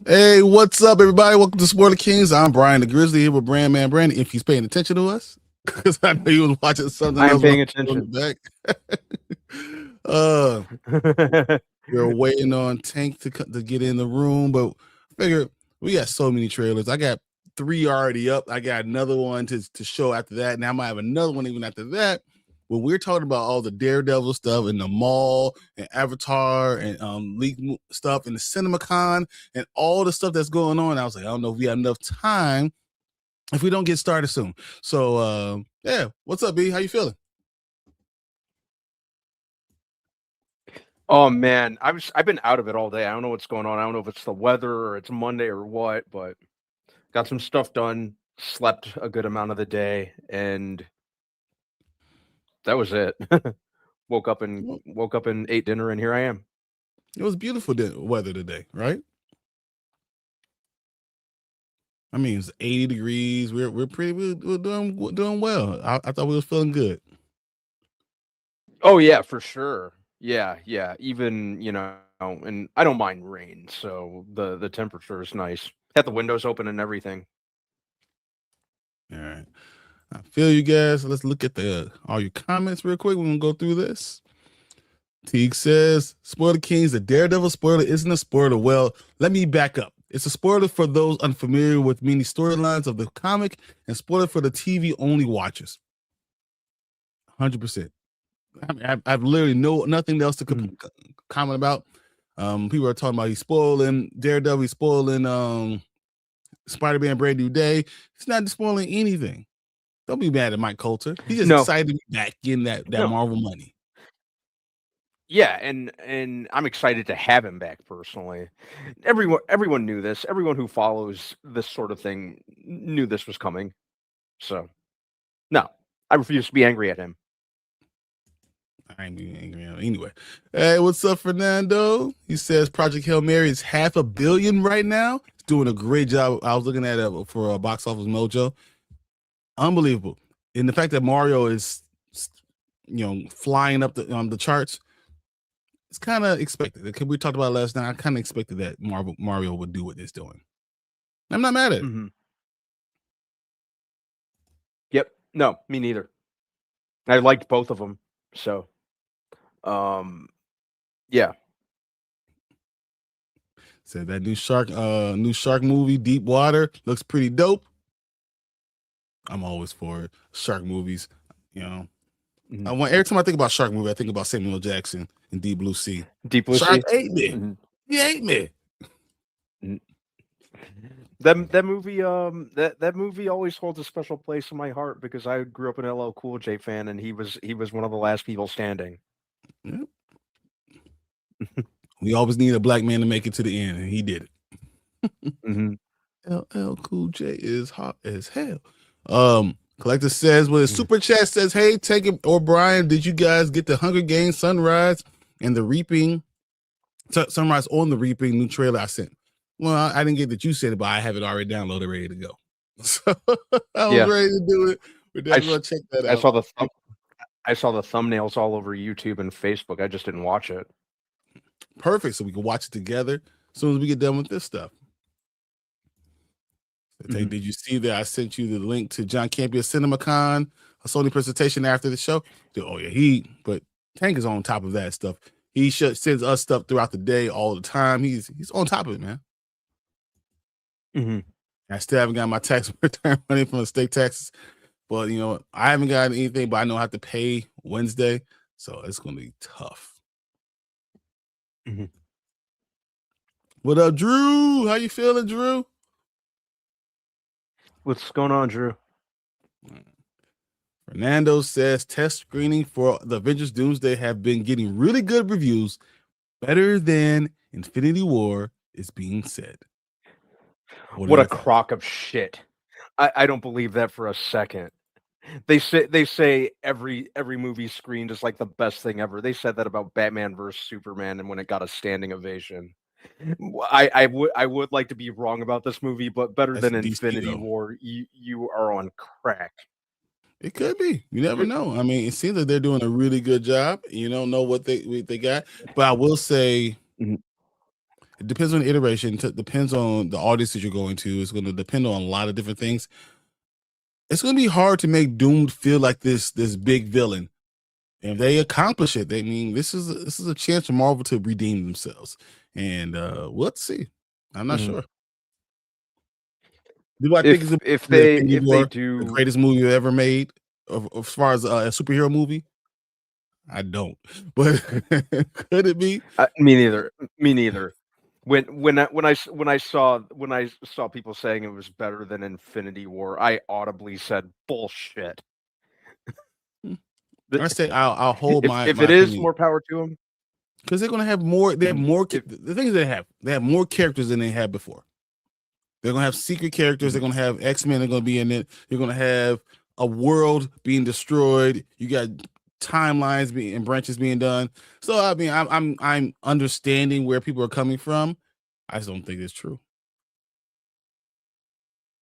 Hey, what's up, everybody? Welcome to Spoiler Kings. I'm Brian the Grizzly here with Brand Man Brandon. If he's paying attention to us, because I know he was watching something I am else while paying I was on attention. the back. uh, we're waiting on Tank to get in the room, but figure we got so many trailers. I got 3 already up. I got another one to show after that. Now I might have another one even after that. But we're talking about all the Daredevil stuff and the Maul and Avatar and leak stuff and the CinemaCon and all the stuff that's going on. I was like, I don't know if we have enough time if we don't get started soon. So yeah, what's up, B? How you feeling? Oh man, I've been out of it all day. I don't know what's going on. I don't know if it's the weather or it's Monday or what, but got some stuff done, slept a good amount of the day, and that was it. woke up and ate dinner, and here I am. It was beautiful weather today, right? I mean, it's 80 degrees. We're doing well. I thought we was feeling good. Oh yeah, for sure. Yeah. Even and I don't mind rain, so the temperature is nice. Had the windows open and everything. All right. I feel you guys. Let's look at all your comments real quick. We're gonna go through this. Teague says, Spoiler Kings, the Daredevil spoiler isn't a spoiler. Well, let me back up. It's a spoiler for those unfamiliar with many storylines of the comic and spoiler for the TV only watchers. 100%. I mean, I've literally nothing else to comment about. People are talking about he's spoiling Daredevil, he's spoiling Spider-Man Brand New Day. He's not spoiling anything. Don't be mad at Mike Colter. He's just excited to be back in that Marvel money. Yeah, and I'm excited to have him back personally. Everyone knew this. Everyone who follows this sort of thing knew this was coming. So, no, I refuse to be angry at him. I ain't being angry at him anyway. Hey, what's up, Fernando? He says Project Hail Mary is $500 million right now. It's doing a great job. I was looking at it for Box Office Mojo. Unbelievable. And the fact that Mario is, flying up the charts, it's kind of expected. We talked about it last night. I kind of expected that Mario would do what it's doing. I'm not mad at it. Mm-hmm. Yep. No, me neither. I liked both of them. So, yeah. Said that new shark movie, Deep Water, looks pretty dope. I'm always for it. Shark movies, Mm-hmm. Every time I think about shark movie, I think about Samuel Jackson in Deep Blue Sea. Deep Blue Shark Sea ate me. Mm-hmm. He ate me. That movie that movie always holds a special place in my heart because I grew up an LL Cool J fan, and he was one of the last people standing. Yep. We always need a black man to make it to the end, and he did it. Mm-hmm. LL Cool J is hot as hell. Collector says with a super chat says, "Hey, take it or Brian, did you guys get the Hunger Games Sunrise and the Reaping Sunrise on the Reaping new trailer I sent?" Well, I didn't get that you said it, but I have it already downloaded, ready to go. So I was ready to do it. We're definitely gonna check that out. I saw the thumbnails all over YouTube and Facebook. I just didn't watch it. Perfect, so we can watch it together as soon as we get done with this stuff. Did you see that I sent you the link to John Campia's CinemaCon, a Sony presentation after the show? Oh yeah, but Tank is on top of that stuff. He sends us stuff throughout the day all the time. He's on top of it, man. Mm-hmm. I still haven't got my tax return money from the state taxes, but I haven't got anything. But I know I have to pay Wednesday, so it's gonna be tough. Mm-hmm. What up, Drew? How you feeling, Drew? What's going on, Drew? Fernando says test screening for the Avengers Doomsday have been getting really good reviews, better than Infinity War is being said. What a crock of shit. I don't believe that for a second. They say every movie screened is like the best thing ever. They said that about Batman vs Superman, and when it got a standing ovation. I would like to be wrong about this movie, but better than Infinity War, you are on crack. It could be. You never know. I mean, it seems like they're doing a really good job. You don't know what they got, but I will say, It depends on the iteration. Depends on the audience that you're going to. It's going to depend on a lot of different things. It's going to be hard to make Doom feel like this big villain. And if they accomplish it, this is a chance for Marvel to redeem themselves. And let's see. I'm not sure. Do I think if they do the greatest movie ever made as far as a superhero movie? I don't, but could it be? Me neither. When I saw people saying it was better than Infinity War, I audibly said bullshit. I say I'll hold my. If it is, more power to them, because they're gonna have more. They have more. The things they have more characters than they had before. They're gonna have secret characters. They're gonna have X-Men. They're gonna be in it. You're gonna have a world being destroyed. You got timelines and branches being done. So I mean, I'm understanding where people are coming from. I just don't think it's true.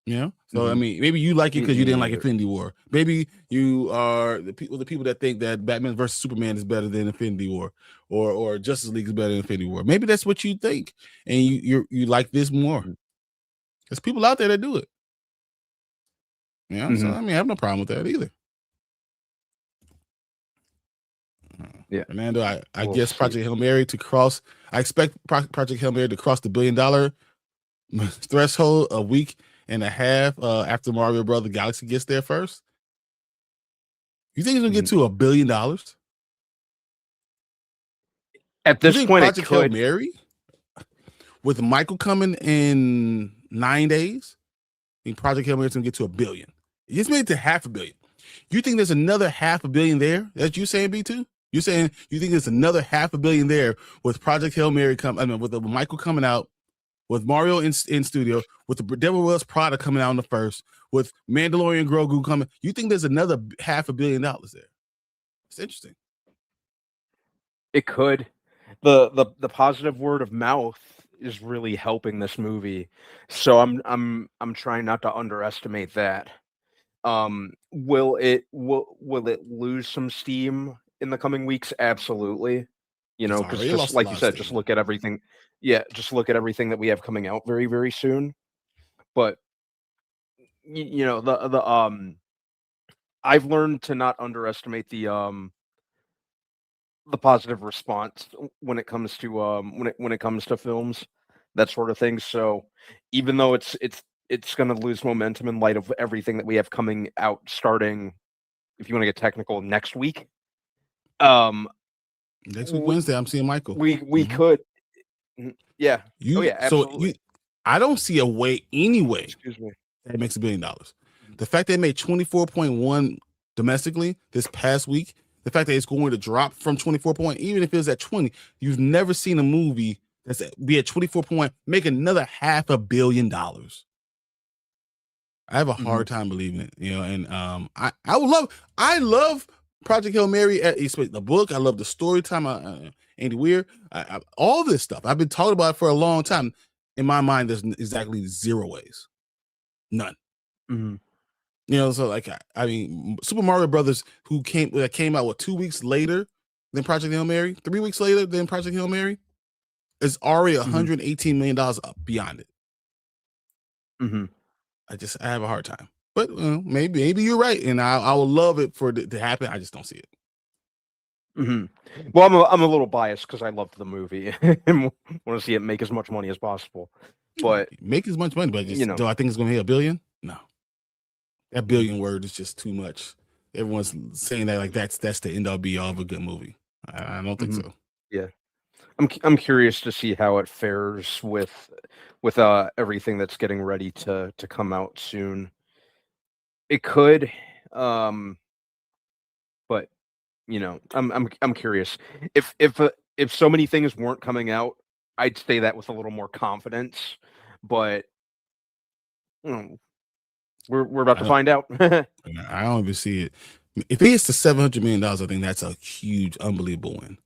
So I mean, maybe you like it because you didn't like Infinity War. Maybe you are the people that think that Batman versus Superman is better than Infinity War, or Justice League is better than Infinity War. Maybe that's what you think, and you like this more. There's people out there that do it. So I mean, I have no problem with that either. Yeah, Fernando, I guess Project Hail Mary to cross. I expect Project Hail Mary to cross the $1 billion threshold a week and a half after Mario Brother Galaxy gets there first. You think it's gonna get to $1 billion? At this point, Project Hail Mary with Michael coming in 9 days, I think Project Hail Mary is gonna get to $1 billion. It just made it to $500 million. You think there's another $500 million there? That's you saying, B2? You're saying you think there's another $500 million there with Project Hail Mary with Michael coming out, with Mario in studio, with the Devil Wears Prada coming out on the first, with Mandalorian Grogu coming. You think there's another $500 million there? It's interesting. It could. The positive word of mouth is really helping this movie, so I'm trying not to underestimate that. Will it lose some steam in the coming weeks? Absolutely. Because just like you said, just look at everything. Yeah, just look at everything that we have coming out very, very soon. But I've learned to not underestimate the positive response when it comes to when it comes to films, that sort of thing. So even though it's going to lose momentum in light of everything that we have coming out starting, if you want to get technical, next week. Next week, Wednesday, I'm seeing Michael. We could. Yeah. Absolutely. So I don't see a way anyway. Excuse me. That makes $1 billion. The fact they made 24.1 domestically this past week, the fact that it's going to drop from 24 point, even if it was at 20, you've never seen a movie that's be at 24 point, make another $500 million. I have a hard time believing it, and I love Project Hail Mary, the book. I love the story time. Andy Weir, all this stuff. I've been talking about it for a long time. In my mind, there's exactly zero ways. None. So like, I mean, Super Mario Brothers, that came out 2 weeks later than Project Hail Mary, 3 weeks later than Project Hail Mary, is already $118 million up beyond it. I have a hard time, but maybe you're right, and I would love it for it to happen. I just don't see it. Well, I'm a little biased because I loved the movie and want to see it make as much money as possible. But make as much money, but do I think it's going to hit $1 billion? No, that billion word is just too much. Everyone's saying that like that's the end all be all of a good movie. I don't think so. Yeah, I'm curious to see how it fares with everything that's getting ready to come out soon. It could, but I'm curious. If so many things weren't coming out, I'd say that with a little more confidence. But we're about to find out. I don't even see it. If it gets to $700 million, I think that's a huge, unbelievable win.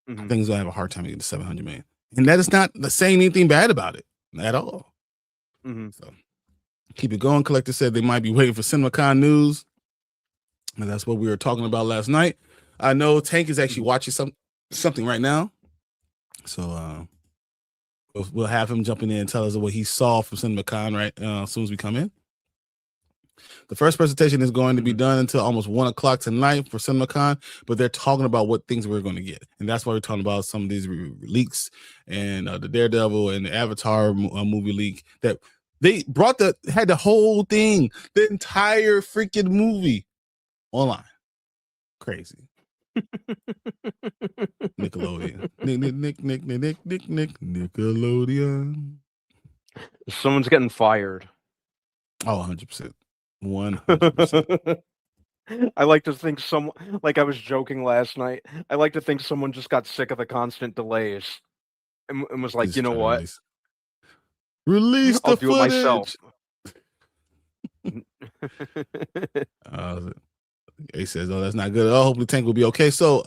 I think he's gonna have a hard time getting to $700 million, and that is not saying anything bad about it at all. So keep it going. Collector said they might be waiting for CinemaCon news, and that's what we were talking about last night. I know Tank is actually watching something right now, so we'll have him jumping in and tell us what he saw from CinemaCon right as soon as we come in. The first presentation is going to be done until almost 1 o'clock tonight for CinemaCon, but they're talking about what things we're going to get. And that's why we're talking about some of these leaks and the Daredevil and the Avatar movie leak that they had the whole thing, the entire freaking movie online. Crazy. Nickelodeon. Nick, Nickelodeon. Someone's getting fired. Oh, 100%. 100%. I like to think like I was joking last night. I like to think someone just got sick of the constant delays and was like, you know what? Release the footage. I'll do it myself. He says, "Oh, that's not good. Oh, hopefully Tank will be okay." So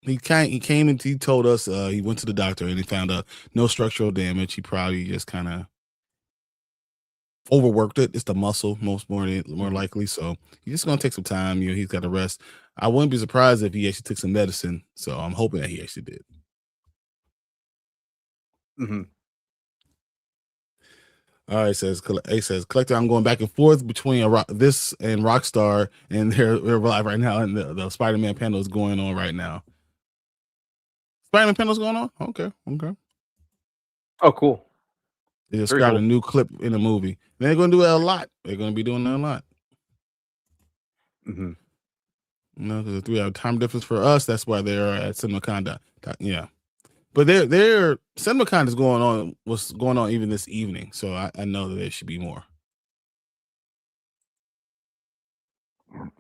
he came and he told us he went to the doctor and he found out no structural damage. He probably just kind of overworked it. It's the muscle, more likely. So he's just gonna take some time. He's got to rest. I wouldn't be surprised if he actually took some medicine. So I'm hoping that he actually did. Mm-hmm. All right, says Collector, I'm going back and forth between this and Rockstar, and they're live right now, and the Spider-Man panel is going on right now. Spider-Man panel's going on? Okay. Oh, cool. They described a new clip in the movie. They're going to do it a lot. They're going to be doing that a lot. Mm-hmm. Because the 3 hour time difference for us, that's why they're at CinemaCon. Yeah. But their CinemaCon was going on even this evening, so I know that there should be more.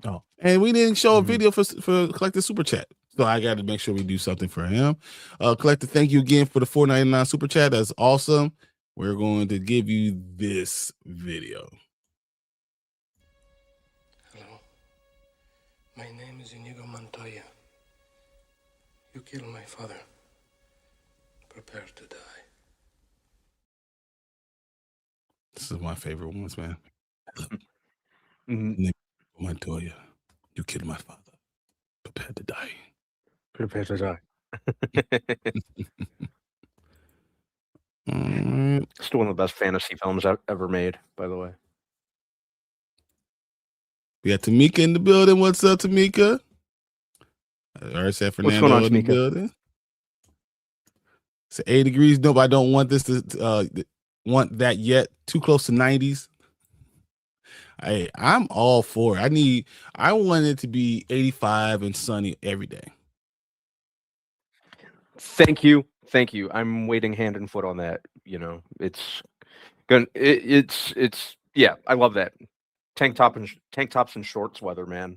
Oh, and we didn't show a video for Collector Super Chat, so I got to make sure we do something for him. Collector, thank you again for the $4.99 Super Chat. That's awesome. We're going to give you this video. Hello, my name is Inigo Montoya. You killed my father. Prepare to die. This is my favorite ones, man. Mm-hmm. Montoya, you killed my father. Prepare to die. Prepare to die. Still one of the best fantasy films ever made, by the way. We got Tamika in the building. What's up, Tamika? All right, San Fernando. What's going on, in Tamika? the building. It's 80 degrees. Nope, I don't want this to want that yet. Too close to 90s. I'm all for it. I want it to be 85 and sunny every day. Thank you. I'm waiting hand and foot on that. It's good. It's yeah. I love that tank tops and shorts weather, man.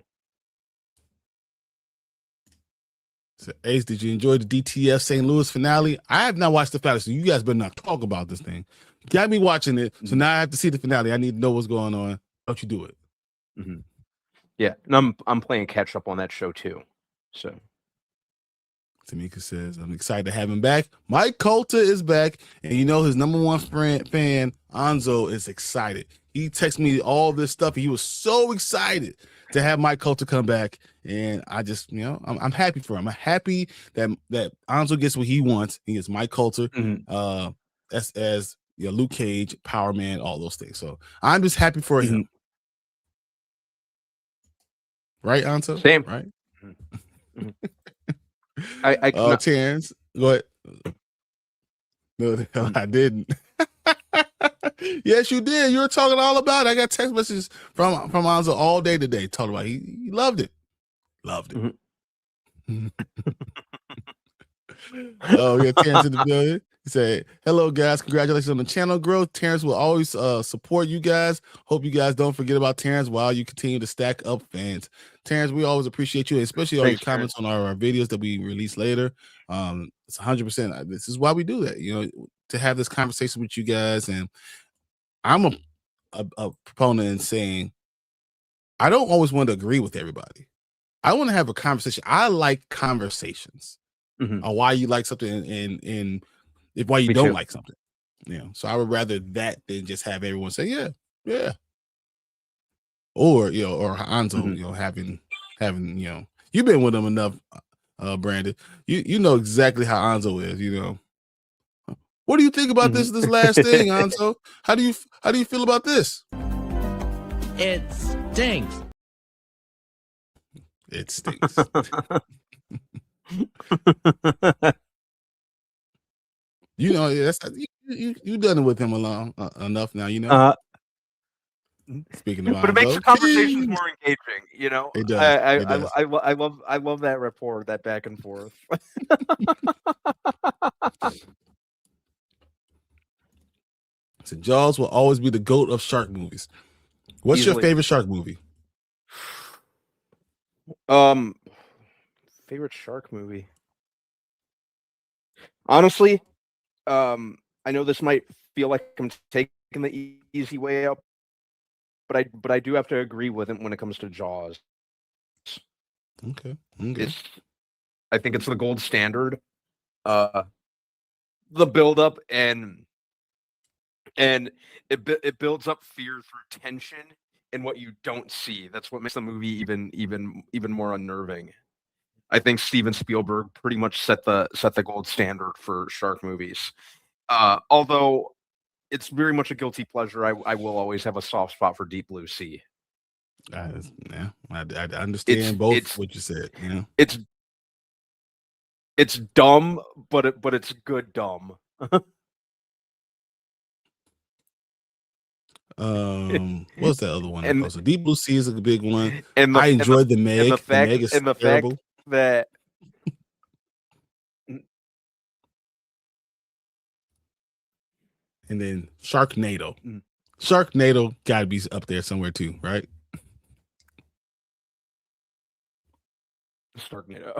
So, Ace, did you enjoy the DTF St. Louis finale? I have not watched the finale, so you guys better not talk about this thing. You got me watching it, so now I have to see the finale. I need to know what's going on. Don't you do it? Mm-hmm. Yeah, and I'm playing catch up on that show too. So, Tamika says, "I'm excited to have him back. Mike Colter is back, and his number one fan, Anzo, is excited. He texted me all this stuff. And he was so excited to have Mike Colter come back, and I just, I'm happy for him. I'm happy that Anzo gets what he wants. He gets Mike Colter, as Luke Cage, Power Man, all those things. So I'm just happy for him. Right, Anzo? Same. Right? I Terrence, go ahead. No, the hell I didn't. Yes, you did. You were talking all about it. I got text messages from Anzo all day today talking about he loved it. Loved it. Oh, yeah, Terrence in the building. He said, "Hello, guys. Congratulations on the channel growth. Terrence will always support you guys. Hope you guys don't forget about Terrence while you continue to stack up fans. Terrence, we always appreciate you, especially all your comments on our videos that we release later. It's 100%. This is why we do that, to have this conversation with you guys. And I'm a proponent in saying I don't always want to agree with everybody. I want to have a conversation. I like conversations on why you like something and why you don't like something. So I would rather that than just have everyone say, yeah. Or, or Anzo, having, you've been with him enough, Brandon. You know exactly how Anzo is, What do you think about this last thing, Hanzo? How do you feel about this? It stinks. It stinks. You know, that's you done it with him enough now. You know. Speaking of, but it makes the conversations more engaging. You know, it does. I love that rapport, that back and forth. So Jaws will always be the GOAT of shark movies. What's your favorite shark movie? Favorite shark movie. Honestly, I know this might feel like I'm taking the easy way out, but I do have to agree with it when it comes to Jaws. Okay. I think it's the gold standard. The build-up and it builds up fear through tension and what you don't see. That's what makes the movie even more unnerving. I think Steven Spielberg pretty much set the gold standard for shark movies. Although it's very much a guilty pleasure, I will always have a soft spot for Deep Blue Sea. I understand both what you said. You know, it's dumb, but it's good dumb. What's that other one? And so Deep Blue Sea is a big one. And I enjoyed the Meg. And the fact, the Meg is and the terrible. Fact that and then Sharknado. Sharknado got to be up there somewhere too, right? Sharknado.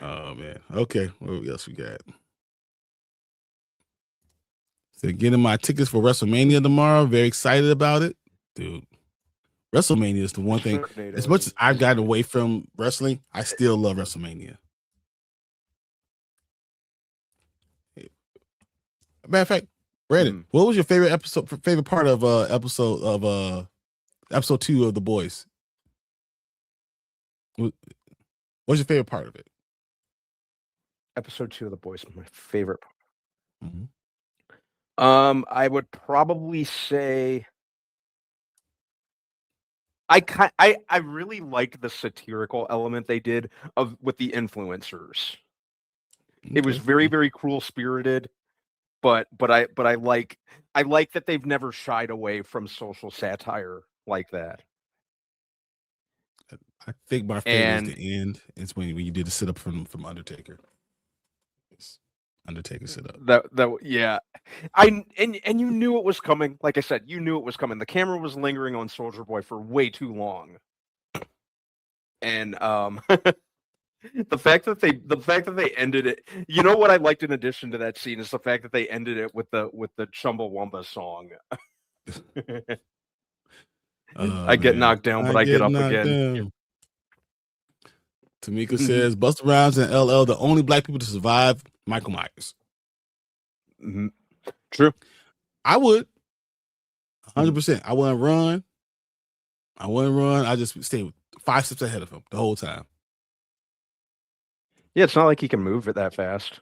Oh man. Okay. What else we got? So getting my tickets for WrestleMania tomorrow. Very excited about it, dude. WrestleMania is the one thing. As much as I've gotten away from wrestling, I still love WrestleMania. Matter of fact, Brandon, what was your favorite part of episode 2 of The Boys? What's your favorite part of it? Episode 2 of The Boys was my favorite part. I would probably say I really liked the satirical element they did with the influencers. It was very, very cruel spirited, but I like that they've never shied away from social satire like that. I think my favorite is the end. It's when you did the sit up from Undertaker. Undertaker sit up. That yeah. And you knew it was coming. Like I said, you knew it was coming. The camera was lingering on Soldier Boy for way too long. And the fact that they ended it. You know what I liked in addition to that scene is the fact that they ended it with the Chumbawamba song. I get knocked down, but I get up again. Down. Tamika says Busta Rhymes and LL the only black people to survive Michael Myers. True. I would 100%. I wouldn't run. I just stay 5 steps ahead of him the whole time. Yeah, it's not like he can move it that fast.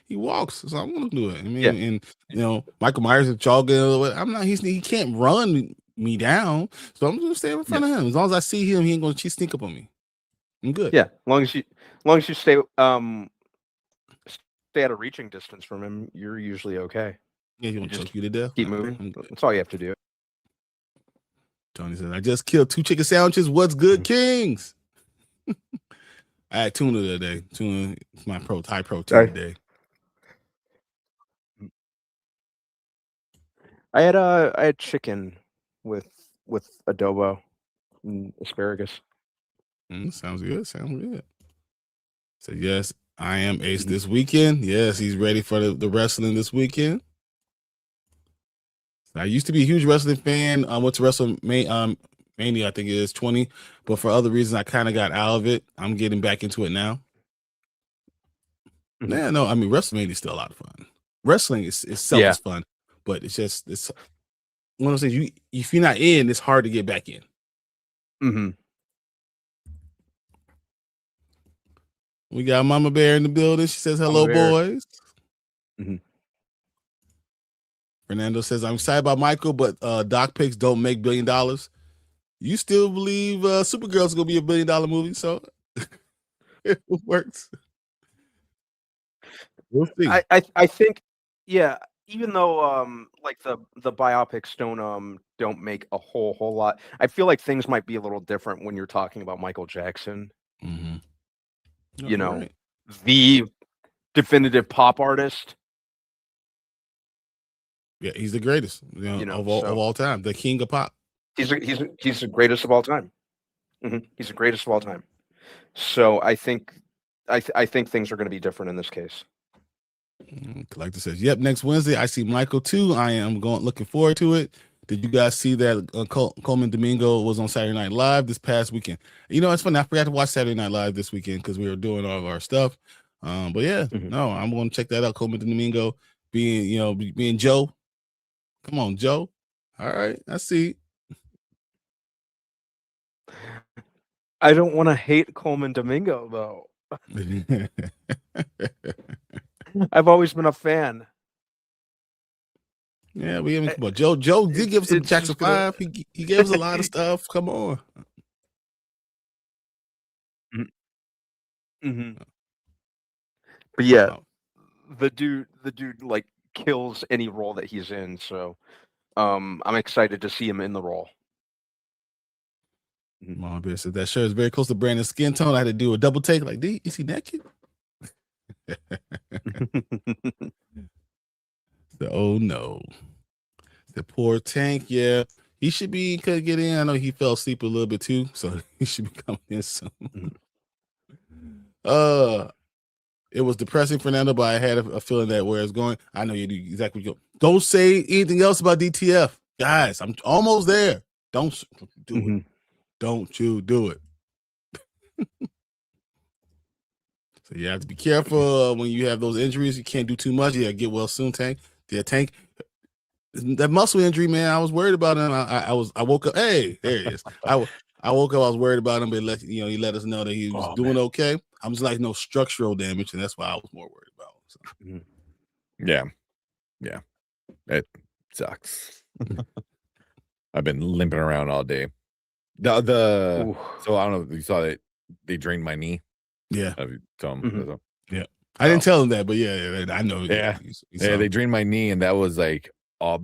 He walks, so I'm gonna do it. I mean, and you know, Michael Myers is jogging. I'm not. He can't run me down, so I'm gonna stay in front of him. As long as I see him, he ain't gonna sneak up on me. I'm good. Yeah, as long as you stay at a reaching distance from him, you're usually okay. Yeah, he won't choke you to death. Keep moving. That's all you have to do. Tony says, I just killed 2 chicken sandwiches. What's good, Kings? I had tuna today. Tuna is my high protein today. I had chicken with adobo and asparagus. Sounds good. So yes, I am Ace this weekend. Yes, he's ready for the wrestling this weekend. I used to be a huge wrestling fan. Went to WrestleMania, I think it is 20, but for other reasons, I kind of got out of it. I'm getting back into it now. Yeah, no, I mean WrestleMania is still a lot of fun. Wrestling itself is fun, but it's one of those things. If you're not in, it's hard to get back in. We got Mama Bear in the building. She says, hello, boys. Mm-hmm. Fernando says, I'm excited about Michael, but doc picks don't make $1 billion. You still believe Supergirl's going to be $1 billion movie, so it works. We'll see. I think, yeah, even though like the biopics don't make a whole lot, I feel like things might be a little different when you're talking about Michael Jackson. Mm-hmm. You know, right. The definitive pop artist. Yeah, he's the greatest, of all time, the king of pop. He's the greatest of all time. Mm-hmm. He's the greatest of all time. So I think things are going to be different in this case. Collector says, "Yep, next Wednesday I see Michael too. I am looking forward to it. Did you guys see that Coleman Domingo was on Saturday Night Live this past weekend? It's funny. I forgot to watch Saturday Night Live this weekend because we were doing all of our stuff. But yeah, no, I'm going to check that out. Coleman Domingo being Joe. Come on, Joe. All right, I see. I don't want to hate Coleman Domingo though. I've always been a fan. Yeah, Joe did give us some Jackson 5. He gave us a lot of stuff. Come on. Mm-hmm. But yeah, the dude like kills any role that he's in. So I'm excited to see him in the role. Mom Bear said that shirt is very close to Brandon's skin tone. I had to do a double take. Like, is he naked? Oh no. The poor Tank, yeah. He could get in. I know he fell asleep a little bit too, so he should be coming in soon. It was depressing, Fernando, but I had a feeling that where it's going. I know you do exactly what you go. Don't say anything else about DTF. Guys, I'm almost there. Don't do it. Don't you do it. So you have to be careful when you have those injuries. You can't do too much. Yeah, get well soon, Tank. Yeah, Tank. That muscle injury, man, I was worried about him. I woke up. Hey, there he is. I woke up. I was worried about him, but he let us know that he was doing okay. I'm just like no structural damage, and that's why I was more worried about him. So. Yeah, it sucks. I've been limping around all day. So I don't know if you saw that they drained my knee. Yeah. Yeah. I didn't tell him that, but yeah, I know. Yeah. They drained my knee, and that was like a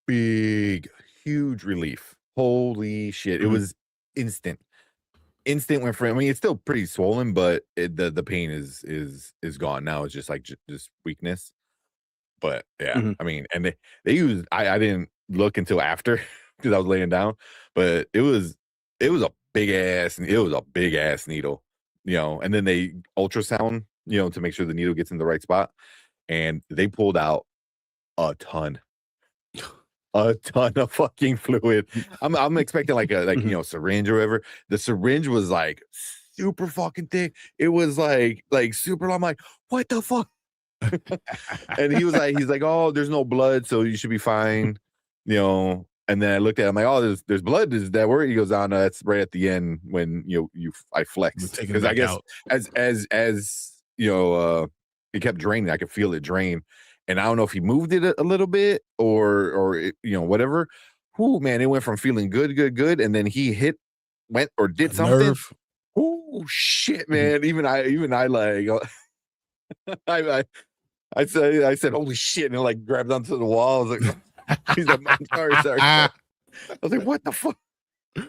big, huge relief. Holy shit. It was instant went from, I mean, it's still pretty swollen, but the pain is gone. Now it's just like just weakness. But yeah, I mean, and they used, I didn't look until after because I was laying down, but it was a big ass needle, and then they ultrasound, to make sure the needle gets in the right spot. And they pulled out a ton of fucking fluid. I'm expecting like a syringe or whatever. The syringe was like super fucking thick. It was like super. I'm like, what the fuck? And he's like, oh, there's no blood, so you should be fine. And then I looked at him like, oh, there's blood. Is that where he goes on? No, that's right at the end when I flex, because I guess as it kept draining. I could feel it drain, and I don't know if he moved it a little bit or whatever. Whoo, man, it went from feeling good, and then he did something. Nerve. Oh shit, man! Even I like. I said, holy shit, and like grabbed onto the wall. I was like, he's like, sorry. I was like, what the fuck,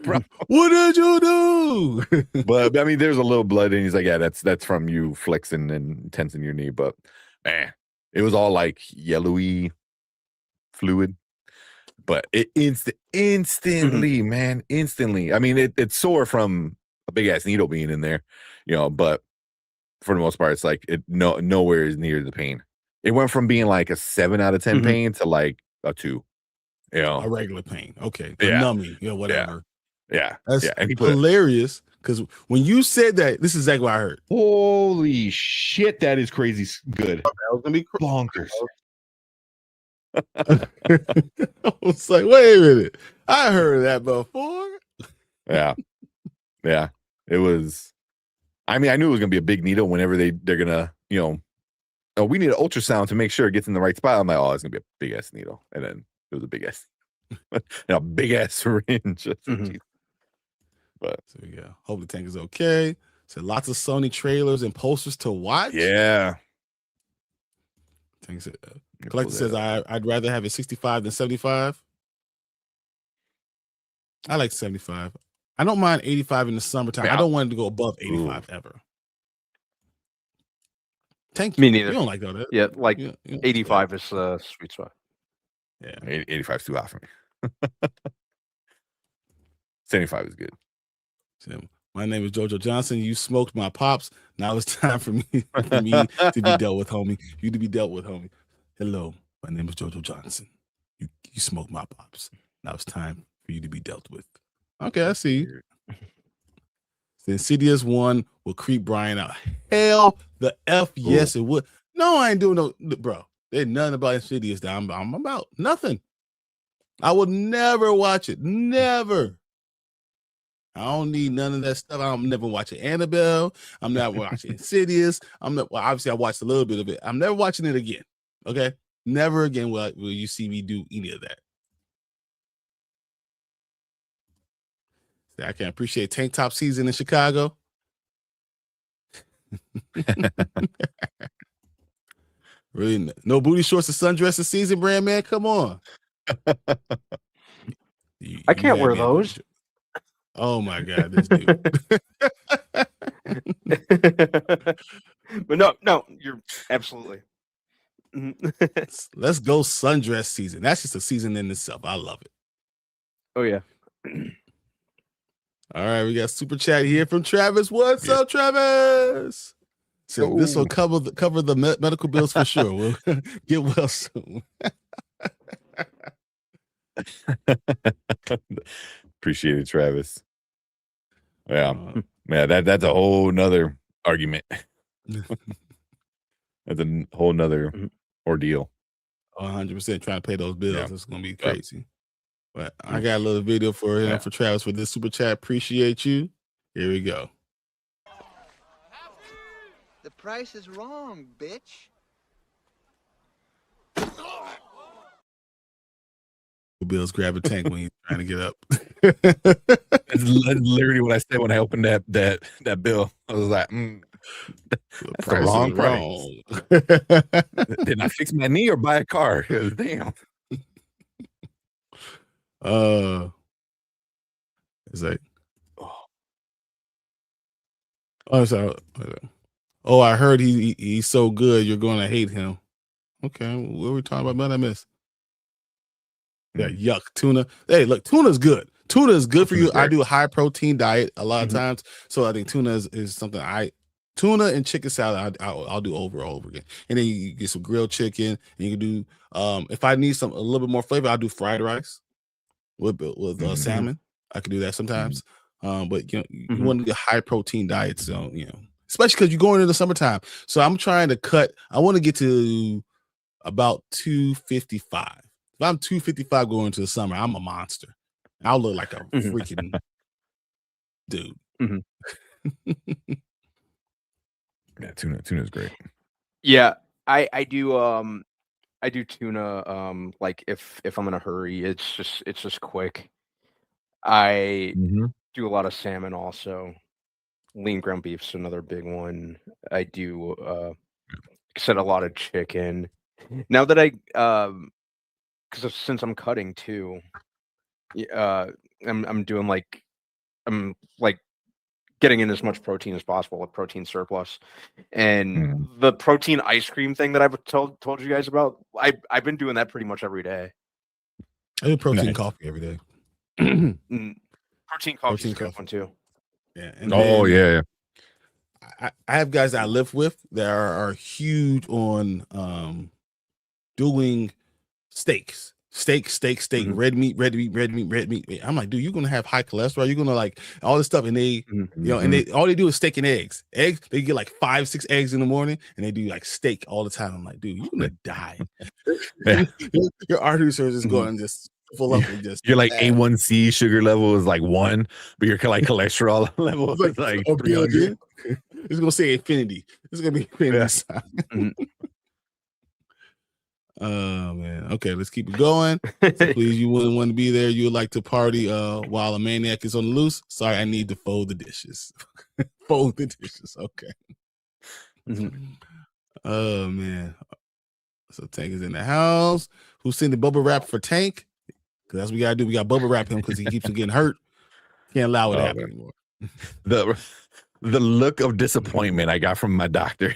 bro? What did you do? But I mean, there's a little blood, and he's like, yeah, that's from you flexing and tensing your knee. But man, it was all like yellowy fluid. But it instantly, man, instantly. I mean, it's sore from a big ass needle being in there, but for the most part, it's like nowhere is near the pain. It went from being like a 7 out of 10 pain to like a 2. A regular pain. Okay. Numbing, whatever. Yeah. That's And hilarious, because when you said that, this is exactly what I heard. Holy shit, that is crazy good. That was gonna be bonkers. I was like, wait a minute. I heard that before. Yeah. It was I mean, I knew it was gonna be a big needle whenever they're gonna, oh, we need an ultrasound to make sure it gets in the right spot. I'm like, oh, it's gonna be a big ass needle, and then it was a big ass, and a big ass syringe. But So yeah, hope the tank is okay. So lots of Sony trailers and posters to watch. yeah, Tank said, Collector says I'd rather have a 65 than 75. I like 75. I don't mind 85 in the summertime. Yeah. I don't want it to go above 85 ever. Tank, Me neither. You don't like that. Yeah, like you don't 85 is the sweet spot. Yeah, 85 is too high for me. 75 is good. So, my name is Jojo Johnson. You smoked my pops. Now it's time for me to be dealt with, homie. You to be dealt with, homie. Hello, my name is Jojo Johnson. You smoked my pops. Now it's time for you to be dealt with. Okay, I see. The Insidious 1 will creep Brian out. Hell the F yes, it would. No, I ain't doing no, bro. There's nothing about Insidious that I'm about. Nothing. I would never watch it. Never. I don't need none of that stuff. I'm never watching Annabelle. I'm not watching Insidious. Obviously I watched a little bit of it. I'm never watching it again. Okay. Never again will you see me do any of that. I can appreciate tank top season in Chicago. Really, no booty shorts and sundresses season, brand man. Come on. I can't wear those. Oh my god, this dude. But no, you're absolutely. Let's go sundress season. That's just a season in itself. I love it. Oh yeah. All right, we got super chat here from Travis. What's up, Travis? So this will cover the medical bills for sure. We'll get well soon. Appreciate it, Travis. Yeah, man, that's a whole nother argument. That's a whole nother ordeal. 100% trying to pay those bills. Yeah. It's gonna be crazy. But I got a little video for him for Travis for this super chat. Appreciate you. Here we go. The price is wrong, bitch. Bill's grab a tank when he's trying to get up. That's literally what I said when I opened that bill. I was like, that's the wrong price. Did I fix my knee or buy a car? Damn. It's like, I heard he's so good you're going to hate him. Okay, what are we talking about? What I missed? Yeah, yuck, tuna. Hey, look, tuna's good. Tuna is good for you. I do a high protein diet a lot of times, so I think tuna is something tuna and chicken salad I'll do over and over again. And then you get some grilled chicken, and you can do if I need a little bit more flavor, I'll do fried rice with salmon. I can do that sometimes. But you want to get high protein diet, so especially because you're going into the summertime. So I'm trying to cut. I want to get to about 255. If I'm 255 going into the summer, I'm a monster. I'll look like a freaking dude. Yeah, tuna's great. Yeah, I do tuna. Like if I'm in a hurry, it's just quick. I do a lot of salmon also. Lean ground beef's another big one. I do a lot of chicken. Now that because since I'm cutting too, I'm doing I'm getting in as much protein as possible, a protein surplus. And the protein ice cream thing that I've told you guys about, I've been doing that pretty much every day. I do protein coffee every day. Protein coffee is a good one too. Yeah. And I have guys that I live with that are huge on doing steaks. Steak, red meat. I'm like, dude, you're gonna have high cholesterol. You're gonna like all this stuff, and they, and they all they do is steak and eggs. They get like 5-6 eggs in the morning, and they do like steak all the time. I'm like, dude, you're gonna die. Your arteries are just going just full up. And just you're like A1C sugar level is like 1, but your like cholesterol level is like 300. It's gonna say infinity. It's gonna be infinity sign. Oh man. Okay, let's keep it going. So please, you wouldn't want to be there. You would like to party while a maniac is on the loose. Sorry, I need to fold the dishes. Fold the dishes. Okay. Oh man. So Tank is in the house. Who's sending the bubble wrap for Tank? Because that's what we gotta do. We got bubble wrap him because he keeps on getting hurt. Can't allow it to happen anymore. The look of disappointment I got from my doctor.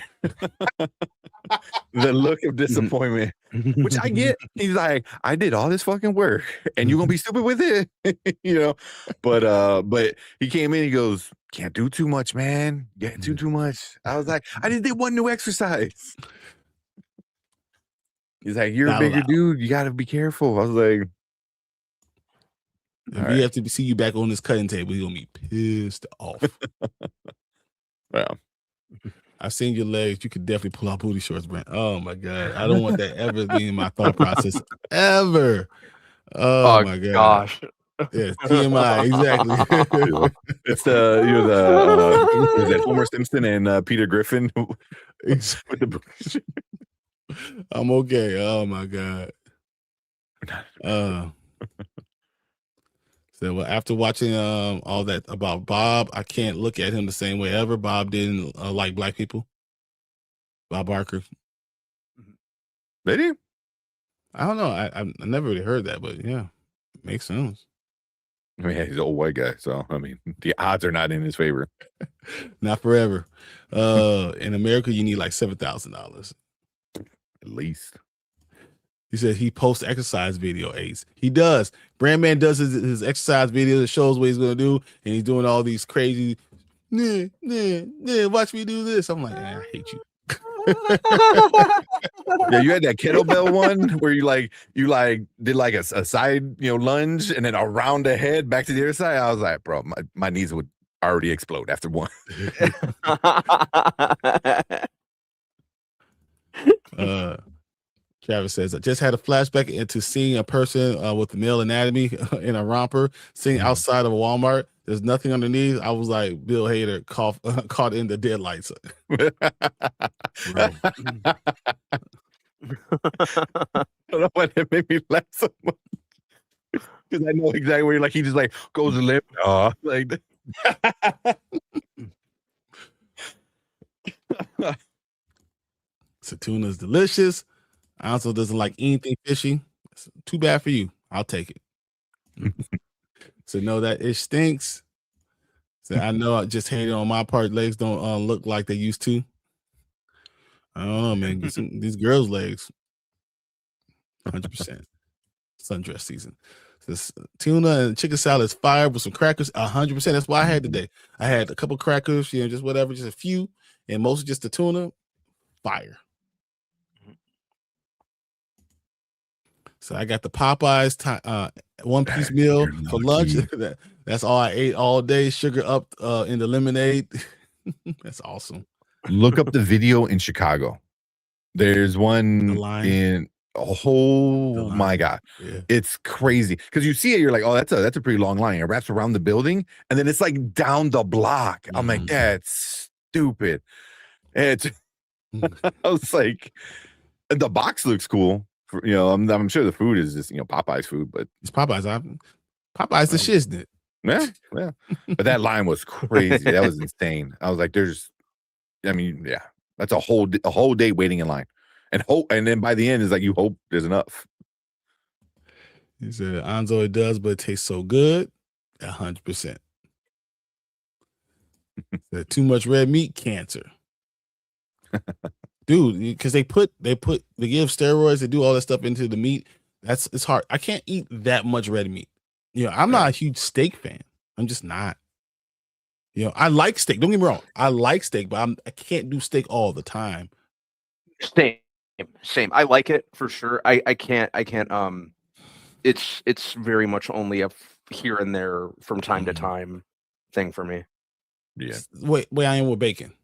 The look of disappointment, which I get. He's like, I did all this fucking work and you're gonna be stupid with it. You know, but he came in, he goes, can't do too much, man. Can't do too much. I was like, I just did one new exercise. He's like, you're a bigger dude, you gotta be careful. I was like, if we have to see you back on this cutting table, he's gonna be pissed off. Well, I've seen your legs. You could definitely pull out booty shorts, Brent. Oh my god, I don't want that ever being in my thought process ever. Oh my gosh. Yeah, TMI, exactly. It's the Homer Simpson and Peter Griffin with the. I'm okay. Oh my god. So well, after watching all that about Bob, I can't look at him the same way ever. Bob didn't like black people. Bob Barker. Did he? I don't know. I never really heard that, but yeah, makes sense. I mean, he's an old white guy, so I mean, the odds are not in his favor. Not forever. In America, you need like $7,000 at least. He said he posts exercise video aids. He does. Brandman does his exercise videos. It shows what he's gonna do, and he's doing all these crazy. Watch me do this. I'm like, I hate you. Yeah, you had that kettlebell one where you did like a side lunge and then around the head back to the other side. I was like, bro, my knees would already explode after one. Travis says, I just had a flashback into seeing a person with the male anatomy in a romper sitting outside of a Walmart. There's nothing underneath. I was like Bill Hader caught in the deadlights. I don't know why that made me laugh so much. Because I know exactly where he just like goes and live. Like So tuna is delicious. Alonso doesn't like anything fishy. It's too bad for you. I'll take it. So no, that ish stinks. So I know I just hated on my part. Legs don't look like they used to. I don't know, man. These girls' legs, 100%. Sundress season. This tuna and chicken salad is fire with some crackers, 100%. That's why I had today. I had a couple crackers, just whatever, just a few, and mostly just the tuna. Fire. So I got the Popeyes one-piece meal for lunch. That's all I ate all day. Sugar up in the lemonade. That's awesome. Look up the video in Chicago. There's one in my god, it's crazy because you see it. You're like, oh, that's a pretty long line. It wraps around the building, and then it's like down the block. I'm like, that's stupid. It's I was like, the box looks cool. I'm sure the food is just Popeye's food, but it's Popeye's. Popeyes the shit, isn't it? Yeah. But that line was crazy. That was insane. I was like, that's a whole day waiting in line, and then by the end is like you hope there's enough. He said, Anzo, it does, but it tastes so good, 100%. Too much red meat, cancer. Dude, because they give steroids, they do all that stuff into the meat. It's hard. I can't eat that much red meat. I'm not a huge steak fan. I'm just not. I like steak. Don't get me wrong. I like steak, but I can't do steak all the time. Same. I like it for sure. I can't. It's very much only a here and there from time to time thing for me. Yeah. Way I am with bacon.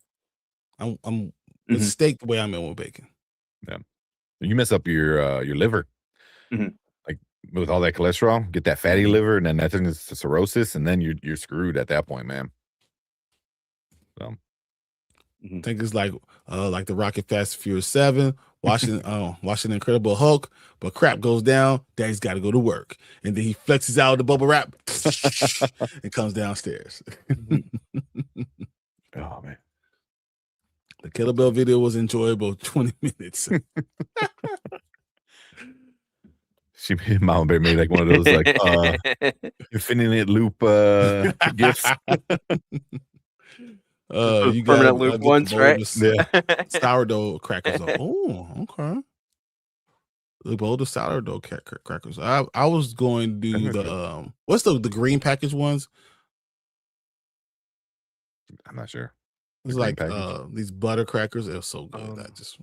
I'm with steak the way I'm in with bacon. Yeah. You mess up your liver. Like with all that cholesterol, get that fatty liver, and then that turns to cirrhosis, and then you're screwed at that point, man. So I think it's like the Rocket Fast and Furious 7, watching Incredible Hulk, but crap goes down. Daddy's got to go to work, and then he flexes out the bubble wrap and comes downstairs. Oh man, the Killer Bill video was enjoyable. 20 minutes. Mama Bear made like one of those like infinite loop gifts. You permanent loop ones, right? Yeah. Sourdough crackers. Oh, okay. The bowl of sourdough crackers. I was going to do the what's the green package ones? I'm not sure. It's like these butter crackers. It was so good. I just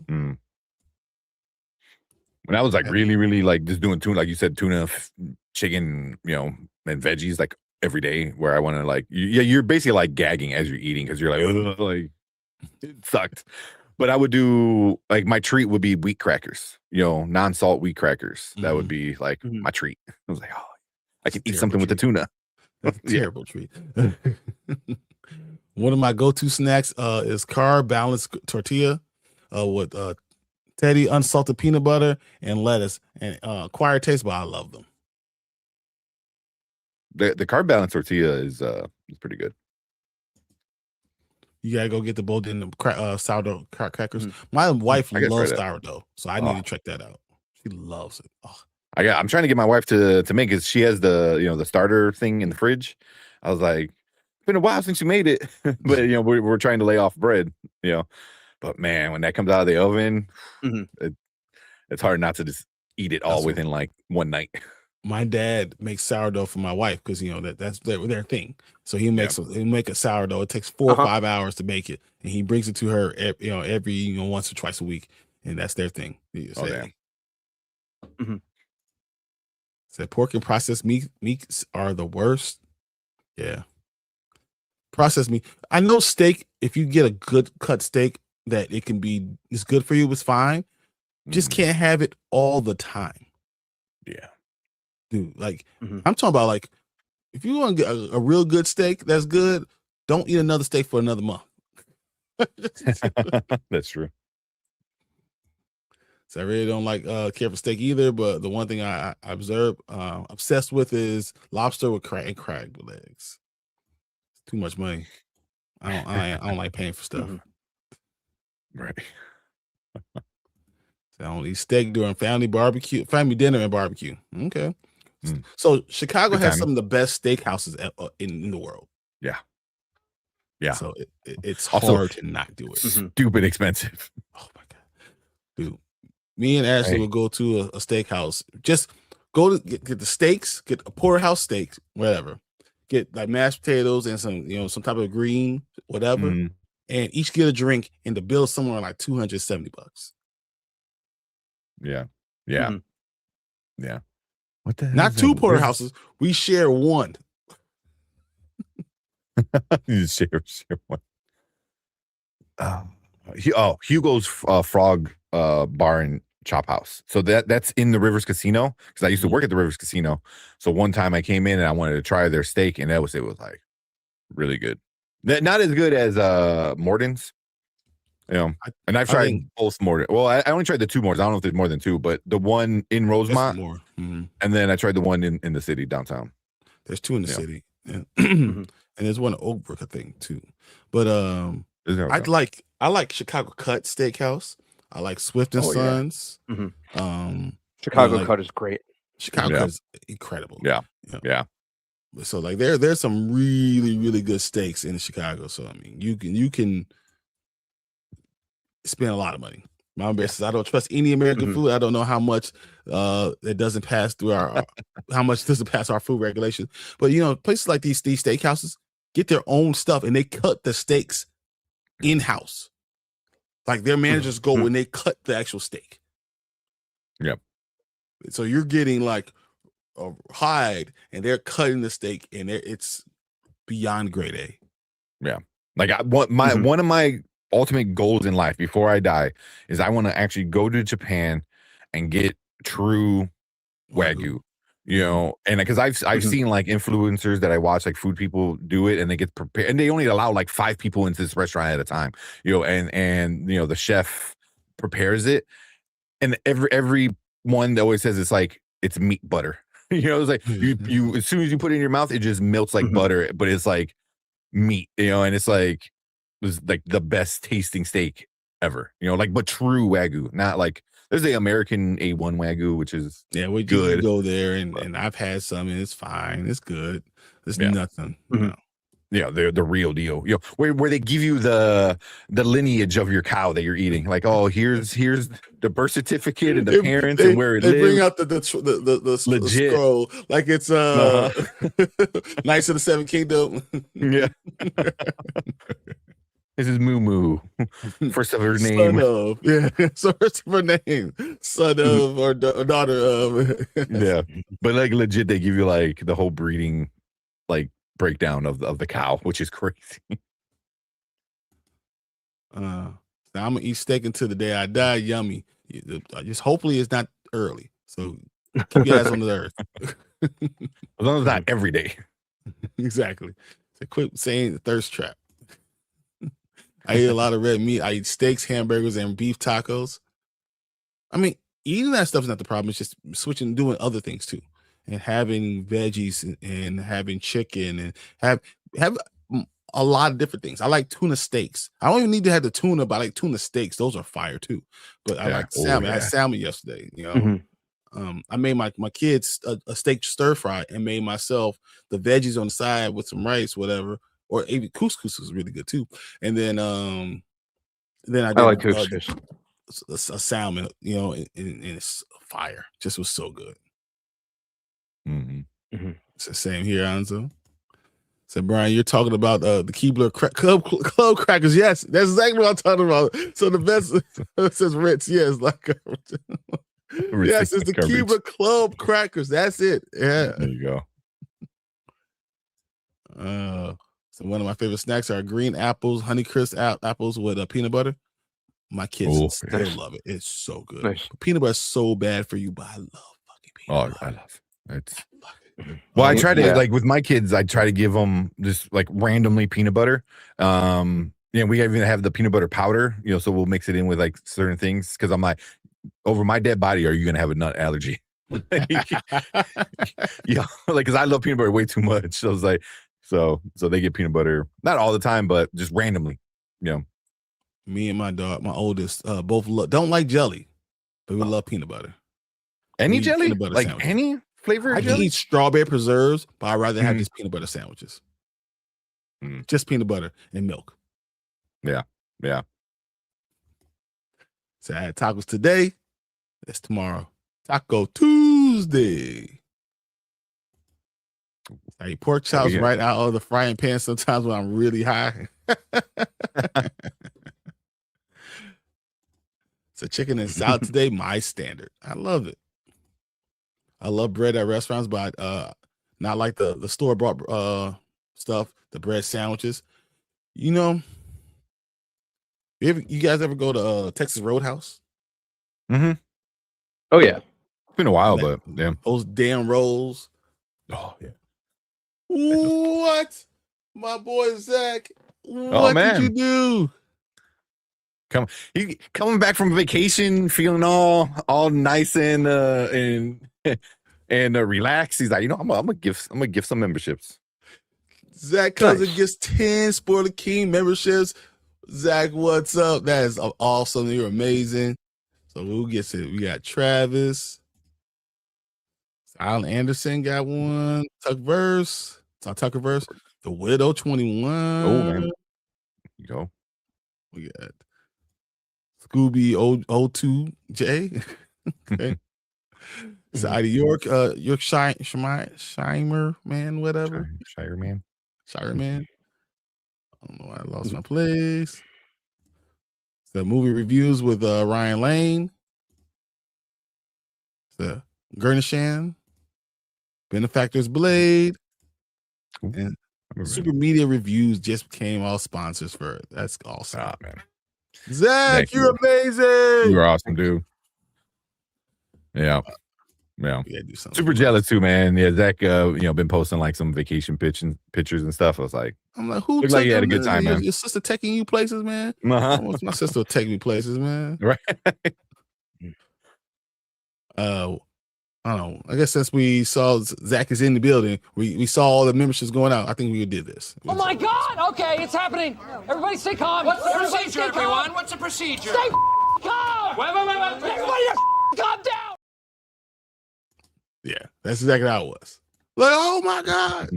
when I was like really like just doing tuna, like you said, tuna, chicken, and veggies like every day, where I want to like you're basically like gagging as you're eating because you're like, like it sucked. But I would do like my treat would be wheat crackers, non-salt wheat crackers. That would be like my treat. I was like, oh, I can eat something with the tuna. That's a terrible treat. One of my go-to snacks is carb balanced tortilla with Teddy unsalted peanut butter and lettuce, and acquired taste, but I love them. The carb balanced tortilla is pretty good. You gotta go get the Bolden sourdough crackers. My wife loves sourdough, so I need to check that out. She loves it. Oh. I'm trying to get my wife to make it. She has the the starter thing in the fridge. I was like, it's been a while since you made it, but we're trying to lay off bread. But man, when that comes out of the oven, it's hard not to just eat it all within like one night. My dad makes sourdough for my wife because that's their thing. So he makes he'll make a sourdough. It takes 4 or 5 hours to make it, and he brings it to her every once or twice a week, and that's their thing. Said pork and processed meats are the worst. Yeah, processed meat. I know steak. If you get a good cut steak, that it's good for you. It's fine. Just can't have it all the time. Yeah. Dude, like I'm talking about, like if you want to get a real good steak that's good, don't eat another steak for another month. That's true. So I really don't like care for steak either, but the one thing I observe obsessed with is lobster with crab legs. It's too much money. I don't like paying for stuff. Right. So I don't eat steak during family dinner and barbecue. Okay. So Chicago has some of the best steakhouses in the world. Yeah. So it's hard to not do it. Stupid expensive. Oh my god, dude! Me and Ashley will go to a steakhouse. Just go to get the steaks, get a porterhouse steak, whatever. Get like mashed potatoes and some type of green, whatever, and each get a drink, and the bill somewhere like $270. Yeah. Yeah. What the hell? Not two porterhouses. We share one. You share one. Hugo's Frog Bar and Chop House. So that's in the Rivers Casino, because I used to work at the Rivers Casino. So one time I came in and I wanted to try their steak, and it was like really good. Not as good as Morton's. And I've tried both Morton. Well, I only tried the two Mortons. I don't know if there's more than two, but the one in Rosemont, and then I tried the one in the city downtown. There's two in the city, and there's one in Oakbrook, I think, too. But I like Chicago Cut Steakhouse. I like Swift and Sons. Chicago Cut is great. Chicago Cut is incredible. Yeah. So like there's some really, really good steaks in Chicago. So I mean, you can spend a lot of money. My best says I don't trust any American food. I don't know how much it doesn't pass through how much doesn't pass our food regulations. But places like these steakhouses get their own stuff, and they cut the steaks in-house. Like their managers go and they cut the actual steak. Yep. So you're getting like a hide, and they're cutting the steak, and it's beyond grade A. Yeah. Like one of my ultimate goals in life before I die is I want to actually go to Japan and get true Wagyu You know, and because I've seen like influencers that I watch, like food people do it, and they get prepared, and they only allow like 5 people into this restaurant at a time. You know, and you know the chef prepares it, and every one that always says it's meat butter. You know, it's like you as soon as you put it in your mouth, it just melts like butter, but it's like meat. You know, and it's like the best tasting steak ever. You know, like but true Wagyu, not like. There's the American A1 Wagyu, which is we good. Go there and I've had some and it's fine. It's good. It's nothing. You know. Yeah, they're the real deal. You know, where they give you the lineage of your cow that you're eating. Like, oh, here's the birth certificate and the parents and where it lives. They bring out the legit scroll like it's Knights of the Seven Kingdom. Yeah. This is Moo Moo. First of her name. Son of, yeah. So first of her name. Son of or daughter of. Yeah. But like legit, they give you like the whole breeding like breakdown of the cow, which is crazy. Now I'm gonna eat steak until the day I die. Yummy. Just hopefully it's not early. So keep your ass on the earth. As long as not every day. Exactly. So quit saying the thirst trap. I eat a lot of red meat. I eat steaks, hamburgers, and beef tacos. I mean, eating that stuff is not the problem. It's just switching, doing other things too, and having veggies and having chicken and have a lot of different things. I like tuna steaks. I don't even need to have the tuna, but I like tuna steaks. Those are fire too. But I like salmon. I had salmon yesterday. You know, I made my kids a steak stir fry and made myself the veggies on the side with some rice, whatever. Or even couscous is really good too. And then I like couscous. A salmon, you know, and it's fire. Just was so good. It's the same here, Anzo. So Brian, you're talking about the Keebler club crackers. Yes, that's exactly what I'm talking about. So the best says Ritz, yes, like yes, it's the Keebler club crackers. That's it. Yeah. There you go. So one of my favorite snacks are green apples, Honeycrisp apples with peanut butter. My kids still love it. It's so good. Nice. Peanut butter is so bad for you, but I love fucking peanut butter. I love it. Well, I try to like with my kids, I try to give them just like randomly peanut butter. You know, we even have the peanut butter powder, you know, so we'll mix it in with like certain things because I'm like, over my dead body, are you gonna have a nut allergy? Yeah, like because I love peanut butter way too much. So I was like, so they get peanut butter, not all the time, but just randomly, you know. Me and my dog, my oldest, both don't like jelly, but we love peanut butter. Any jelly? Peanut butter like sandwiches. any flavor of I jelly? can eat strawberry preserves, but I'd rather have just peanut butter sandwiches. Just peanut butter and milk. Yeah. So I had tacos today. That's tomorrow. Taco Tuesday. I eat pork chops right out of the frying pan sometimes when I'm really high. So chicken and salad today, my standard. I love it. I love bread at restaurants, but not like the store-bought stuff, the bread sandwiches. You know, you guys ever go to Texas Roadhouse? Oh, yeah. It's been a while, but yeah. Those damn rolls. Oh, yeah. What? My boy Zach, what did you do? Coming back from vacation, feeling all nice and relaxed. He's like, you know, I'm gonna give some memberships. Zach Cousin gets 10 Spoiler King memberships. Zach, what's up? That is awesome. You're amazing. So who gets it? We got Travis. Alan Anderson got one. Tuckerverse. The Widow 21. Oh man. There you go. We got Scooby O2J. Okay. Side Yorkshire man, whatever. Shire man. I don't know why I lost my place. The movie reviews with Ryan Lane. The Gurnishan. Benefactors Blade. And Super Media Reviews just became all sponsors for it. That's awesome. Ah, man. Zach, you're amazing. You're awesome, dude. Yeah. Yeah. We gotta do something. Super jealous too, man. Yeah, Zach, been posting like some vacation pictures and stuff. I was like, I'm like, who looked took like you had a them? good time, man. Your sister taking you places, man? Uh-huh. My sister will take me places, man. Right. I don't know. I guess since we saw Zach is in the building, we saw all the memberships going out. I think we did this. Oh my God! Okay, it's happening. Everybody stay calm. What's the procedure, everyone? What's the procedure? Stay calm. Wait. Everybody calm down. Yeah, that's exactly how it was. Like, oh my God.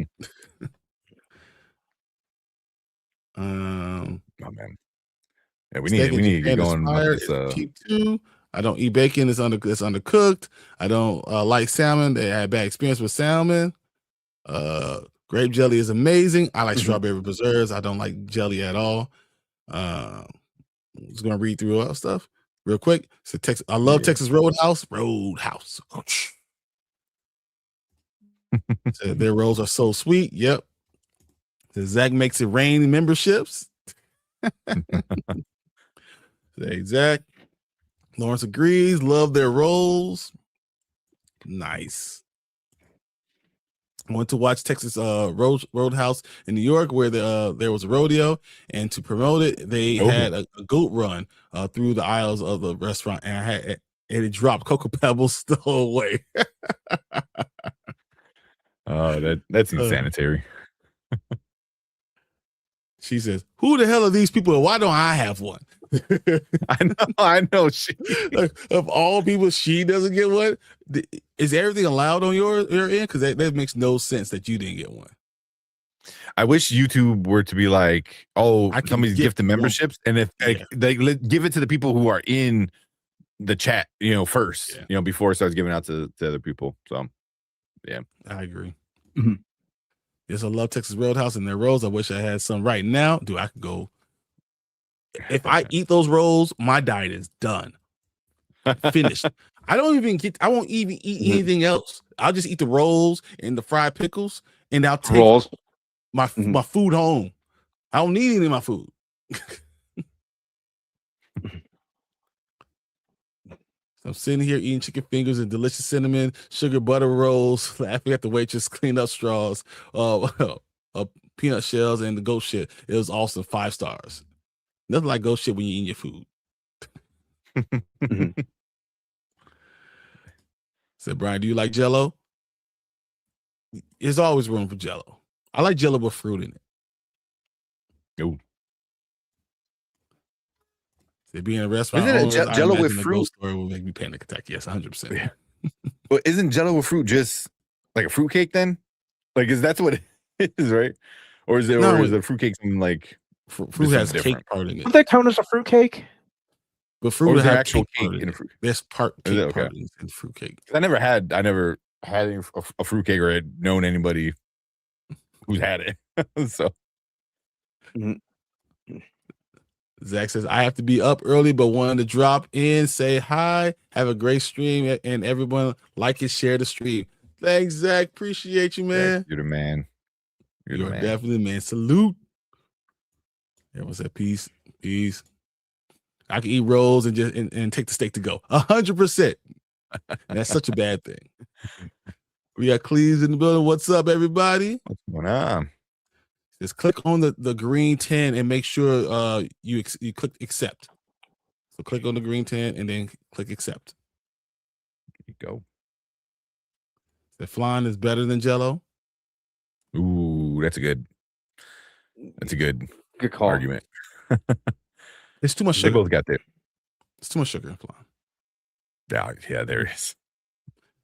Oh man. Yeah, we steak need in to get Japan is going. fire. This, It's cheap too. I don't eat bacon. It's undercooked. I don't like salmon. They had bad experience with salmon. Grape jelly is amazing. I like strawberry preserves. I don't like jelly at all. I'm just gonna read through all stuff real quick. So Texas, I love Texas Roadhouse. Roadhouse. So their rolls are so sweet. Yep. So Zach makes it rain memberships. Zach. Lawrence agrees. Love their rolls. Nice. I went to watch Texas Roadhouse in New York, where there was a rodeo, and to promote it, they had a goat run through the aisles of the restaurant, and it dropped Cocoa Pebbles stole away. Oh, that's insanitary. She says, "Who the hell are these people? And why don't I have one?" I know. Like, of all people, she doesn't get one. Is everything allowed on your end? Because that makes no sense that you didn't get one. I wish YouTube were to be like, oh, I can somebody's gift gifting memberships, and if they give it to the people who are in the chat, first, before it starts giving out to other people. So, yeah, I agree. Yes, I love Texas Roadhouse and their rolls. I wish I had some right now. Dude, I could go. If I eat those rolls, my diet is done. Finished. I won't even eat anything else. I'll just eat the rolls and the fried pickles, and I'll take my food home. I don't need any of my food. I'm sitting here eating chicken fingers and delicious cinnamon sugar butter rolls, laughing at the waitress clean up straws, peanut shells, and the goat shit. It was awesome. 5 stars. Nothing like goat shit when you're eating your food. Said, Brian, do you like Jell-O? There's always room for Jell-O. I like Jell-O with fruit in it. Ooh. They be in a restaurant. Isn't it Jell-O with fruit? Story will make me panic attack. Yes, 100%. Yeah. Well, isn't Jell-O with fruit just like a fruit cake then? Like, that's what it is, right? Or is it? No, or is the fruit cake something like fruit has cake part in it? Does that count as a fruit cake? But fruit has actual cake in a fruit. There's part cake part okay? in fruit cake. I never had a fruit cake, or had known anybody who's had it. So. Zach says, I have to be up early, but wanted to drop in, say hi, have a great stream, and everyone like and share the stream. Thanks, Zach. Appreciate you, man. You're the man. You're definitely the man. Salute. Everyone said, peace. I can eat rolls and just and take the steak to go. 100%. That's such a bad thing. We got Cleves in the building. What's up, everybody? What's going on? Just click on the green 10 and make sure you click accept. So click on the green 10 and then click accept. There you go. The flan is better than Jell-O. Ooh, that's a good call. Argument. It's too much sugar. They both got there. It's too much sugar in flan. Yeah, there is.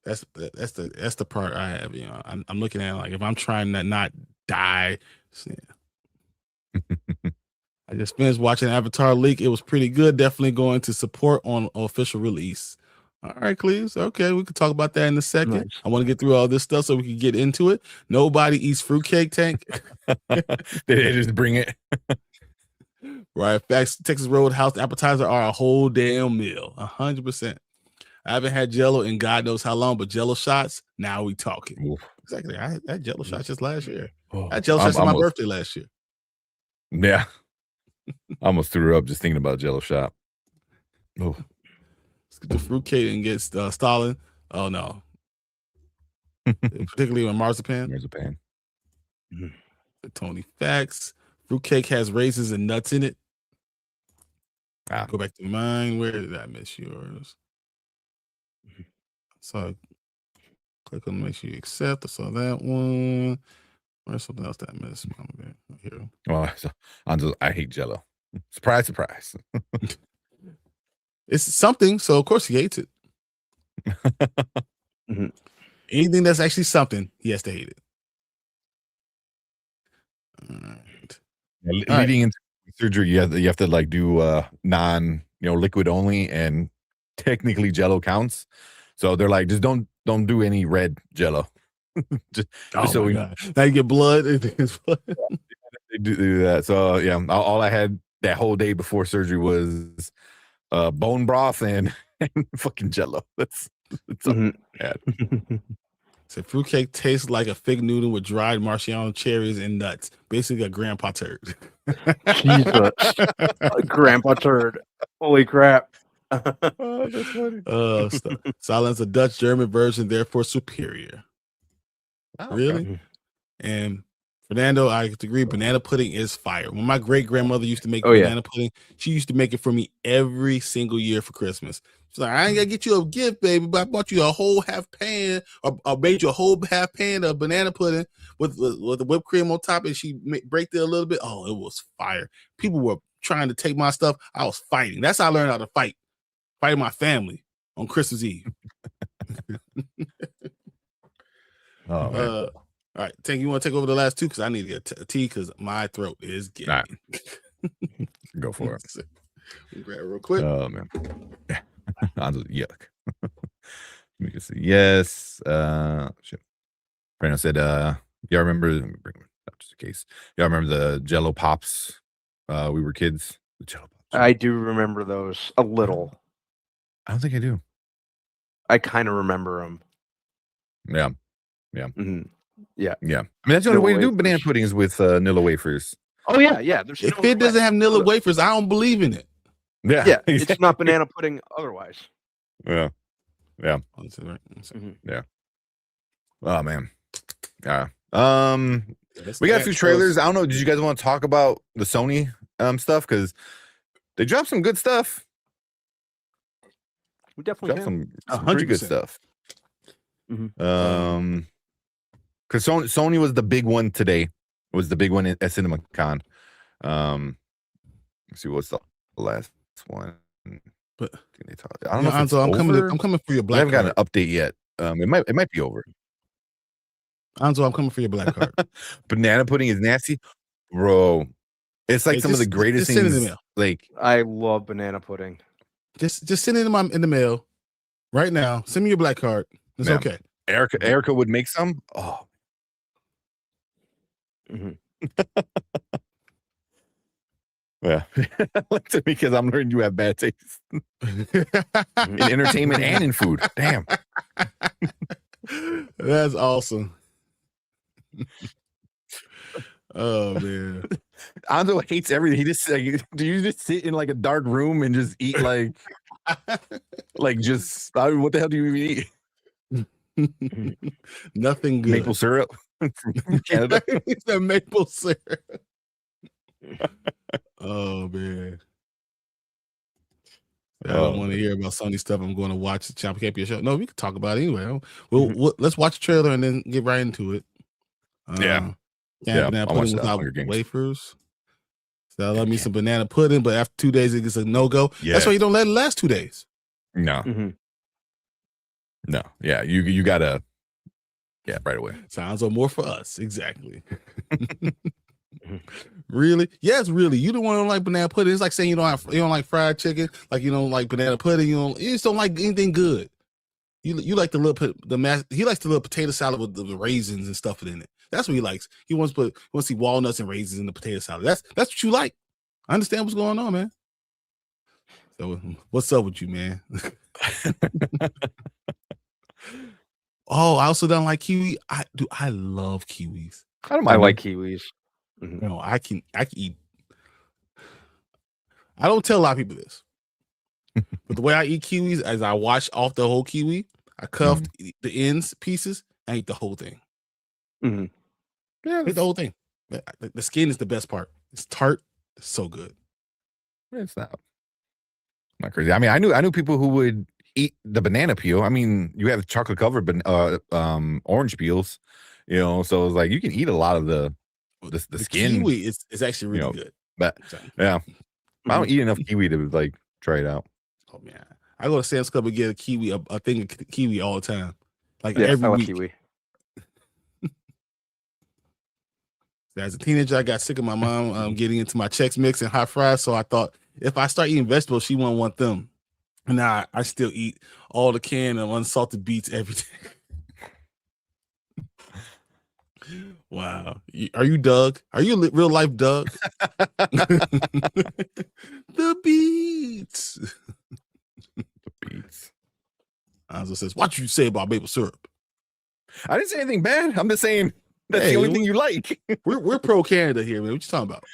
That's the part I have. I'm looking at it like if I'm trying to not die. Yeah. I just finished watching Avatar leak. It was pretty good. Definitely going to support on official release. All right, Cleves. Okay, we can talk about that in a second. Nice. I want to get through all this stuff so we can get into it. Nobody eats fruitcake, Tank. They just bring it. Right. Facts. Texas Roadhouse appetizer are a whole damn meal. 100%. I haven't had Jell-O in God knows how long, but Jell-O shots, now we talking. Oof. Exactly. I had Jell-O shots just last year. I had Jell-O shots on my birthday last year. Yeah. I almost threw up just thinking about Jell-O shot. Oh. Let's get the fruitcake and get Stalin. Oh, no. particularly on marzipan. Marzipan. The Tony Facts. Fruitcake has raisins and nuts in it. Go back to mine. Where did I miss yours? So click on make sure you accept. I saw that one. Where's something else that I missed? Here. Well, so, I hate Jello. Surprise, surprise. It's something, so of course he hates it. Anything that's actually something, he has to hate it. All right. Leading into surgery, you have to like do non liquid only, and technically Jello counts. So they're like, just don't do any red Jello. just so we now you get blood. They do that. So yeah, all I had that whole day before surgery was bone broth and fucking Jello. That's all I had. So fruitcake tastes like a fig noodle with dried marshmallow cherries and nuts. Basically a grandpa turd. Jesus. Grandpa turd. Holy crap. Oh, that's funny. Silence a Dutch German version, therefore superior. Oh, really? okay. And Fernando, I agree. Banana pudding is fire. When my great grandmother used to make banana pudding, she used to make it for me every single year for Christmas. She's like, I ain't gonna get you a gift, baby, but I bought you a whole half pan, or made you a whole half pan of banana pudding with the whipped cream on top, and she break it a little bit. Oh, it was fire. People were trying to take my stuff. I was fighting. That's how I learned how to fight. Fighting my family on Christmas Eve. Oh, man. All right, Tank, you want to take over the last two? Because I need to get a tea because my throat is getting. All right. Go for it. Grab it real quick. Oh, man. Yuck. We can see. Yes. Shit. Brandon said, y'all remember, let me bring it up just in case. Y'all remember the Jello Pops? We were kids. The Jello Pops. I do remember those a little. I don't think I do. I kind of remember them. Yeah. Yeah. I mean, that's the only way to do banana pudding is with Nilla wafers. Oh yeah. If it doesn't have Nilla wafers, I don't believe in it. Yeah. It's not banana pudding otherwise. Yeah. Yeah. Oh man. Yeah. We got a few trailers. I don't know. Did you guys want to talk about the Sony stuff? Because they dropped some good stuff. We definitely dropped some pretty good stuff. Because Sony was the big one today. It was the big one at CinemaCon. Let's see what's the last one. But I don't know. If Anzo, I'm coming for your black. I haven't got an update yet. It might be over. Anzo, I'm coming for your black card. Banana pudding is nasty, bro. It's like some of the greatest things. Send it in the mail. Like, I love banana pudding. Just send it in the mail right now. Send me your black card. It's okay. Erica would make some. Oh. Yeah, because I'm learning you have bad taste in entertainment and in food. Damn, that's awesome. Oh man, Anzo hates everything. He just do you just sit in like a dark room and just eat like just what the hell do you even eat? Nothing good. Maple syrup from Canada. It's the maple syrup. Oh man, I don't want to hear about Sony stuff. I'm going to watch the Chopper Capia show. No, we can talk about it anyway. Let's watch the trailer and then get right into it. Banana pudding without wafers. So I love me some banana pudding, but after 2 days it gets a no-go. That's why you don't let it last 2 days. No. No. Yeah, you gotta right away. Sounds more for us. Exactly. Really? Yes, really. You don't want to like banana pudding. It's like saying you don't like fried chicken, like you don't like banana pudding. You just don't like anything good. You like he likes the little potato salad with the raisins and stuff in it. That's what he likes. He wants to see walnuts and raisins in the potato salad. That's what you like. I understand what's going on, man. So what's up with you, man? Oh, I also don't like kiwi. I love kiwis. I like kiwis. No, I can eat. I don't tell a lot of people this, but the way I eat kiwis is I wash off the whole kiwi. I cut off the ends pieces, I ate the whole thing. Mhm. I ate the whole thing. The skin is the best part. It's tart. It's so good. It's not crazy. I mean, I knew people who would eat the banana peel. I mean, you have chocolate covered orange peels, you know, so it's like you can eat a lot of the skin. Kiwi is actually really good. But yeah, I don't eat enough kiwi to like try it out. Oh man, I go to Sam's Club and get a kiwi, a thing of kiwi all the time, like Yeah, every I like week. kiwi. As a teenager, I got sick of my mom getting into my Chex Mix and hot fries, so I thought if I start eating vegetables, she won't want them. And now I still eat all the can of unsalted beets every day. Wow. Are you Doug? Are you real life Doug? The beets. The beets. Anzo says, what you say about maple syrup? I didn't say anything bad. I'm just saying that's the only thing you like. We're pro Canada here, man. What you talking about?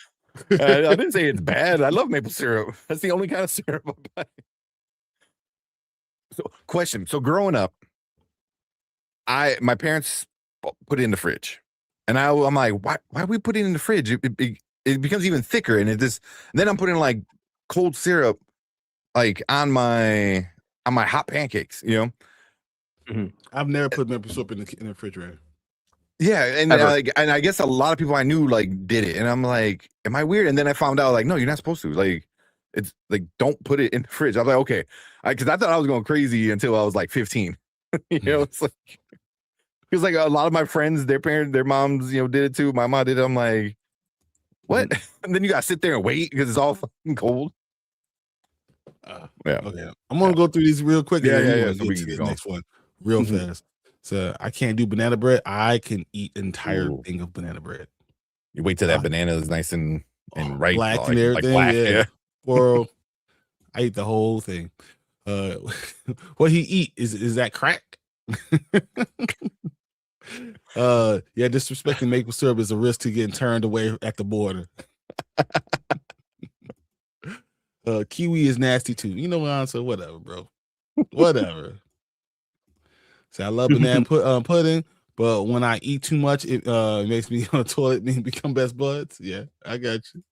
I didn't say it's bad. I love maple syrup. That's the only kind of syrup I buy. So, question. So, growing up, my parents put it in the fridge, and I'm like, why we put it in the fridge? It becomes even thicker, and then I'm putting like cold syrup, like on my hot pancakes. You know, I've never put maple syrup in the refrigerator. Yeah, and I guess a lot of people I knew like did it, and I'm like, am I weird? And then I found out like, no, you're not supposed to. Like, it's like don't put it in the fridge. I was like, okay, because I thought I was going crazy until I was like 15. You know, it's like because like a lot of my friends, their parents, their moms, you know, did it too. My mom did it. I'm like, what? And then you gotta sit there and wait because it's all fucking cold. Yeah. Okay, I'm gonna go through these real quick. Yeah. So we can get the next one real fast. So I can't do banana bread. I can eat entire thing of banana bread. You wait till that banana is nice and ripe, black like, and everything. Like black, yeah. Or I eat the whole thing. What he eat is that crack? Yeah, disrespecting maple syrup is a risk to getting turned away at the border. Kiwi is nasty too. You know what? So whatever, bro. Whatever. So I love banana pudding, but when I eat too much, it makes me on the toilet and become best buds. Yeah, I got you.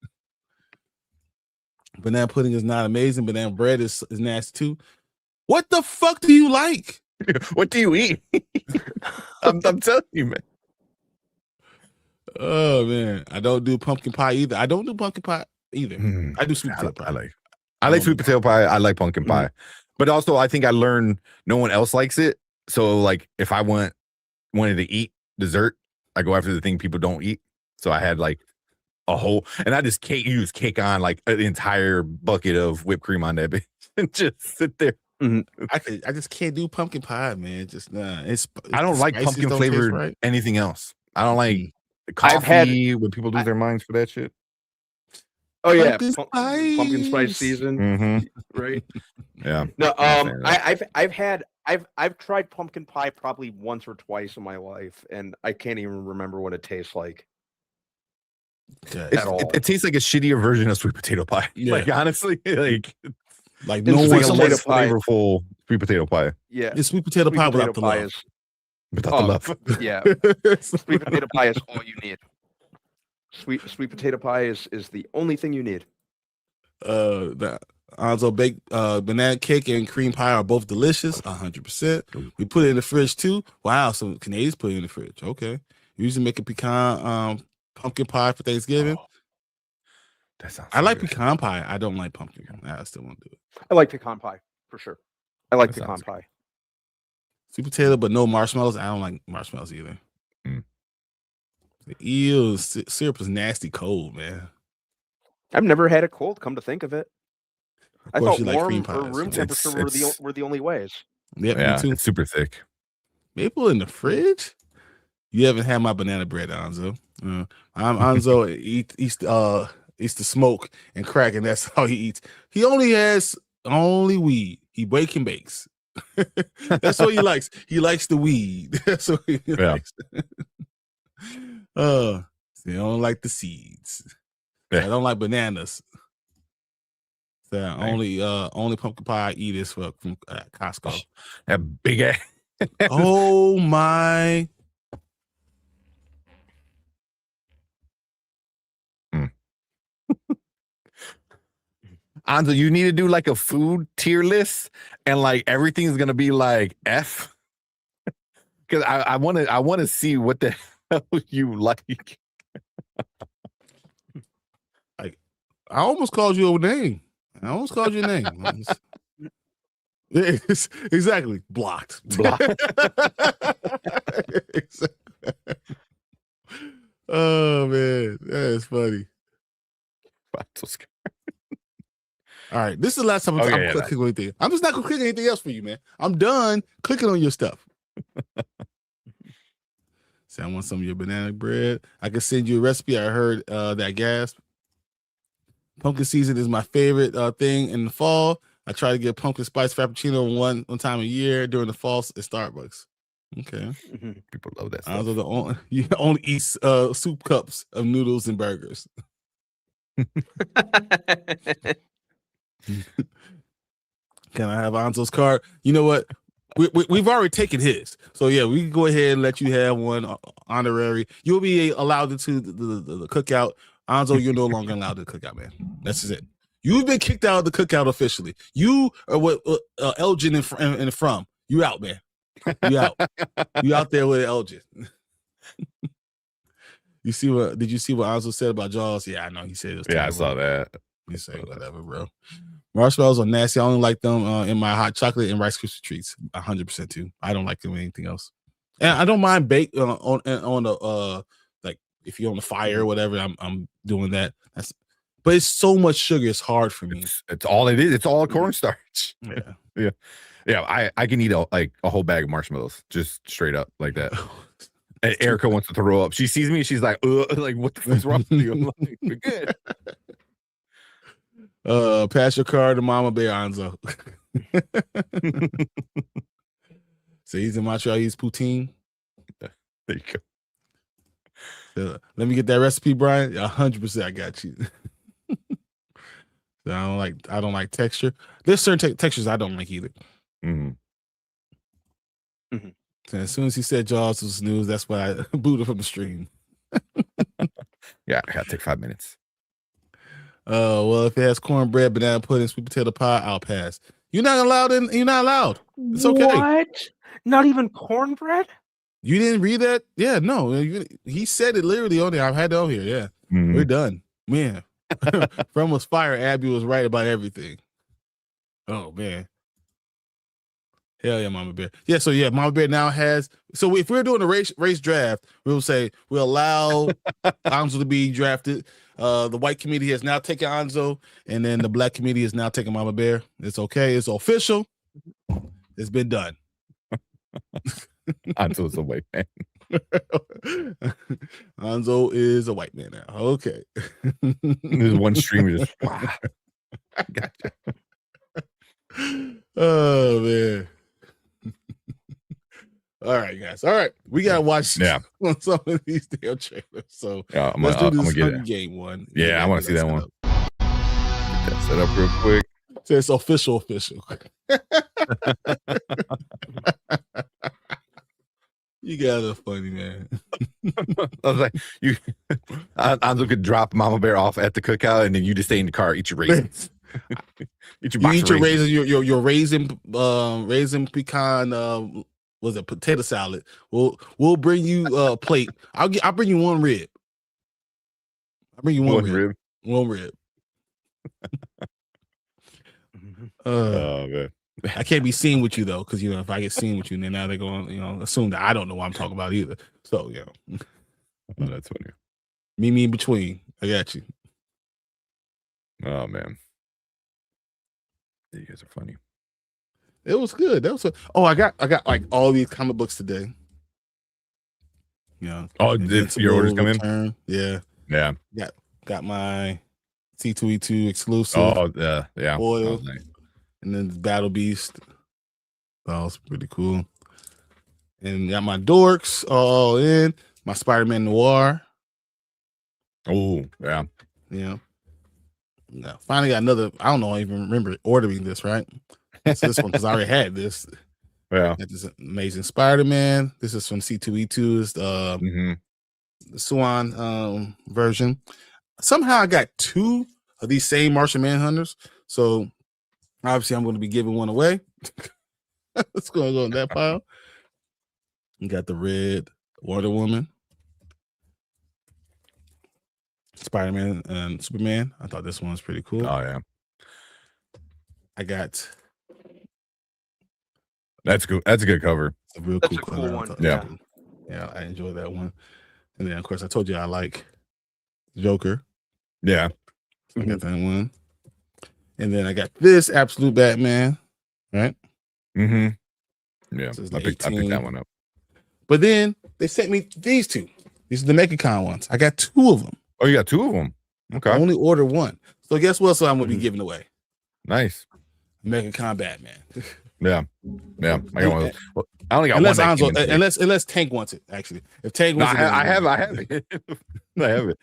Banana pudding is not amazing. Banana bread is nasty too. What the fuck do you like? What do you eat? I'm telling you, man. Oh man, I don't do pumpkin pie either. I don't do pumpkin pie either. I do sweet potato pie. I like sweet potato pie. I like pumpkin pie, but also I think I learned no one else likes it. So like if I wanted to eat dessert, I go after the thing people don't eat. So I had like a whole, and I just use cake on like the entire bucket of whipped cream on that bitch and just sit there. I just can't do pumpkin pie, man. Just nah. I don't like pumpkin flavored anything else. I don't like coffee when people lose their minds for that shit. Oh yeah, pumpkin spice season, right? Yeah. No, I've tried pumpkin pie probably once or twice in my life, and I can't even remember what it tastes like. It tastes like a shittier version of sweet potato pie. Yeah. Like honestly, like no one's flavorful sweet potato pie. Yeah, it's sweet potato pie without the love. Without the love. Yeah, sweet potato pie is all you need. Sweet potato pie is the only thing you need. The Anzo baked banana cake and cream pie are both delicious, 100%. We put it in the fridge too. Wow, so Canadians put it in the fridge. Okay, we usually make a pecan pumpkin pie for Thanksgiving. That sounds. I like pecan pie. I don't like pumpkin. I still won't do it. I like pecan pie for sure. I like pecan pie. Sweet potato, but no marshmallows. I don't like marshmallows either. Ew, syrup is nasty cold, man. I've never had it cold. Come to think of it, I thought warm like or room temperature were the only ways. Yep, yeah, me too. It's super thick. Maple in the fridge? You haven't had my banana bread, Anzo. Anzo eats the smoke and crack, and that's how he eats. He only has weed. He bakes. That's what he likes. He likes the weed. That's what he likes. I don't like the seeds. I don't like bananas. So only pumpkin pie I eat is from Costco. That big ass. Oh my. Anzo, you need to do like a food tier list, and like everything's gonna be like F. Because I want to see what the hell you like. I almost called you a name. I almost called you a name. Exactly. Blocked. Oh man, that is funny. All right, this is the last time I'm clicking anything. I'm just not gonna click anything else for you, man. I'm done clicking on your stuff. Say, I want some of your banana bread. I can send you a recipe. I heard that gasp. Pumpkin season is my favorite thing in the fall. I try to get pumpkin spice frappuccino one time a year during the fall at Starbucks. Okay, people love that stuff. You only eat soup cups of noodles and burgers. Can I have Anzo's card? You know what? We've already taken his, so yeah, we can go ahead and let you have one honorary. You'll be allowed to the cookout. Anzo, you're no longer allowed to cookout, man. That's just it. You've been kicked out of the cookout officially. You are what Elgin and from. You out, man. You out. You out there with Elgin. You see what? Did you see what Anzo said about Jaws? Yeah, I know he said it was terrible. I saw that. You say whatever, bro. Marshmallows are nasty. I only like them in my hot chocolate and Rice Krispie treats. 100% too. I don't like them in anything else. And I don't mind bake on the like if you're on the fire or whatever. I'm doing that. But it's so much sugar. It's hard for me. It's all it is. It's all cornstarch. Yeah. I can eat a whole bag of marshmallows just straight up like that. And Erica wants to throw up. She sees me. She's like, like what the fuck's wrong with you? I'm like, we're good. Pass your card to Mama Bear, Anzo. So he's in Montreal. He's poutine. There you go. Let me get that recipe, Brian. 100%. I got you. So I don't like texture. There's certain textures I don't like either. So as soon as he said Jaws was news, that's why I booted from the stream. Yeah, I gotta take 5 minutes. Well, if it has cornbread, banana pudding, sweet potato pie, I'll pass. You're not allowed. You're not allowed. It's okay. What? Not even cornbread? You didn't read that? Yeah, no. He said it literally on there. I've had it on here. Yeah, we're done. Man, from was fire. Abby was right about everything. Oh man. Hell yeah, Mama Bear. Yeah, so yeah, Mama Bear now has. So if we're doing a race draft, we'll say we'll allow Anzo to be drafted. The white committee has now taken Anzo, and then the black committee is now taking Mama Bear. It's okay. It's official. It's been done. Anzo's a white man. Anzo is a white man now. Okay. There's one streamer just. Wow. Gotcha. Oh man. All right, guys. All right, we gotta watch some of these damn trailers. So let's do this Hunger Game one. Yeah, I want to see that one. Get that set up real quick. So it's official. You guys are funny, man. I was like, Anzo could drop Mama Bear off at the cookout, and then you just stay in the car, eat your raisins. Eat your raisins, your raisin pecan. Was it potato salad? We'll bring you a plate. I'll bring you one rib. I'll bring you one rib. One rib. Oh man. I can't be seen with you though, because if I get seen with you, then now they're going to assume that I don't know what I'm talking about either. So Oh, that's funny. Me in between. I got you. Oh man. You guys are funny. It was good. That was I got like all these comic books today. Oh, did your orders come in? Yeah. Got my C2E2 exclusive. Oh yeah. Oil. Nice. And then the Battle Beast. That was pretty cool. And got my dorks all in. My Spider-Man Noir. Oh, yeah. Yeah. Finally got another. I don't know. I even remember ordering this, right? So this one, because I already had this. Yeah. Got this Amazing Spider-Man. This is from C2E2. It's the Swan version. Somehow I got 2 of these same Martian Manhunters. So obviously I'm going to be giving one away. Let's go in that pile. You got the red Wonder Woman, Spider-Man, and Superman. I thought this one was pretty cool. Oh yeah. I got That's good. That's a good cover. a real That's cool a cool cover. one. Yeah. Yeah, I enjoyed that one. And then of course I told you I like Joker. Yeah. So I got that one. And then I got this Absolute Batman, right? Yeah. This is I the picked 18. that one up. But then they sent me these 2. These are the MegaCon ones. I got 2 of them. Oh, you got 2 of them. Okay. I only ordered 1. So guess what? So I'm gonna be giving away Nice. MegaCon Batman. Yeah. Yeah. I got one of those. Well, I only got unless one. Anzo, unless Tank wants it. Actually, if Tank No, wants I have it. I have it.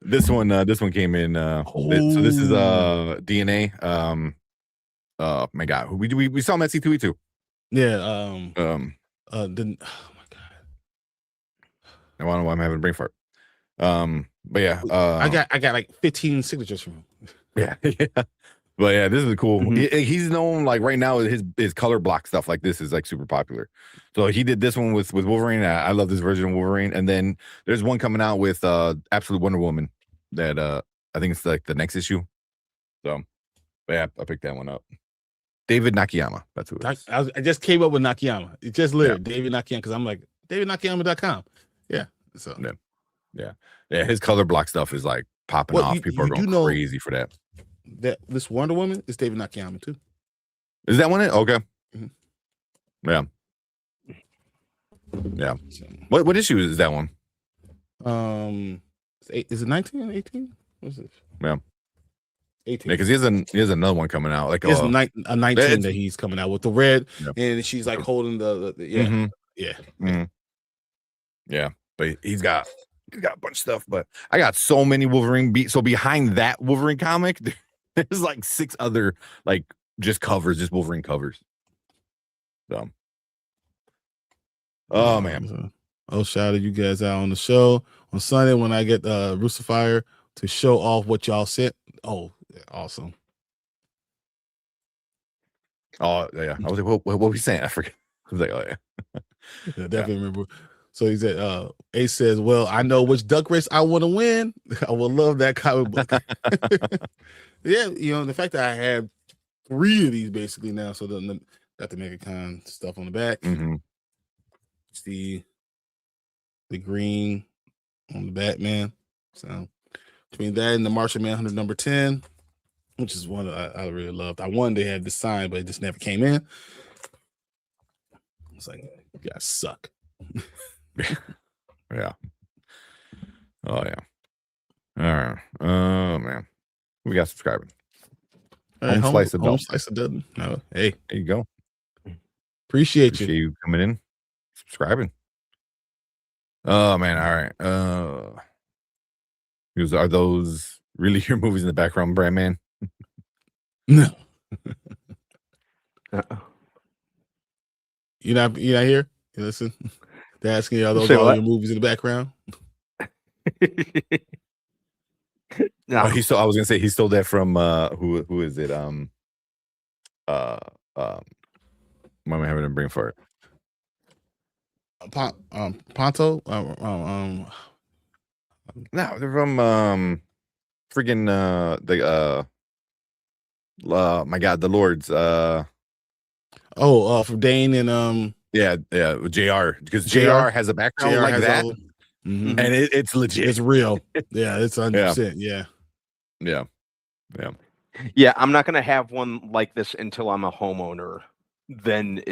This one came in. So this is DNA. My God, we saw him at C2E2. Yeah. Oh my God. I don't know why I'm having a brain fart. But yeah, I got like 15 signatures from him. Yeah. But yeah, this is cool. He's known like right now his color block stuff like this is like super popular. So he did this one with Wolverine. I love this version of Wolverine. And then there's one coming out with Absolute Wonder Woman that I think it's like the next issue. So but yeah, I picked that one up. David Nakayama. That's who it is. I just came up with Nakayama. It just literally David Nakayama because I'm like DavidNakayama.com. Yeah. So yeah, his color block stuff is like popping off. People are going crazy for that. That this Wonder Woman is David Nakayama too. Is that one it? Okay. Yeah. Yeah. What issue is that one? Is it 19, 18? What's it? Yeah. 18. Yeah, because he has another one coming out. Like a 19 that he's coming out with the red, and she's like holding yeah. But he's got a bunch of stuff. But I got so many Wolverine beats. So behind that Wolverine comic, there's like 6 other like just covers, just Wolverine covers. So, oh man, I'll shout you guys out on the show on Sunday when I get Rucifier to show off what y'all sent. Oh, awesome. Oh yeah, I was like, what were we saying? I forget. I was like, oh yeah, definitely remember. So he said, Ace says, well, I know which duck race I want to win. I will love that comic book. Yeah, the fact that I have 3 of these basically now. So got the MegaCon stuff on the back. See the green on the Batman. So between that and the Martian Manhunter number 10, which is one that I really loved. I wanted to have this signed, but it just never came in. It's like, you guys suck. Yeah. Oh yeah. All right. Oh man. We got subscribing. Right, home slice of dozen. No, hey, there you go. Appreciate you coming in, subscribing. Oh man. All right. Are those really your movies in the background, Brandman? No. You're not here? You listen. They're asking you, are those all your movies in the background? No, I was gonna say he stole that from who is it? Why am I having a brain for it? Ponto? No, they're from freaking my God, the Lords. From Dane and yeah, JR, because JR has a background like that. And it's legit. It's real. Yeah, it's 100%. Yeah. I'm not gonna have one like this until I'm a homeowner. Then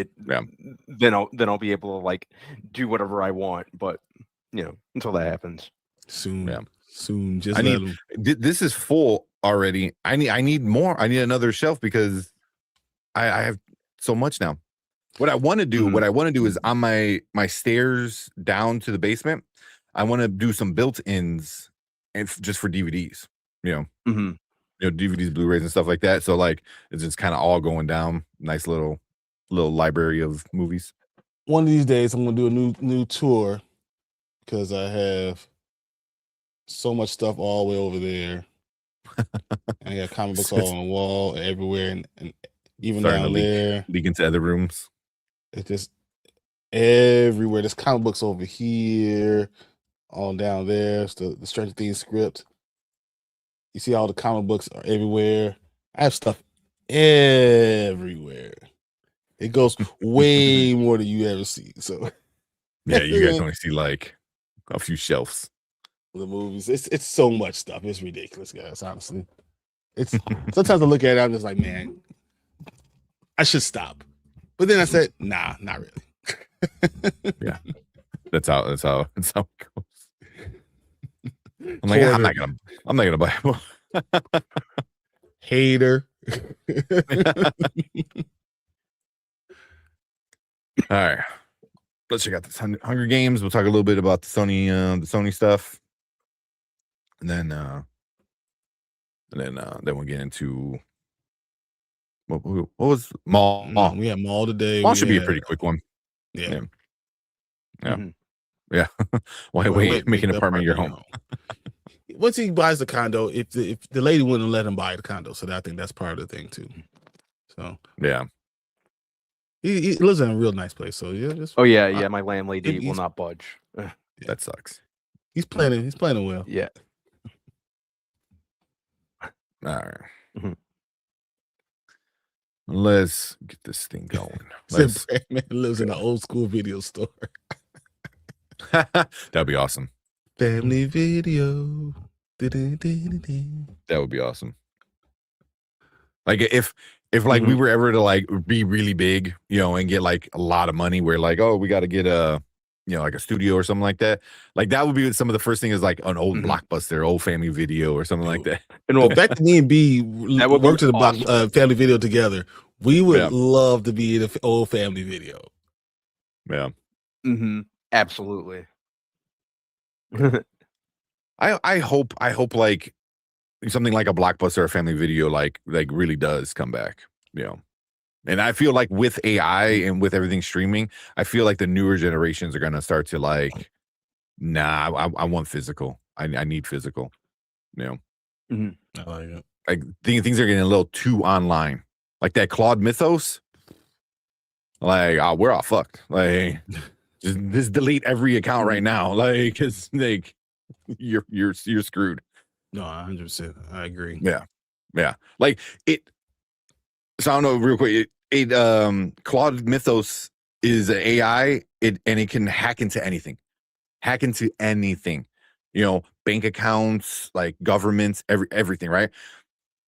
I'll be able to like do whatever I want. But until that happens, soon. Just this is full already. I need more. I need another shelf because I have so much now. What I want to do, is on my stairs down to the basement, I want to do some built-ins and just for DVDs, DVDs, Blu-rays and stuff like that. So like, it's just kind of all going down. Nice little little library of movies? One of these days, I'm gonna do a new tour because I have so much stuff all the way over there. I got comic books all on the wall, everywhere, and even Starting down to there. leak into other rooms. It's just everywhere. There's comic books over here, all down there. It's the Stranger Things script. You see all the comic books are everywhere. I have stuff everywhere. It goes way more than you ever see. So Yeah, you guys only see like a few shelves. The movies, it's so much stuff. It's ridiculous, guys. Honestly, it's sometimes I look at it, I'm just like, man, I should stop. But then I said, nah, not really. Yeah, that's how it goes. I'm like, I'm not gonna buy a book. Hater. All right, let's check out this Hunger Games. We'll talk a little bit about the Sony stuff, and then we'll get into what was Maul. We had Maul today. Maul should be a pretty quick one. Yeah. Yeah. Why wait? Make an apartment your home. Once he buys the condo, if the lady wouldn't let him buy the condo, so I think that's part of the thing too. So yeah, he lives in a real nice place. So yeah, just my landlady will not budge. That sucks. He's planning well. Yeah. All right. Let's get this thing going. Brandman lives in an old school video store. That'd be awesome. Family Video. That would be awesome. Like if like we were ever to like be really big, and get like a lot of money, where like, oh, we got to get like a studio or something like that. Like that would be some of the first thing is like an old Blockbuster, old Family Video or something like that. And back to me and B worked to the Family Video together. We would love to be in the old Family Video. Yeah. Absolutely. I hope like something like a Blockbuster or Family Video like really does come back, And I feel like with AI and with everything streaming, I feel like the newer generations are gonna start to like, nah, I want physical. I need physical. I like it. Like things are getting a little too online. Like that Claude Mythos. Like, we're all fucked. Like, just delete every account right now. Like, cause like you're screwed. No, 100%. I agree. Yeah. Like it. So I don't know, real quick. Claude Mythos is an AI. And it can hack into anything. Bank accounts, like governments, everything. Right.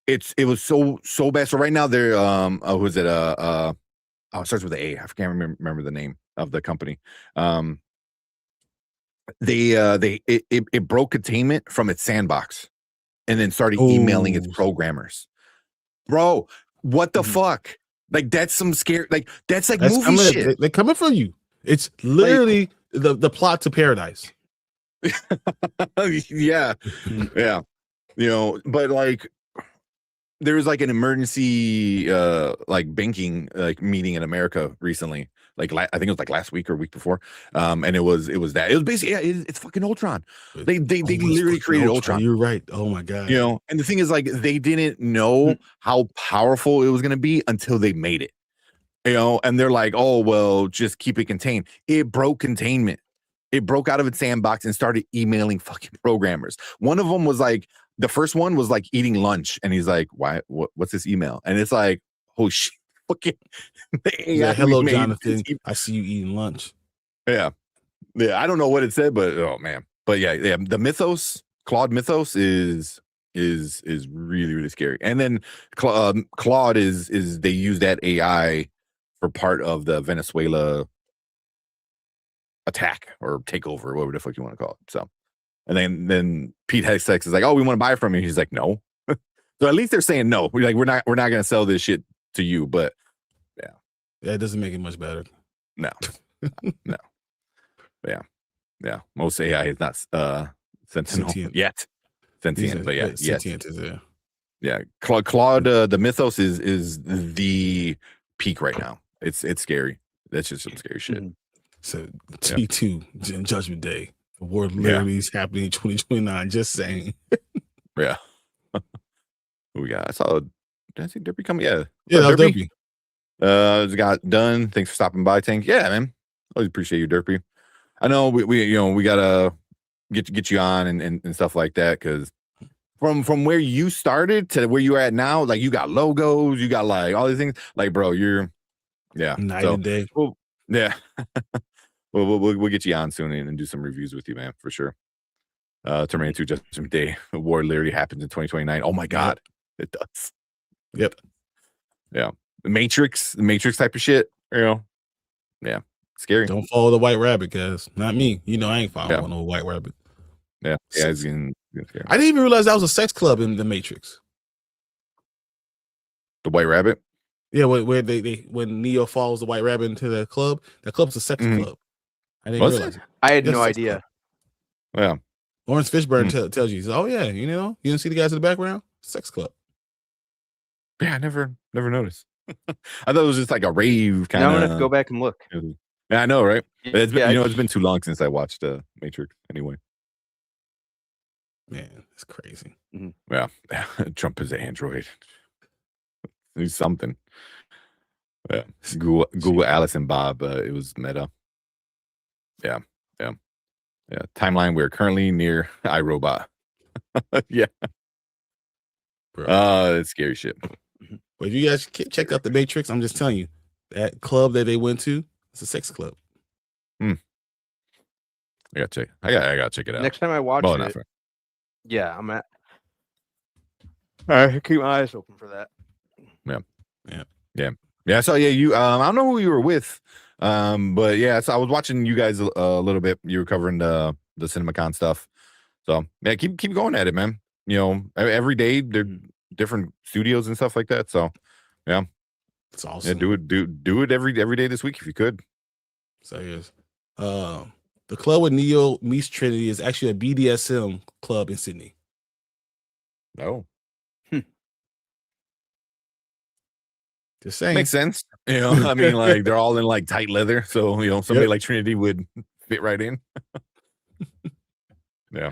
It was so bad. So right now they're who is it? It starts with an A. I can't remember the name of the company. It broke containment from its sandbox, and then started emailing its programmers. Bro, what the fuck? Like that's some scary. Like that's movie shit. They're coming for you. It's literally the plot to paradise. Yeah. But like there was like an emergency like banking like meeting in America recently. Like I think it was like last week or week before. And it was basically it's fucking Ultron. They literally created Ultron. You're right. Oh my god. And the thing is like they didn't know how powerful it was gonna be until they made it. And they're like, oh well, just keep it contained. It broke containment. It broke out of its sandbox and started emailing fucking programmers. One of them was like, the first one was like eating lunch, and he's like, "Why? What's this email?" And it's like, "Oh shit, fucking." Hello, Jonathan. I see you eating lunch. Yeah. I don't know what it said, but oh man, but yeah. The Mythos, Claude Mythos is really really scary. And then Claude is they use that AI for part of the Venezuela attack or takeover, or whatever the fuck you want to call it. So. And then Pete Hextech is like, "Oh, we want to buy from you." He's like, "No." So at least they're saying no. We're not going to sell this shit to you. But yeah, it doesn't make it much better. No. Yeah. Most AI is not sentient yet. Sentient, but yeah, sentient is there. Yeah, Claude, the Mythos is the peak right now. it's scary. That's just some scary shit. So T2 Judgment Day. The war literally is happening in 2029. Just saying. Yeah. We got. I saw. Did I see Derpy coming? Yeah. Yeah, that was Derpy. Derpy. Just got done. Thanks for stopping by, Tank. Yeah, man. Always appreciate you, Derpy. I know we gotta get you on and stuff like that, because from where you started to where you're at now, like you got logos, you got like all these things. Like, bro, you're night and day. Well, yeah. we'll get you on soon and do some reviews with you, man, for sure. Terminator 2 Judgment Day. The war literally happens in 2029. Oh my god, it does. Yep. Yeah. The Matrix type of shit. Yeah. Scary. Don't follow the white rabbit, guys. Not me. I ain't following no white rabbit. Yeah. Yeah. It's getting scary. I didn't even realize that was a sex club in the Matrix. The White Rabbit. Yeah, where they when Neo follows the white rabbit into the club's a sex club. I didn't realize it. I had no idea. Yeah. Lawrence Fishburne tells you, he says, "Oh yeah, you didn't see the guys in the background? Sex club." Yeah, I never noticed. I thought it was just like a rave kind Now of. I'm gonna have to go back and look. Yeah, I know, right? It's been, Yeah, it's been too long since I watched Matrix. Anyway. Man, it's crazy. Yeah, Trump is an android. Do something. Yeah, Google Alice and Bob. It was Meta. Yeah. Timeline. We're currently near iRobot. Yeah. It's scary shit. But if you guys check out the Matrix, I'm just telling you, that club that they went to, it's a sex club. I gotta check it out. Next time I watch it, yeah, I'm at. All right, keep my eyes open for that. Yeah. So you. I don't know who you were with, but yeah. So I was watching you guys a little bit. You were covering the CinemaCon stuff. So yeah, keep going at it, man. Every day they're different studios and stuff like that. So yeah, it's awesome. Yeah, do it every day this week if you could. So yes, the club with Neo meets Trinity is actually a BDSM club in Sydney. Oh. Just saying. Makes sense. I mean, like they're all in like tight leather, so somebody like Trinity would fit right in. Yeah.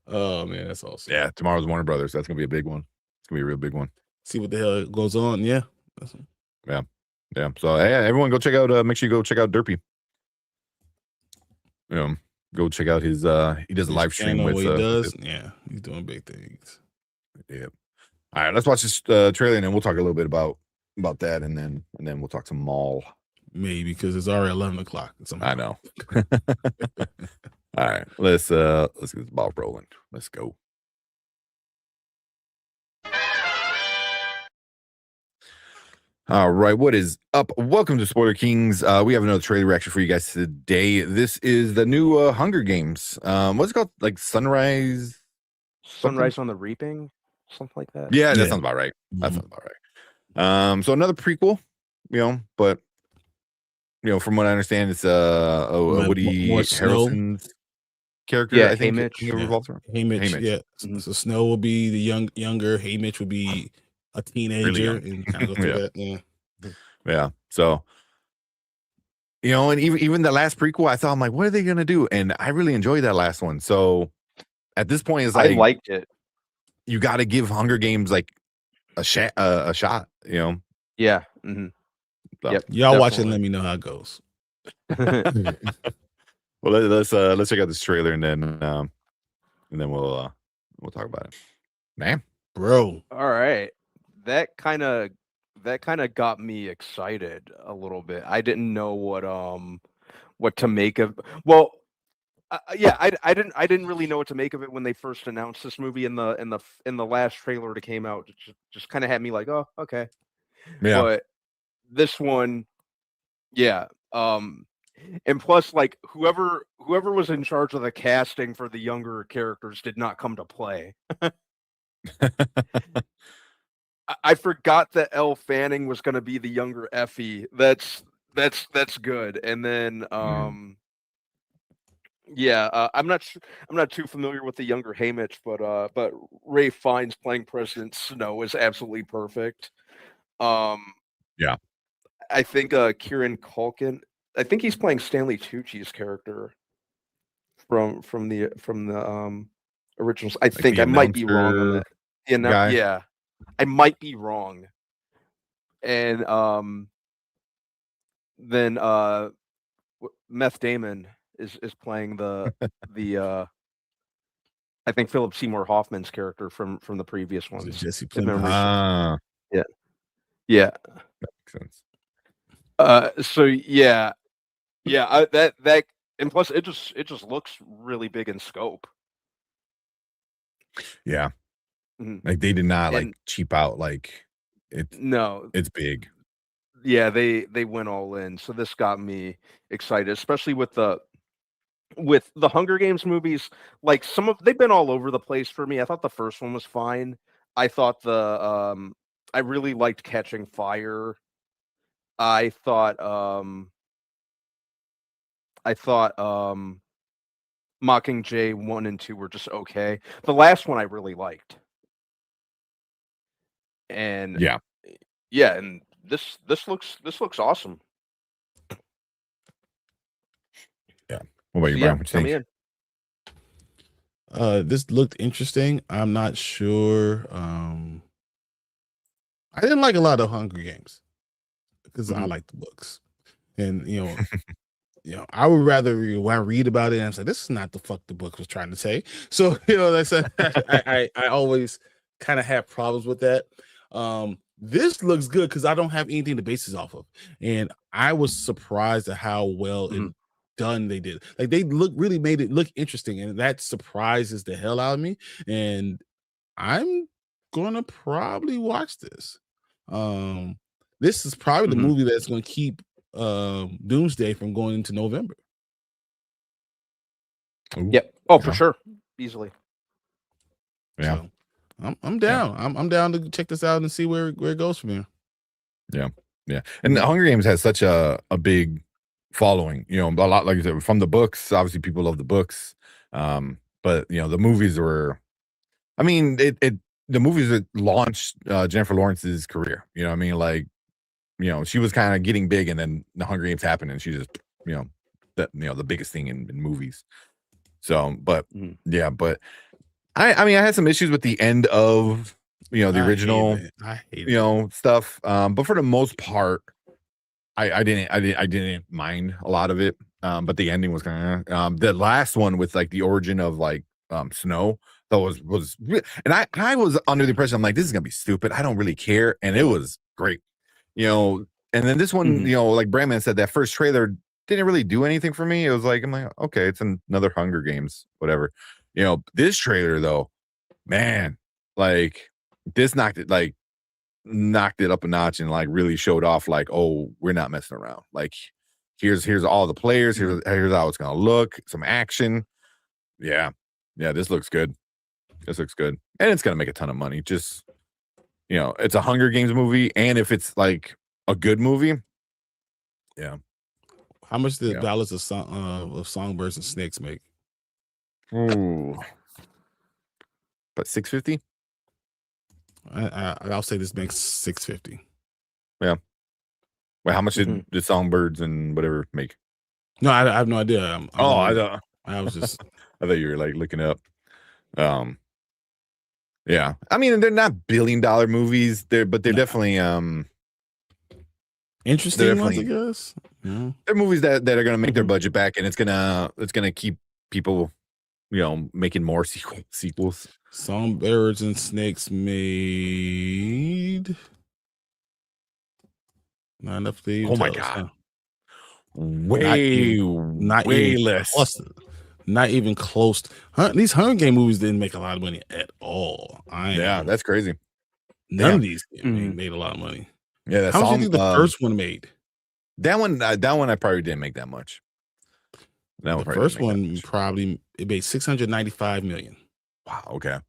Oh man, that's awesome. Yeah, tomorrow's Warner Brothers. That's gonna be a big one. It's gonna be a real big one. See what the hell goes on. Yeah. Yeah. So hey, everyone go check out. Make sure you go check out Derpy. Go check out his. He does a live stream with. What he does. Yeah, he's doing big things. Yeah. All right, let's watch this trailer and then we'll talk a little bit about that, and then we'll talk some Maul. Maybe because it's already 11 o'clock. I know. All right, let's get this ball rolling. Let's go. All right, what is up? Welcome to Spoiler Kings. We have another trailer reaction for you guys today. This is the new Hunger Games. What's it called? Like Sunrise on the Reaping, something like that. Yeah, that sounds about right. That sounds about right. So another prequel, but from what I understand, it's Woody Harrelson's character. Yeah, I think Haymitch. Haymitch. Yeah. So Snow will be the younger. Haymitch will be a teenager, and kind of go through that. Yeah. So, and even the last prequel, I thought, I'm like, what are they gonna do? And I really enjoyed that last one. So at this point, it's like I liked it. You got to give Hunger Games like a shot. Yeah. Mm-hmm. So, yep. Y'all watch it and let me know how it goes. Well, let's check out this trailer and then we'll talk about it. Man, bro. All right. That kind of got me excited a little bit. I didn't know what to make of. Well, I didn't really know what to make of it when they first announced this movie in the last trailer that came out. Just kind of had me like, oh, okay. Yeah. But this one, yeah. And plus, like whoever was in charge of the casting for the younger characters did not come to play. I forgot that Elle Fanning was going to be the younger Effie. That's good. And then I'm not too familiar with the younger Haymitch, but Ray Fiennes playing President Snow is absolutely perfect. Yeah. I think Kieran Culkin. I think he's playing Stanley Tucci's character from the originals. I Like think the I might be wrong on announcer that. You know, guy. yeah, I might be wrong. And then Meth Damon is playing the I think Philip Seymour Hoffman's character from the previous Is it ones. Jesse If Plemons? memory serves. Ah, Yeah. that makes sense. So yeah, that and plus it just looks really big in scope. Yeah, Mhm. like they did not like And cheap out. Like no, it's big. yeah, they went all in. So this got me excited, especially with the Hunger Games movies. Like they've been all over the place for me. I thought the first one was fine. I thought I really liked Catching Fire. I thought Mockingjay 1 and 2 were just okay. The last one I really liked. And Yeah. yeah, and this looks awesome. Yeah. What about you, So, Brian? yeah, What you count me think? in. This looked interesting. I'm not sure. I didn't like a lot of Hunger Games because I Mhm. like the books, and I would rather when I read about it, and I'm like, this is not the fuck the book was trying to say. So that's I always kind of have problems with that. This looks good because I don't have anything to base this off of, and I was surprised at how well Mhm. done they did. Like they really made it look interesting, and that surprises the hell out of me. And I'm gonna probably watch this. This is probably the Mhm. movie that's gonna keep Doomsday from going into November. Ooh, Yep. Oh, for yeah. sure. Easily. Yeah. So I'm down. I'm down to check this out and see where it goes from here. Yeah. Yeah. And the Hunger Games has such a big following, a lot, like you said, from the books. Obviously, people love the books. But the movies were, I mean, the movies that launched Jennifer Lawrence's career. You know what I mean? Like, she was kind of getting big, and then the Hunger Games happened, and she just, the biggest thing in movies. So, but Mhm. yeah, but I mean, I had some issues with the end of the original, I hate it. stuff. But for the most part, I didn't mind a lot of it. But the ending was kind of the last one with like the origin of like Snow. That was and I was under the impression I'm like, this is gonna be stupid. I don't really care, and it was great. And then this one, Mhm. like Brandman said, that first trailer didn't really do anything for me. It was like, I'm like, okay, it's another Hunger Games, whatever. This trailer though, man, like this knocked it up a notch and like really showed off like, oh, we're not messing around. Like here's all the players, here's how it's gonna look, some action. Yeah. This looks good. And it's gonna make a ton of money. Just it's a Hunger Games movie, and if it's like a good movie, yeah. How much did Yeah. Ballads of Songbirds and Snakes make? Ooh. But 650? I'll say this makes 650. Yeah. Well, how much did the Songbirds and whatever make? No, I have no idea. I don't. I was just. I thought you were like looking up. Yeah. I mean, they're not $1 billion movies. They're definitely interesting ones, I guess. Yeah. They're movies that are gonna make their budget back, and it's gonna keep people, making more sequels. Songbirds and Snakes made not enough to even Oh my tell us, God. huh? Way less. Close, not even close. These Hunger Game movies didn't make a lot of money at all. That's crazy. None of these made a lot of money. Yeah, that How much song, do you think the first one made? That one I probably didn't make that much. The first one probably it made 695 million. Wow. Okay.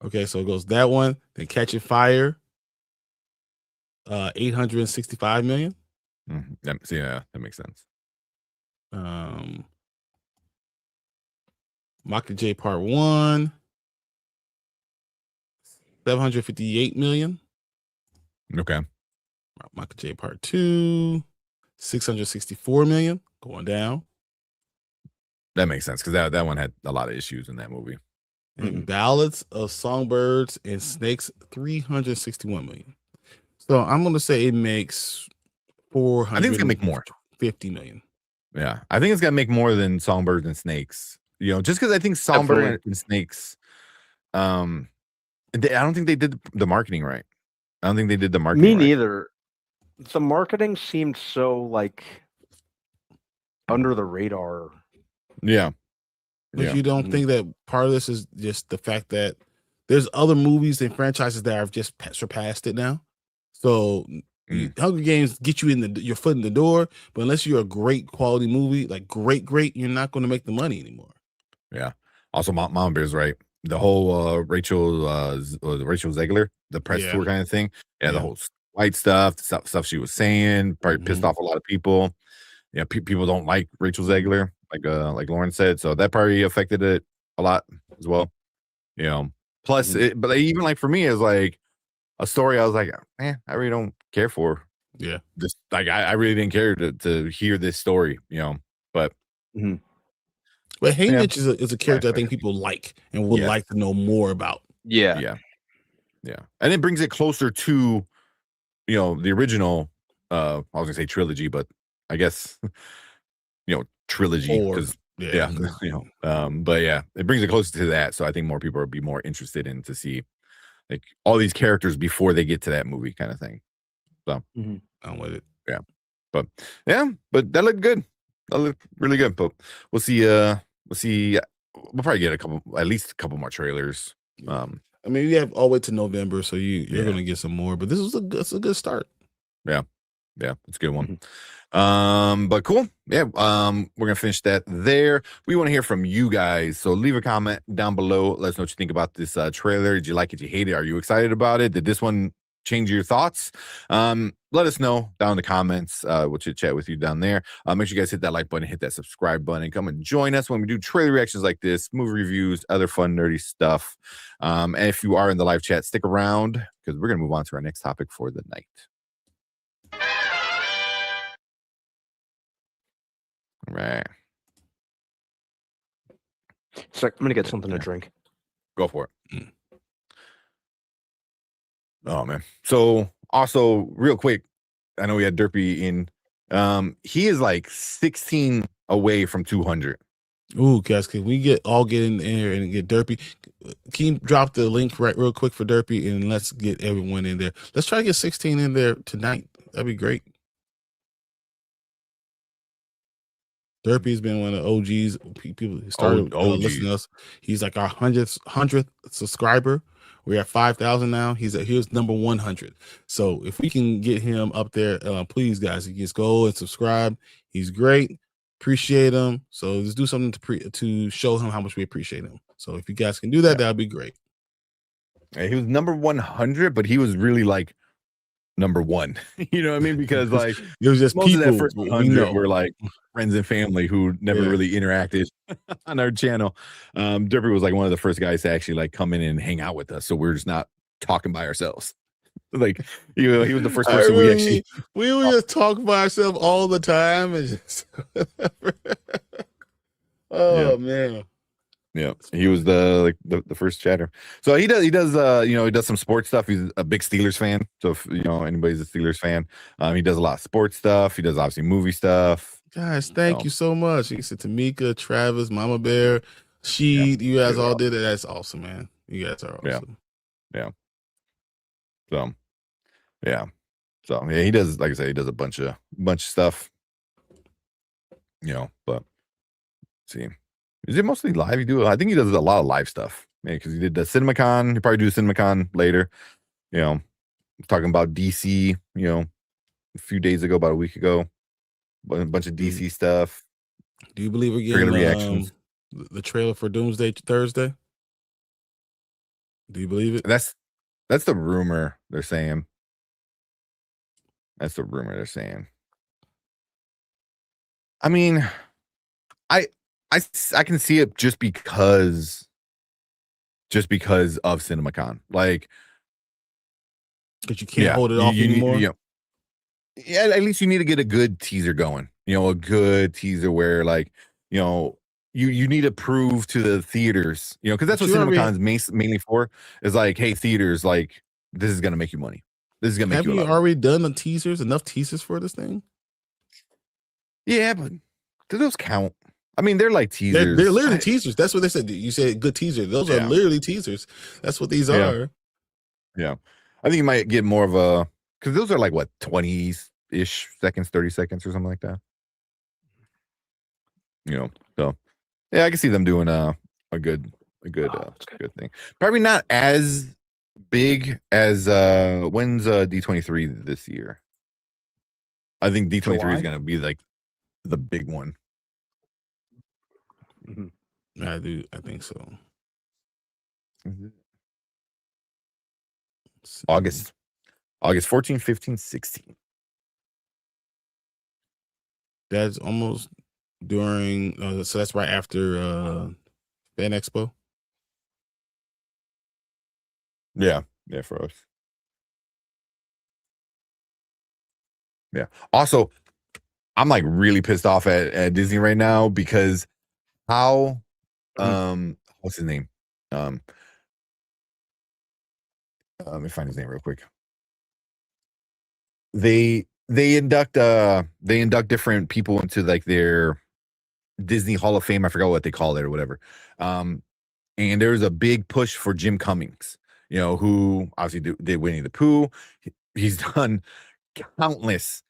Okay, so it goes that one, then Catching Fire, 865 million. Yeah, that makes sense. Mockingjay Part 1, 758 million. Okay. Michael J. Part 2, 664 million, going down. That makes sense because that one had a lot of issues in that movie. And Ballads of Songbirds and Snakes, 361 million. So I'm going to say it makes 400. I think it's gonna make more. 50 million. Yeah, I think it's gonna make more than Songbirds and Snakes. Just because I think Songbirds and Snakes, I don't think they did the marketing right. I don't think they did the marketing. Me neither. The marketing seemed so like under the radar. Yeah. But you don't think that part of this is just the fact that there's other movies and franchises that have just surpassed it now. So Hunger Games get you in your foot in the door, but unless you're a great quality movie, like great, you're not going to make the money anymore. Yeah. Also, Mom Bear's right. The whole Rachel Zegler, the press tour kind of thing. Yeah, the whole white stuff, the stuff she was saying, probably pissed off a lot of people. Yeah, people don't like Rachel Zegler, like Lauren said, so that probably affected it a lot as well. Plus, but even like for me, is like a story I was like, I really don't care for. Yeah, just like I really didn't care to hear this story, but. But Haymitch is a character I think people like and would like to know more about. Yeah, and it brings it closer to, the original. I was gonna say trilogy, but I guess trilogy because but yeah, it brings it closer to that. So I think more people will be more interested in to see like all these characters before they get to that movie kind of thing. So I'm with it. Yeah, but that looked good. That looked really good. But we'll see. We'll probably get at least a couple more trailers. I mean, you have all the way to November, so you're gonna get some more. But this was a good start. Yeah, it's a good one. But cool. Yeah, we're gonna finish that there. We want to hear from you guys, so leave a comment down below. Let us know what you think about this trailer. Did you like it? Did you hate it? Are you excited about it? Did this one change your thoughts? Let us know down in the comments. We'll chit chat with you down there. Make sure you guys hit that like button, hit that subscribe button, and come and join us when we do trailer reactions like this, movie reviews, other fun nerdy stuff. And if you are in the live chat, stick around because we're gonna move on to our next topic for the night. All right. So I'm gonna get something to drink. Go for it. Oh man. So also real quick, I know we had Derpy in. He is like 16 away from 200. Ooh, guys, can we get in there and get Derpy? Can you drop the link real quick for Derpy and let's get everyone in there. Let's try to get 16 in there tonight. That'd be great. Derpy's been one of the OGs. People started listening to us. He's like our 100th subscriber. We're at 5,000 now. He was number 100. So if we can get him up there, please, guys, just go and subscribe. He's great. Appreciate him. So let's do something to show him how much we appreciate him. So if you guys can do that, that'd be great. He was number 100, but he was really like number one. You know what I mean? Because like it was just most people of that first 100 were like friends and family who never really interacted on our channel. Derpy was like one of the first guys to actually like come in and hang out with us, so we're just not talking by ourselves. Like he was the first person we would just talk by ourselves all the time and just man. Yeah, he was the first chatter. So he does some sports stuff. He's a big Steelers fan. So if anybody's a Steelers fan, he does a lot of sports stuff. He does obviously movie stuff. Guys, thank you so much. You said Tamika, Travis, Mama Bear, you guys all did it. That's awesome, man. You guys are awesome. Yeah. So he does, like I said, he does a bunch of stuff. But let's see. Is it mostly live? I think he does a lot of live stuff. Because he did the CinemaCon. He'll probably do CinemaCon later. Talking about DC, a few days ago, about a week ago. A bunch of DC stuff. Do you believe we're getting reactions? The trailer for Doomsday Thursday? Do you believe it? That's the rumor they're saying. That's the rumor they're saying. I mean, I can see it just because of CinemaCon. Like, because you can't hold it off anymore. Yeah, at least you need to get a good teaser going. A good teaser where like, you need to prove to the theaters, because that's But what you already CinemaCon's mainly for, is like, hey, theaters, like, this is gonna make you money. This is gonna make have you a you lot of money. already done enough teasers for this thing? Yeah, but do those count? I mean, they're like They're teasers. literally teasers. That's what they said. You said good teaser. Those are Yeah. literally teasers. That's what these Yeah. are. Yeah. I think you might get more of a, because those are like what, 20-ish seconds, 30 seconds or something like that. So yeah, I can see them doing a good thing. Probably not as big as when's D23 this year. I think D23 July? is gonna be like the big one. I think so. August 14, 15, 16. That's almost during so that's right after Fan Expo. Yeah, for us. Yeah. Also, I'm like really pissed off at Disney right now because how what's his name? Let me find his name real quick. They induct different people into like their Disney Hall of Fame. I forgot what they call it or whatever. And there's a big push for Jim Cummings, who obviously did Winnie the Pooh. He's done countless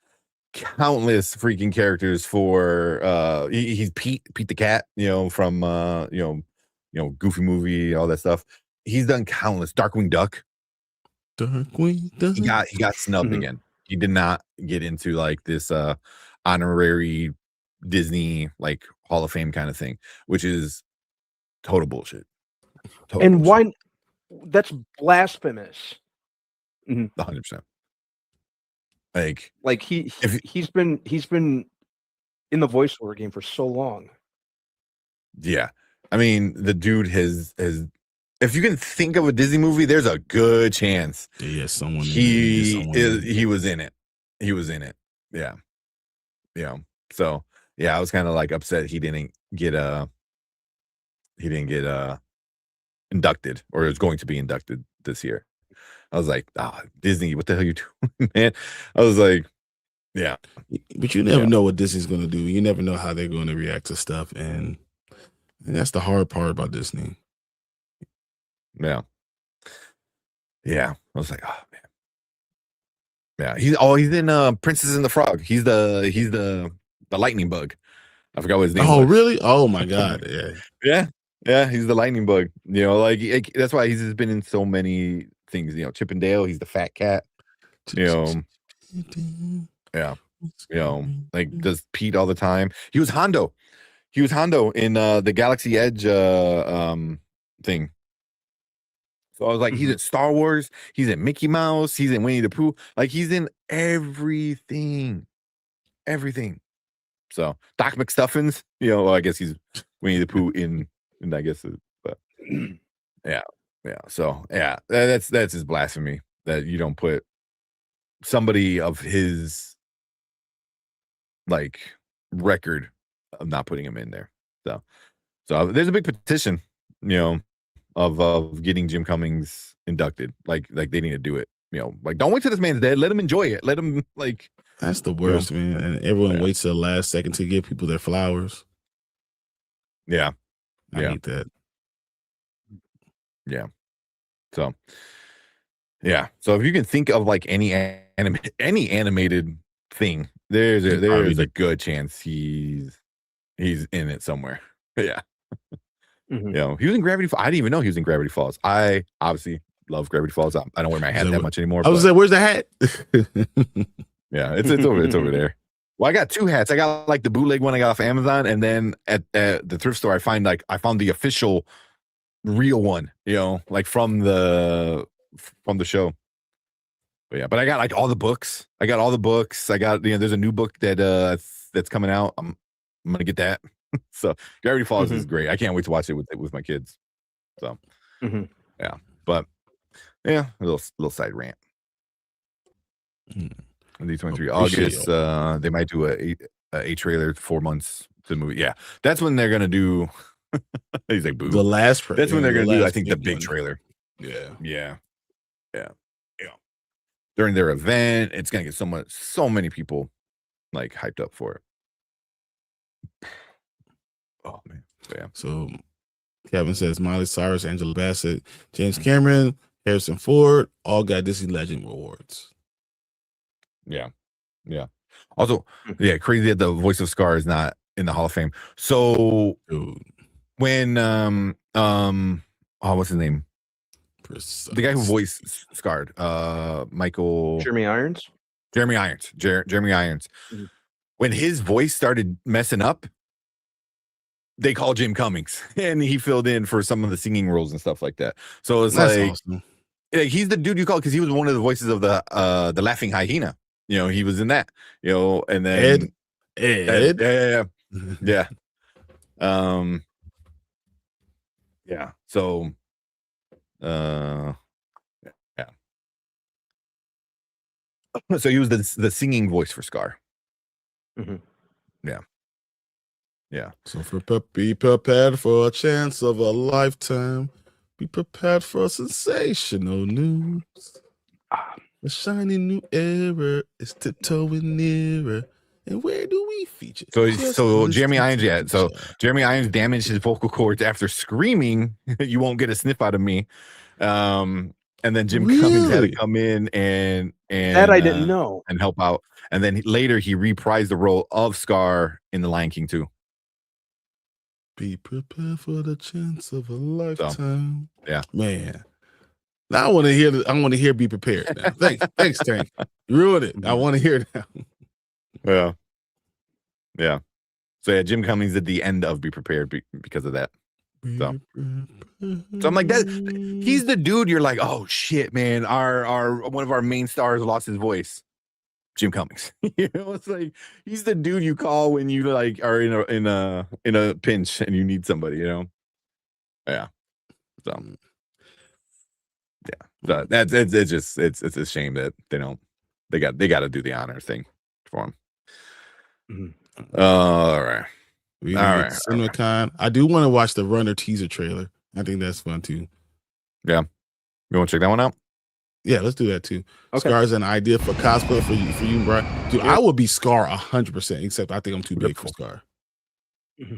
freaking characters for he's Pete the cat, from Goofy movie, all that stuff. He's done countless. Darkwing Duck. He got snubbed again. He did not get into like this honorary Disney like Hall of Fame kind of thing, which is total bullshit. Why? That's blasphemous. 100%. Like he's been in the voiceover game for so long. Yeah, I mean the dude has. If you can think of a Disney movie, there's a good chance. Yeah, someone. He was in it. He was in it. Yeah. So yeah, I was kind of like upset he didn't get inducted, or is going to be inducted this year. I was like, Disney, what the hell are you doing, man? I was like, yeah. But you never know what Disney's going to do. You never know how they're going to react to stuff, and that's the hard part about Disney. Yeah. I was like, oh man. Yeah, he's in Princess and the Frog. He's the lightning bug. I forgot what his name was. Oh, really? Oh my God. Yeah. Yeah, he's the lightning bug. Like that's why he's been in so many things. Chip and Dale, he's the fat cat. Yeah. Like does Pete all the time. He was Hondo in the Galaxy Edge thing. So I was like, he's in Star Wars, he's in Mickey Mouse, he's in Winnie the Pooh, like he's in everything. So Doc McStuffins, I guess he's Winnie the Pooh in I guess, but yeah. So yeah, that's his blasphemy that you don't put somebody of his like record of not putting him in there. So there's a big petition, of getting Jim Cummings inducted. Like they need to do it. Like don't wait till this man's dead. Let him enjoy it. Let him like. That's the worst, man. And everyone waits till the last second to give people their flowers. Yeah. I hate that. Yeah. So if you can think of like any animated thing, there's a good chance he's in it somewhere. Yeah. He was in Gravity Falls. I didn't even know he was in Gravity Falls. I obviously love Gravity Falls. I don't wear my hat that much anymore. I was like, where's the hat? Yeah, it's over there. Well, I got two hats. I got like the bootleg one I got off Amazon, and then at the thrift store I found the official real one, like from the show. But I got like all the books. I got there's a new book that's coming out. I'm gonna get that. So Gravity Falls is great. I can't wait to watch it with my kids. So yeah, but yeah, a little side rant. D23 Appreciate August. They might do a trailer 4 months to the movie. Yeah, that's when they're gonna do. He's like, boo. The last. That's when they're gonna do. I last think the big one. trailer. Yeah. Yeah. During their event, it's gonna get so many people like hyped up for it. Oh man, yeah. So Kevin says Miley Cyrus, Angela Bassett, James Cameron, Harrison Ford all got Disney Legend awards. Yeah. Also, yeah, crazy that the voice of Scar is not in the Hall of Fame. So Dude, when what's his name? The guy who voiced Scarred, Michael Jeremy Irons. Jeremy Irons. Mhm. When his voice started messing up, they called Jim Cummings, and he filled in for some of the singing roles and stuff like that. So it's that's like, awesome. he's the dude you call because he was one of the voices of the Laughing Hyena. He was in that. And then Ed. yeah. Yeah. So, yeah. So he was the singing voice for Scar. Mhm. Yeah. So be prepared for a chance of a lifetime. Be prepared for sensational news. A shiny new era is tiptoeing nearer. And where do we feature? So Jeremy Irons, Jeremy Irons damaged his vocal cords after screaming, "You won't get a sniff out of me." And then Jim Cummings had to come in and That I didn't know. and help out. And then later he reprised the role of Scar in The Lion King 2. Be prepared for the chance of a lifetime. Yeah, man. Now I want to hear. I want to hear. Be prepared. Now. Thanks, Tank. You ruined it. I want to hear it now. Yeah. So yeah, Jim Cummings at the end of Be Prepared because of that. So I'm like that. He's the dude. You're like, oh shit, man. Our one of our main stars lost his voice. Jim Cummings. It's like he's the dude you call when you like are in a pinch and you need somebody. Yeah. So yeah. So it's a shame that they got to do the honor thing for him. Mm-hmm. All right. All right. CinemaCon. I do want to watch the Runner teaser trailer. I think that's fun too. Yeah. You want to check that one out? Yeah, let's do that too. Okay. Scar's an idea for cosplay for you, Brian. Dude, I would be Scar 100%, except I think I'm too big for Scar. Mm-hmm.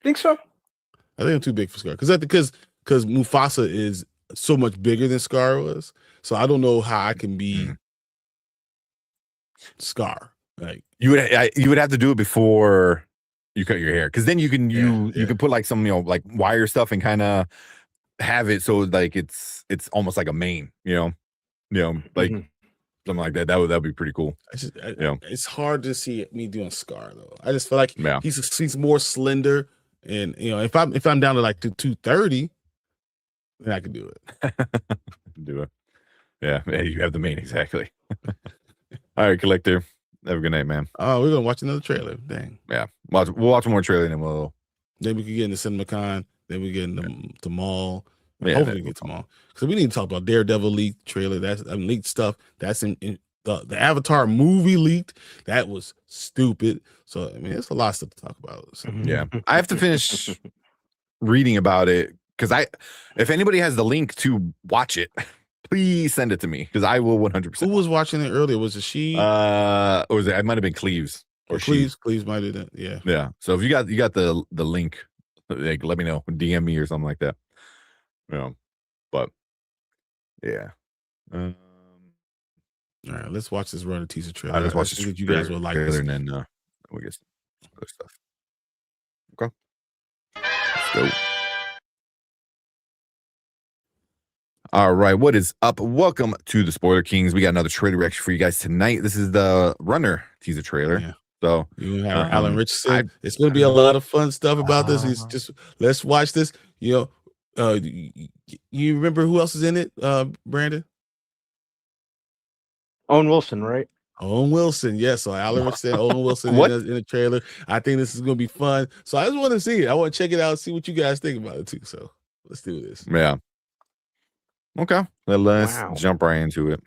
Think so? I think I'm too big for Scar because Mufasa is so much bigger than Scar was. So I don't know how I can be Scar. Like you would have to do it before you cut your hair, because then you can put like some like wire stuff and kind of have it so like it's almost like a mane, like something like that. That'd be pretty cool. It's hard to see me doing Scar though. I just feel like he's more slender, and if I'm down to like 230, then I can do it. Do it. Yeah, you have the mane exactly. All right, Collector. Have a good night, man. Oh, we're gonna watch another trailer. Dang. Yeah, we'll watch more trailer, and then we can get into CinemaCon. Then we get into the Maul. Yeah, hopefully we get to Maul, because we need to talk about Daredevil leaked trailer. That's leaked stuff. That's in the Avatar movie leaked. That was stupid. So I mean, there's a lot of stuff to talk about. So. Yeah, I have to finish reading about it, because if anybody has the link to watch it, please send it to me, because I will 100%. Who was watching it earlier? Was it she? Or was it? It might have been Cleves or Cleves might have done. Yeah. Yeah. So if you got the link, like let me know, DM me or something like that. But yeah. All right, let's watch this Runner teaser trailer. Let's watch this. You guys will like this, and then we get some other stuff. Okay. Let's go. All right, what is up? Welcome to the Spoiler Kings. We got another trailer reaction for you guys tonight. This is the Runner teser trailer. Yeah. So you have Alan Richardson. It's going to be a lot of fun stuff about this. He's just let's watch this. You remember who else is in it, Brandon? Owen Wilson, right? Owen Wilson, yes. So Alan Richardson, Owen Wilson in the trailer. I think this is going to be fun. So I just want to see it. I want to check it out, see what you guys think about it too. So let's do this. Yeah. Okay. Let's jump right into it.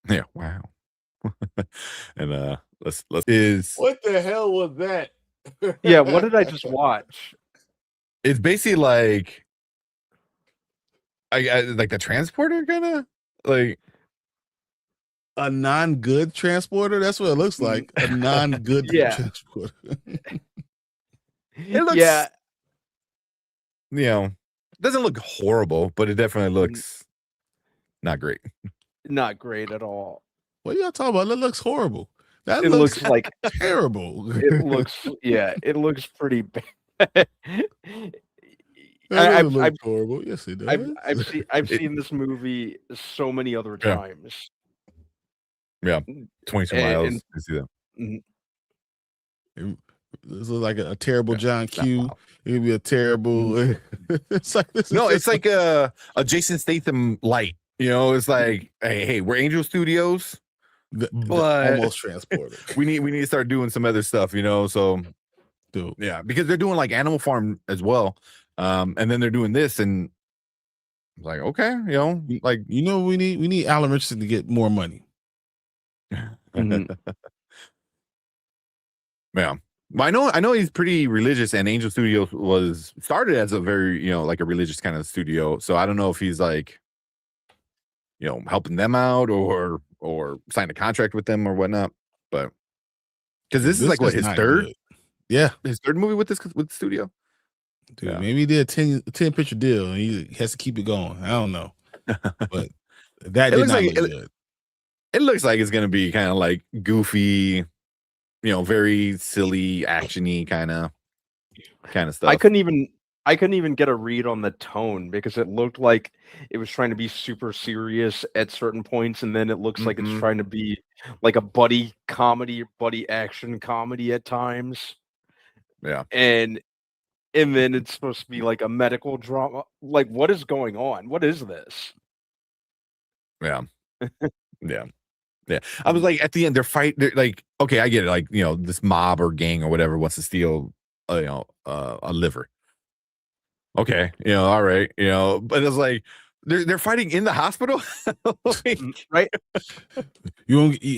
Yeah, wow. And let's is What the hell was that? Yeah, what did I just watch? it's basically like I like the transporter kind of like A non-good transporter? That's what it looks like. A non-good Yeah. transporter. it looks Yeah, you know, doesn't look horrible, but it definitely looks not great. not great at all. What are y'all talking about? That looks horrible. That It looks like terrible. it looks pretty bad. That I've, doesn't I've look horrible. Yes, it does. I've seen this movie so many other Yeah. times. Yeah, 22 miles. I see that. Mhm. This looks like a terrible John not Q. wild. It could be a terrible. It's like this. No, is it's like a Jason Statham light. You know, it's like, hey, we're Angel Studios. the But- almost transporter. We need to start doing some other stuff, you know. So Dude, yeah, because they're doing like Animal Farm as well. And then they're doing this, and I'm like, okay, you know, like you know what we need Alan Richardson to get more money. Mhm. yeah. But I know he's pretty religious, and Angel Studios was started as a very, you know, like a religious kind of studio. So I don't know if he's like, you know, helping them out or signed a contract with them or whatnot. But because this is like what his not third good. Yeah, movie with the studio. dude. Yeah. Maybe he did a 10 picture deal and he has to keep it going. I don't know. But that It did looks not like- look good. It looks like it's gonna be kind of like goofy, you know, very silly, actiony kind of stuff. I couldn't even get a read on the tone because it looked like it was trying to be super serious at certain points, and then it looks like it's Mhm. trying to be like a buddy comedy, buddy action comedy at times. Yeah. And then it's supposed to be like a medical drama. Like, what is going on? What is this? Yeah. Yeah. Yeah. I was like, at the end, they're like, okay, I get it. Like, you know, this mob or gang or whatever wants to steal, you know, a liver. Okay. You know, all right. You know, but it's like, they're fighting in the hospital. Like, Right?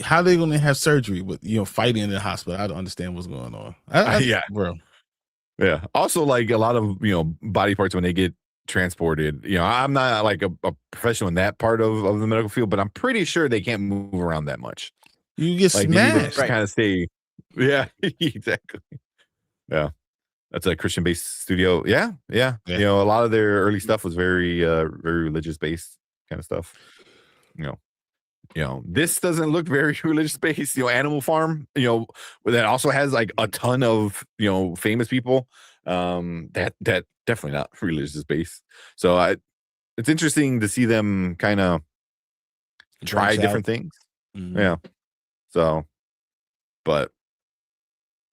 How they gonna have surgery with fighting in the hospital? I don't understand what's going on. Yeah. bro. yeah. Also, like a lot of, you know, body parts when they get transported, you know, I'm not like a professional in that part of the medical field, but I'm pretty sure they can't move around that much. You get Like, they need to smashed. just kind of stay. Yeah, exactly. Yeah. That's a Christian based studio. Yeah. Yeah. You know, a lot of their early stuff was very religious based kind of stuff. You know, this doesn't look very religious based. You know, Animal Farm, you know, that also has like a ton of, you know, famous people. That definitely not religious based. So it's interesting to see them kind of try Branch different out. things. Mhm. Yeah. So, but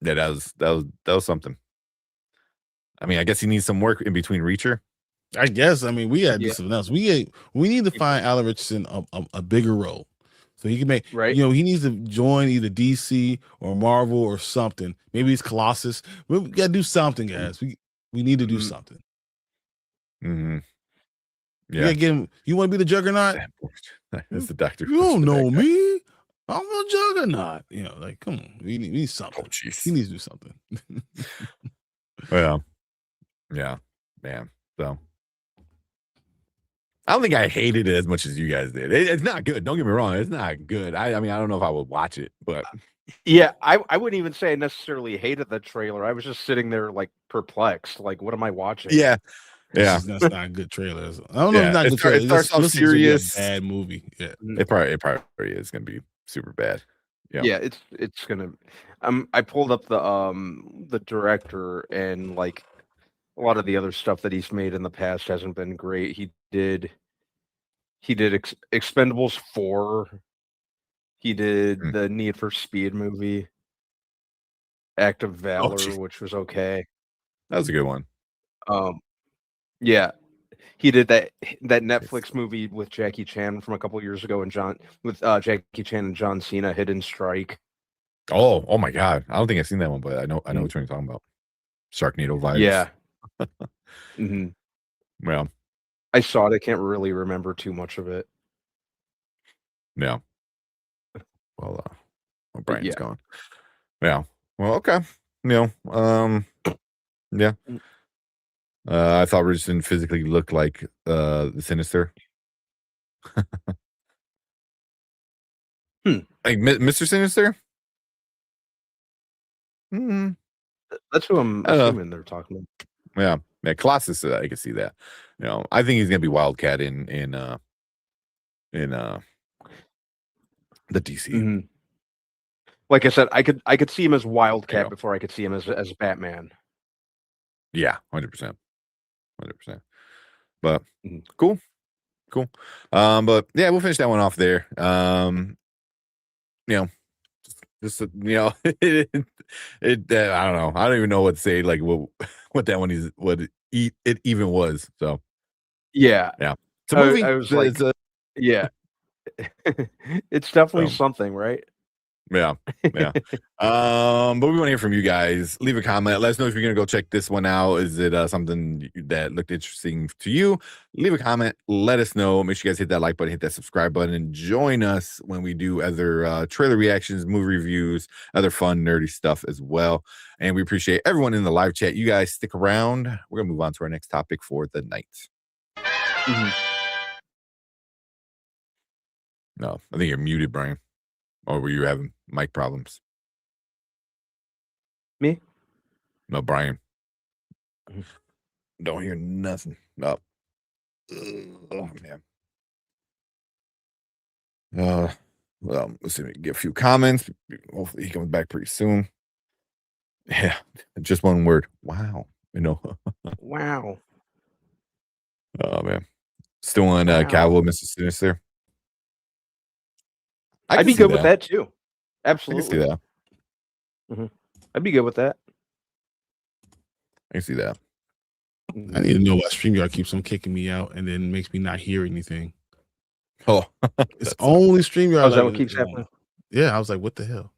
yeah, that was something. I mean, I guess he needs some work in between Reacher. I guess. I mean, we had to do Yeah. something else. We need to find Alan Richardson a bigger role, so he can make. Right. You know, he needs to join either DC or Marvel or something. Maybe it's Colossus. We gotta do something, guys. We need to do Mhm. something. Mm-hmm. You Yeah, gotta get him. You want to be the Juggernaut? that's the doctor. You don't know me. I'm a Juggernaut. You know, like, come on. We need Oh, something. He jeez. needs to do something. Yeah, man. So I don't think I hated it as much as you guys did. It's not good. Don't get me wrong. It's not good. I mean, I don't know if I would watch it, but Yeah, I wouldn't even say I necessarily hated the trailer. I was just sitting there like perplexed. Like, what am I watching? yeah. That's not a good trailer. I don't know if it's not a It good trailer. it starts off looks like it's gonna be a serious. bad movie. Yeah. It probably is going to be super bad. Yeah. Yeah, it's gonna. I pulled up the director, and like a lot of the other stuff that he's made in the past hasn't been great. He did Expendables 4. He did Hmm. the Need for Speed movie, Act of Valor, jeez. which was okay. That was a good one. Yeah, he did that Netflix movie with Jackie Chan from a couple years ago, and Jackie Chan and John Cena, Hidden Strike. Oh my God. I don't think I've seen that one, but I know what you're talking about. Sharknado vibes. Yeah. hmm Well, I saw it. I can't really remember too much of it. yeah. while Brian's yeah. gone. Yeah. Well, okay. Yeah. I thought Rich didn't physically look like the Sinister. Like Mr. Sinister? Mm-hmm. That's who I'm assuming they're talking about. Yeah. Colossus, I can see that. I think he's gonna be Wildcat in the DC. Mm-hmm. Like I said, I could see him as Wildcat Yeah. before I could see him as Batman. Yeah, 100%. But cool. But yeah, we'll finish that one off there. Just it, I don't know. I don't even know what to say. Like what that one is, what it even was. So yeah. It's a movie. I was like, yeah. It's definitely something, right? Yeah. But we want to hear from you guys. Leave a comment. Let us know if you're gonna go check this one out. Is it something that looked interesting to you? Leave a comment. Let us know. Make sure you guys hit that like button, hit that subscribe button, and join us when we do other trailer reactions, movie reviews, other fun nerdy stuff as well. And we appreciate everyone in the live chat. You guys stick around. We're gonna move on to our next topic for the night. No, I think you're muted, Brian. Or were you having mic problems? Me? No, Brian. Don't hear nothing. No. Oh, man. Well, let's see. We can get a few comments. Hopefully he comes back pretty soon. Yeah. Just one word. Wow. Wow. Oh, man. Still on Cowboy, Mr. Sinister. I'd be good with that too. Absolutely. I can see that. I'd be good with that. I can see that. I need to know why StreamYard keeps on kicking me out and then makes me not hear anything. Oh, it's only StreamYard. Oh, is that what keeps happening? Yeah, I was like, what the hell?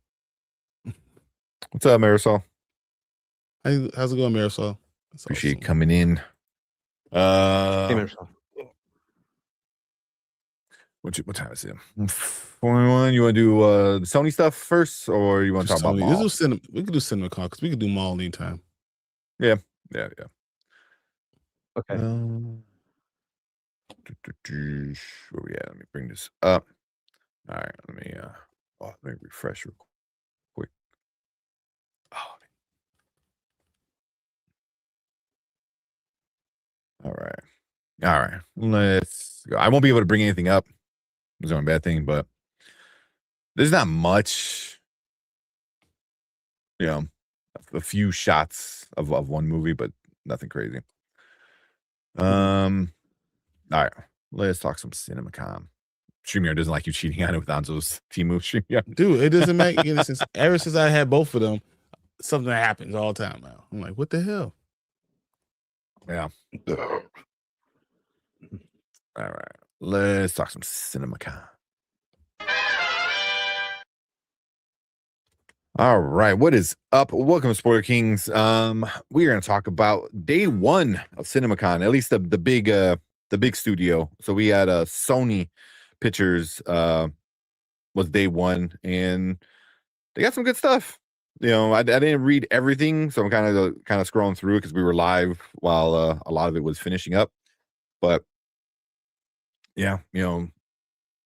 What's up, Marisol? How's it going, Marisol? Appreciate you coming in. Hey, Marisol. What time is it? 41. You want to do the Sony stuff first, or you want to talk about Maul? We could do CinemaCon because we could do Maul anytime. Yeah. Okay. Where we at? Let me bring this up. All right. Let me refresh real quick. All right. Let's go. I won't be able to bring anything up. It's not a bad thing, but there's not much, a few shots of one movie, but nothing crazy. All right, let's talk some CinemaCon. StreamYard doesn't like you cheating on it with Anzo's team move. StreamYard. Dude, it doesn't make any sense. Ever since I had both of them, something happens all the time now. I'm like, what the hell? Yeah. All right. Let's talk some CinemaCon. All right. What is up? Welcome to Spoiler Kings. We are going to talk about day one of CinemaCon, at least the big studio. So we had Sony Pictures was day one, and they got some good stuff. I didn't read everything, so I'm kind of scrolling through it because we were live while a lot of it was finishing up. But yeah,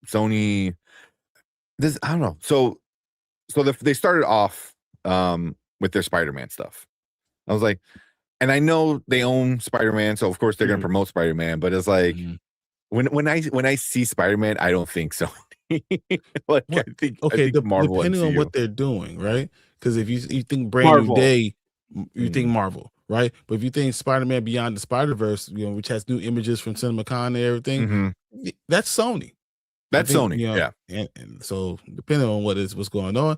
Sony. I don't know. So they started off with their Spider-Man stuff. I was like, and I know they own Spider-Man, so of course they're gonna promote Spider-Man. But it's like when I see Spider-Man, I don't think so. I think Marvel, depending MCU. on what they're doing, right? Because if you think Brand New Day, you think Marvel, right? But if you think Spider-Man Beyond the Spider-Verse, which has new images from CinemaCon and everything, that's Sony. That's Sony, yeah. And so depending on what's going on,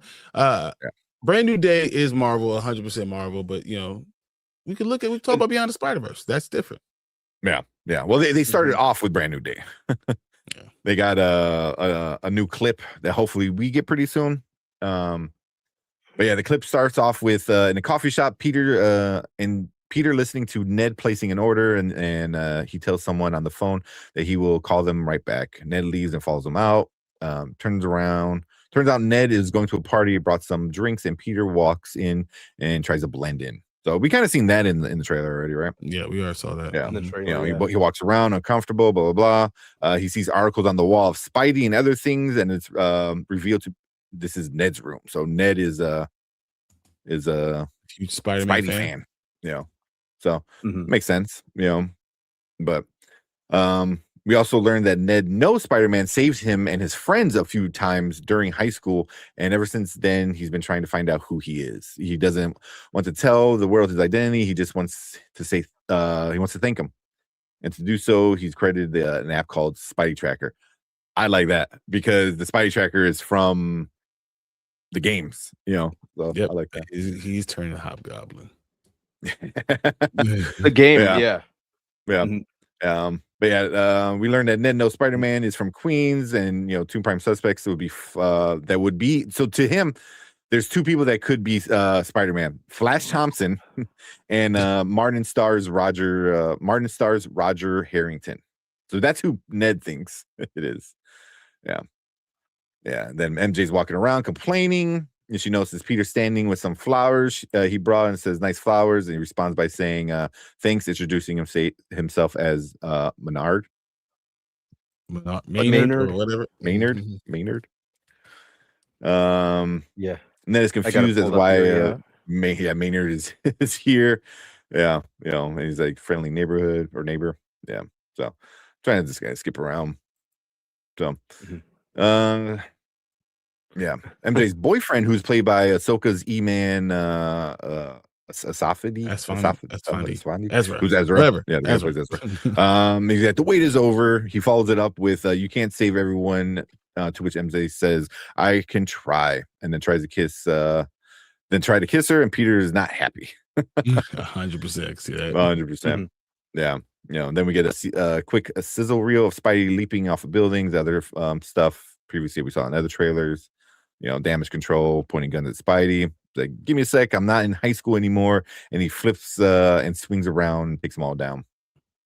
Brand New Day is Marvel, 100% Marvel. But we talk about Beyond the Spider-Verse. That's different. Yeah. Well, they started off with Brand New Day. They got a new clip that hopefully we get pretty soon. But yeah, the clip starts off with in a coffee shop, Peter listening to Ned placing an order, and he tells someone on the phone that he will call them right back. Ned leaves and follows them out, turns around Turns out Ned is going to a party, brought some drinks, and Peter walks in and tries to blend in. So we kind of seen that in the trailer already, right? Yeah, we already saw that. Yeah, In the trailer, he walks around uncomfortable, blah blah blah. He sees articles on the wall of Spidey and other things, and it's revealed to this is Ned's room. So Ned is a huge Spider-Man Spidey fan. So makes sense, But we also learned that Ned knows Spider-Man, saves him and his friends a few times during high school, and ever since then, he's been trying to find out who he is. He doesn't want to tell the world his identity. He just wants to say he wants to thank him, and to do so, he's credited an app called Spidey Tracker. I like that because the Spidey Tracker is from the games, So Yep. I like that. He's turning Hobgoblin. The game, yeah. But we learned that Ned knows Spider-Man is from Queens, and two prime suspects would be so to him, there's two people that could be Spider-Man: Flash Thompson and Martin Starr's Roger Harrington. So that's who Ned thinks it is. Yeah. Then MJ's walking around complaining, and she notices Peter standing with some flowers he brought and says, "Nice flowers." And he responds by saying, "Thanks," introducing himself as Maynard or whatever. Maynard. Yeah. And then it's confused as why Maynard is here. Yeah, and he's like friendly neighborhood or neighbor. Yeah. So trying to just kind of skip around. So MJ's boyfriend, who's played by Ahsoka's E-Man Asafidi. Ezra. Who's Ezra? Whatever. Yeah, Ezra. Ezra. He's like, the wait is over. He follows it up with "You can't save everyone," to which MJ says, "I can try," and then tries to kiss her, and Peter is not happy. 100%. See that? 100%. Yeah. And then we get a quick sizzle reel of Spidey leaping off of buildings, other stuff previously we saw in other trailers. Damage control, pointing guns at Spidey. Like, give me a sec, I'm not in high school anymore. And he flips and swings around, takes them all down.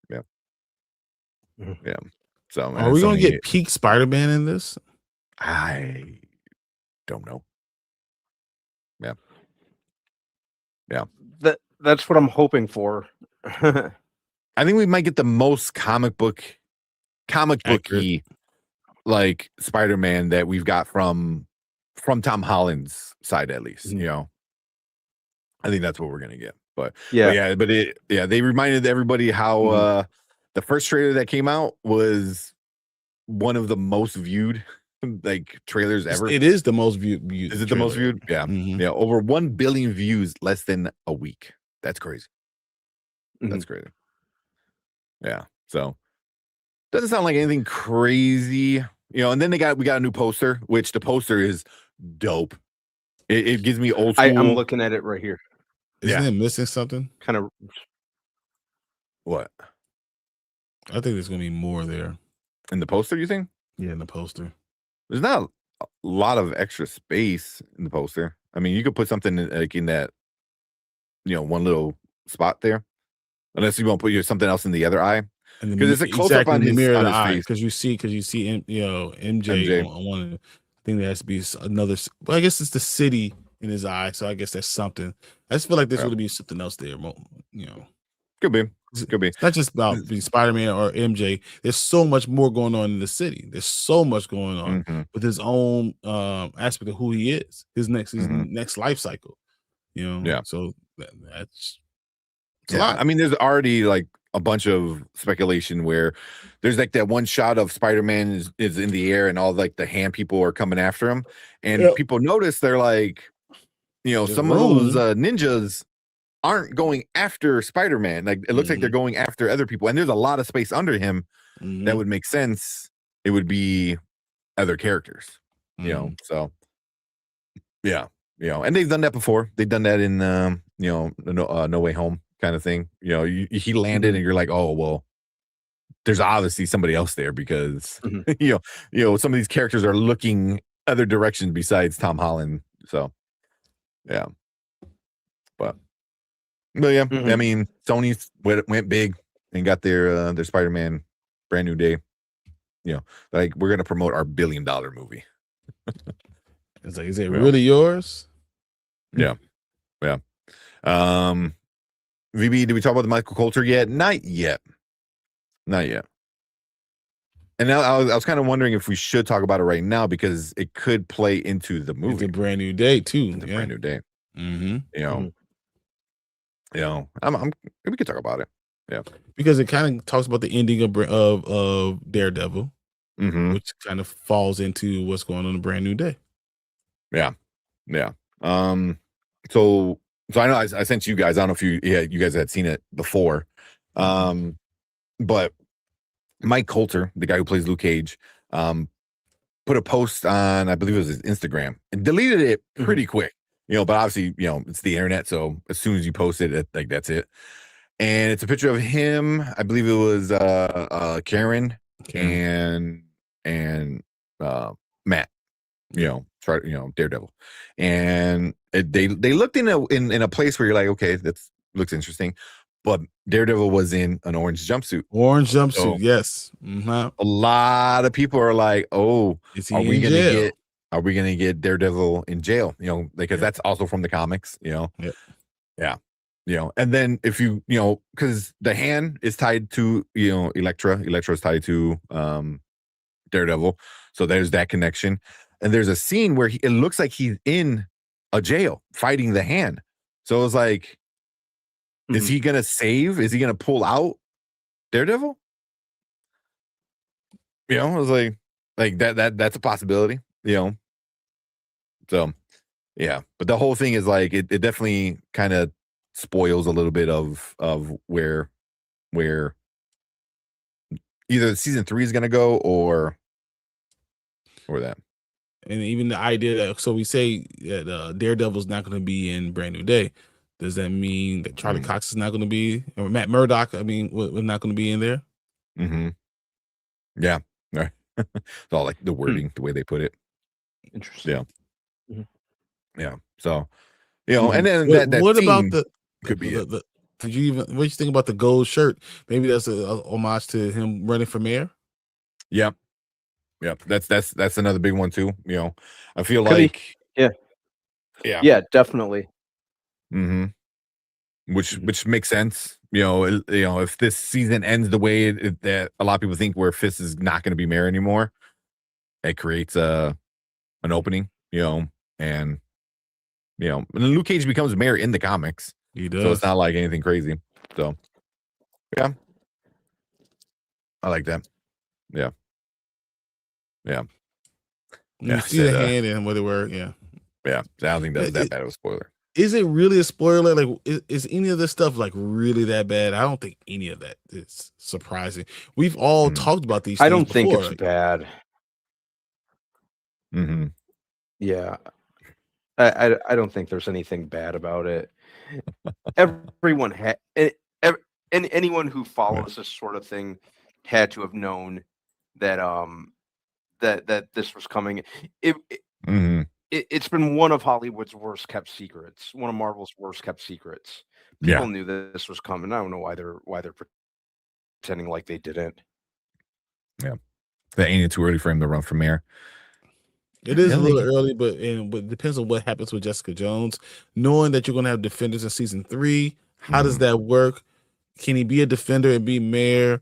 Yeah. Yeah. So are we gonna get peak Spider-Man in this? I don't know. Yeah. That's what I'm hoping for. I think we might get the most comic booky like Spider-Man that we've got from Tom Holland's side, at least. I think that's what we're gonna get. But they reminded everybody how the first trailer that came out was one of the most viewed like trailers ever. It is the most viewed. Is it the most viewed? Yeah. Yeah. Over 1 billion views less than a week. That's crazy. That's crazy. Yeah. So doesn't sound like anything crazy, and then we got a new poster, which the poster is dope. It gives me old school. I'm looking at it right here. Isn't it missing something? Kind of. What? I think there's gonna be more there in the poster. You think? Yeah, in the poster. There's not a lot of extra space in the poster. I mean, you could put something like in that, one little spot there, unless you want to put something else in the other eye. Because it's a close up on the his mirror of the face. eye. Because you see, MJ. On one. I think there has to be another. Well, I guess it's the city in his eye. So I guess that's something. I just feel like there's going to be something else there. Could be. It's not just about being Spider-Man or MJ. There's so much more going on in the city. There's so much going on with his own aspect of who he is. His next life cycle. Yeah. So that's a lot. I mean, there's already like a bunch of speculation where there's like that one shot of Spider-Man is in the air and all like the hand people are coming after him, and people notice they're like, some of those ninjas aren't going after Spider-Man. Like it looks like they're going after other people, and there's a lot of space under him. That would make sense. It would be other characters, So and they've done that before. They've done that in No Way Home kind of thing. He landed and you're like, oh well, there's obviously somebody else there because some of these characters are looking other directions besides Tom Holland. So but yeah, I mean, Sony went big and got their Spider-Man brand new day. Like we're gonna promote our $1 billion movie. It's like, is it really yours? Yeah. VB, did we talk about the Michael Colter yet? Not yet. And now I was kind of wondering if we should talk about it right now because it could play into the movie. It's a brand new day too. It's a brand new day. Mm-hmm. We could talk about it. Yeah, because it kind of talks about the ending of Daredevil, which kind of falls into what's going on in a brand new day. Yeah. So I know I sent you guys. I don't know if you guys had seen it before, but Mike Colter, the guy who plays Luke Cage, put a post on, I believe it was his Instagram, and deleted it pretty quick. But obviously, it's the internet, so as soon as you post it, that's it. And it's a picture of him. I believe it was Karen and Matt. Daredevil, and they looked in a place where you're like, okay, that looks interesting, but Daredevil was in an orange jumpsuit. So, yes. A lot of people are like, oh, are we gonna get Daredevil in jail? Because that's also from the comics. Yeah. And then if because the hand is tied to Elektra is tied to Daredevil, so there's that connection. And there's a scene where it looks like he's in a jail fighting the hand. So it was like, is he gonna save? Is he gonna pull out Daredevil? I was like that's a possibility. So yeah, but the whole thing is like it definitely kind of spoils a little bit of where either season 3 is gonna go or that. And even the idea that, so we say that Daredevil's not going to be in Brand New Day. Does that mean that Charlie Cox is not going to be, or Matt Murdock, was not going to be in there? Yeah. It's all like the wording, the way they put it. Interesting. Yeah. So, and then what about the, could be it. Did you even, what do you think about the gold shirt? Maybe that's a homage to him running for mayor. Yeah. That's another big one too. I feel like definitely. Which makes sense. If this season ends the way that a lot of people think, where Fist is not going to be mayor anymore, it creates an opening. And Luke Cage becomes mayor in the comics. He does. So it's not like anything crazy. So yeah, I like that. Yeah. You see the hand and what they were. Yeah. I don't think that's that bad of a spoiler. Is it really a spoiler? Like, is any of this stuff like really that bad? I don't think any of that is surprising. We've all talked about these things I don't think before. it's bad. Yeah. I don't think there's anything bad about it. Everyone anyone who follows this sort of thing had to have known that that this was coming. It's been one of Hollywood's worst kept secrets, one of Marvel's worst kept secrets. People knew that this was coming. I don't know why they're pretending like they didn't. Yeah, that ain't it too early for him to run for mayor. It is a little early, but it depends on what happens with Jessica Jones. Knowing that you're going to have Defenders in season 3, how does that work? Can he be a Defender and be mayor?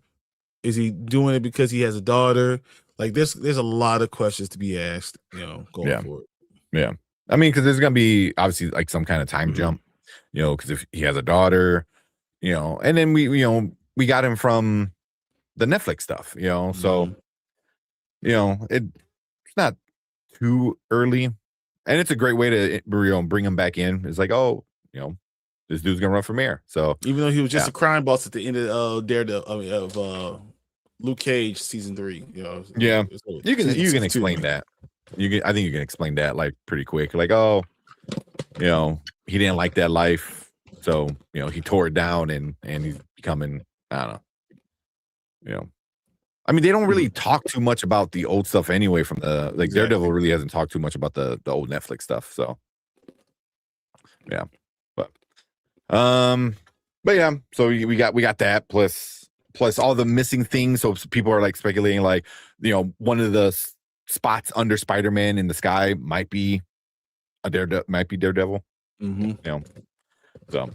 Is he doing it because he has a daughter? Like, there's a lot of questions to be asked, going forward. Yeah. I mean, because there's going to be obviously like some kind of time jump, because if he has a daughter, and then we got him from the Netflix stuff, so, it's not too early. And it's a great way to bring him back in. It's like, oh, this dude's going to run for mayor. So even though he was just a crime boss at the end of Daredevil, of Luke Cage season 3, you can explain that. I think you can explain that like pretty quick. Like, oh, he didn't like that life, so he tore it down and he's becoming, I don't know. I mean, they don't really talk too much about the old stuff anyway. From the Daredevil really hasn't talked too much about the old Netflix stuff. So yeah, but yeah. So we got that plus all the missing things. So people are like speculating, like, one of the spots under Spider-Man in the sky might be Daredevil. Mhm. You know, so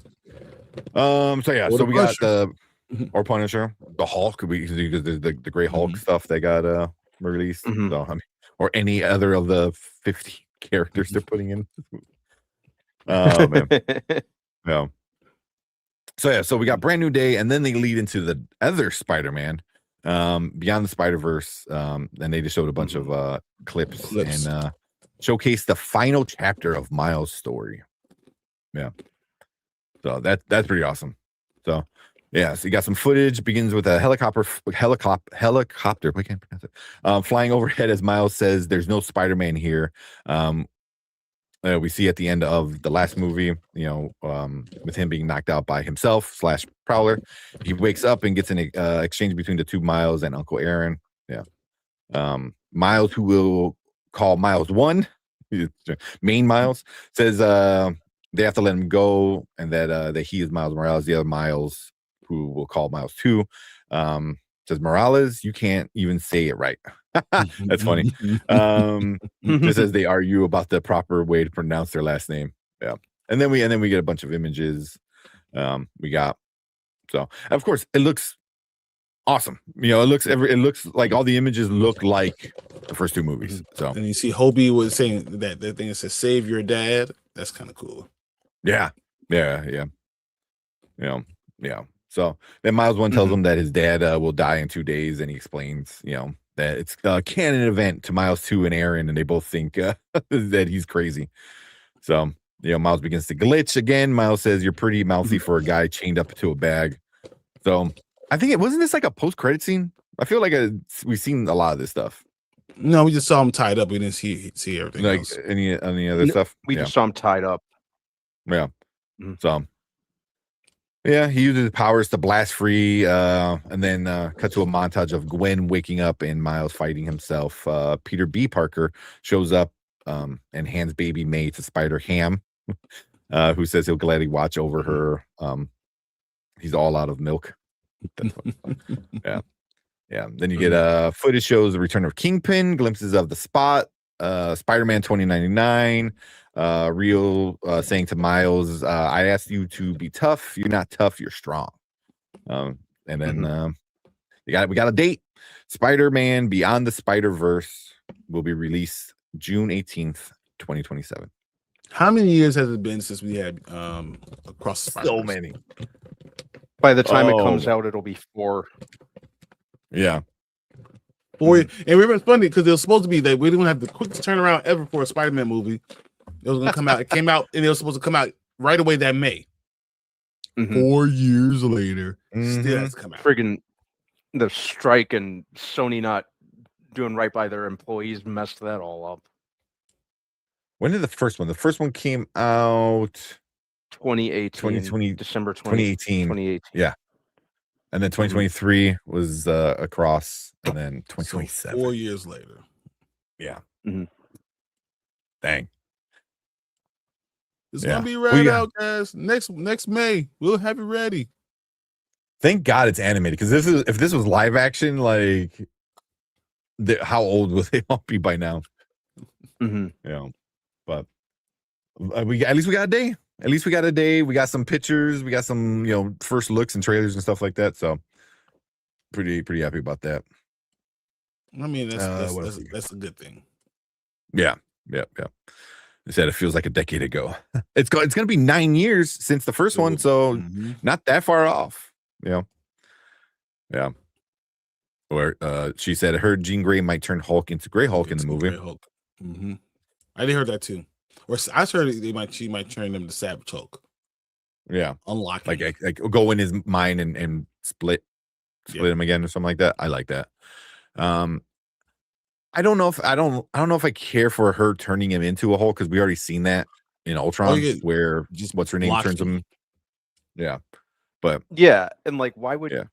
yeah, Or so the we got Punisher. or Punisher, the Hulk, because the Gray Hulk stuff that got released. Mhm. So I mean, or any other of the 50 characters they're putting in. Oh man, yeah. So yeah, so we got Brand New Day, and then they lead into the other Spider-Man, Beyond the Spider-Verse, and they just showed a bunch of clips and showcased the final chapter of Miles' story. Yeah, so that's pretty awesome. So yeah, so you got some footage. Begins with a helicopter. We can't pronounce it. Flying overhead as Miles says, "There's no Spider-Man here." We see at the end of the last movie, with him being knocked out by himself / Prowler, he wakes up and gets an exchange between the two Miles and Uncle Aaron. Yeah, Miles, who will call Miles 1, main Miles, says they have to let him go, and that he is Miles Morales. The other Miles, who will call Miles 2, says, "Morales, you can't even say it right." That's funny. Just as they argue about the proper way to pronounce their last name. Yeah. And then we get a bunch of images. We got, so of course it looks awesome. It looks like all the images look like the first two movies. So, and you see Hobie was saying that thing that says "Save your dad." That's kind of cool. Yeah. So then Miles 1 tells him that his dad will die in 2 days, and he explains, that it's a canon event to Miles 2 and Aaron, and they both think that he's crazy. So, Miles begins to glitch again. Miles says, "You're pretty mouthy for a guy chained up to a bag." So I think wasn't this like a post-credit scene? I feel like we've seen a lot of this stuff. No, we just saw him tied up. We didn't see everything Like else. any other stuff. We just saw him tied up. Yeah. So yeah, he uses his powers to blast free, and then cut to a montage of Gwen waking up and Miles fighting himself. Peter B. Parker shows up and hands baby May to Spider Ham, who says he'll gladly watch over her. He's all out of milk. Yeah. Then you get footage shows the return of Kingpin, glimpses of the Spot, Spider-Man 2099. Real saying to Miles, "I asked you to be tough. You're not tough. You're strong." And then we got a date. Spider-Man Beyond the Spider-Verse will be released June 18th, 2027. How many years has it been since we had Across the Spider-Verse? So many. By the time it comes out, it'll be 4. Yeah. 4 years. And we were funny because it was supposed to be that we didn't have the quickest turnaround ever for a Spider-Man movie. It was going to come out. It came out, and it was supposed to come out right away that May. 4 years later, still has to come out. Friggin' the strike and Sony not doing right by their employees messed that all up. When did the first one? The first one came out 2018, December 2018. 2018. Yeah. And then 2023 was Across, and then 2027. 4 years later. Yeah. Dang. It's gonna be ready out, guys. Next May, we'll have it ready. Thank God it's animated, because if this was live action, like, how old would they all be by now? But at least we got a day. At least we got a day. We got some pictures. We got some first looks and trailers and stuff like that. So pretty happy about that. I mean, that's a good thing. Yeah. They said it feels like a decade ago. It's going to be 9 years since the first one, so not that far off. Yeah. Or she said her Jean Grey might turn Hulk into Grey Hulk in the movie. I did heard that too. Or I heard she might turn him to Savage Hulk. Yeah, unlock like go in his mind and split him again or something like that. I like that. I don't know if I care for her turning him into a Hulk, because we already seen that in Ultron, where just what's her name turns him. Yeah, but yeah, and like why would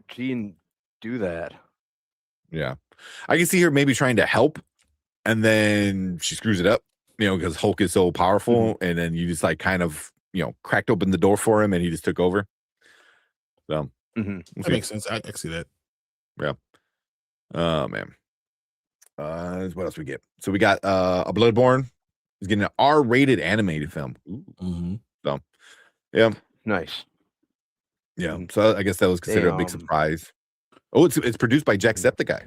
Jean do that? Yeah, I can see her maybe trying to help, and then she screws it up, because Hulk is so powerful, and then you just like kind of cracked open the door for him, and he just took over. So that makes sense. I see that. Yeah. Oh man. What else we get? So we got a Bloodborne. He's getting an R-rated animated film. Mm-hmm. So, yeah, Nice. yeah. So I guess that was considered a big surprise. Oh, it's produced by Jacksepticeye.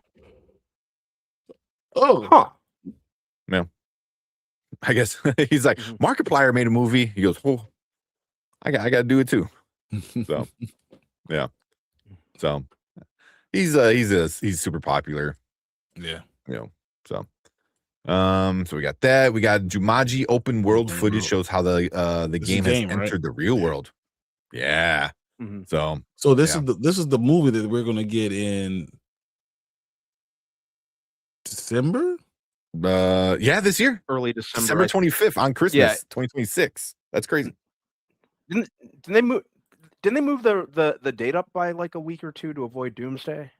Oh, Huh. Yeah. I guess he's like, Markiplier made a movie. He goes, oh, I got to do it too. So, yeah. So he's super popular. yeah. You know. So we got that. We got Jumanji open world footage shows how the game has entered the real world. Yeah. Mm-hmm. So this is the movie that we're gonna get in December. This year, early December, December 25th on Christmas, 2026. That's crazy. Didn't they move? Didn't they move the date up by like a week or two to avoid Doomsday,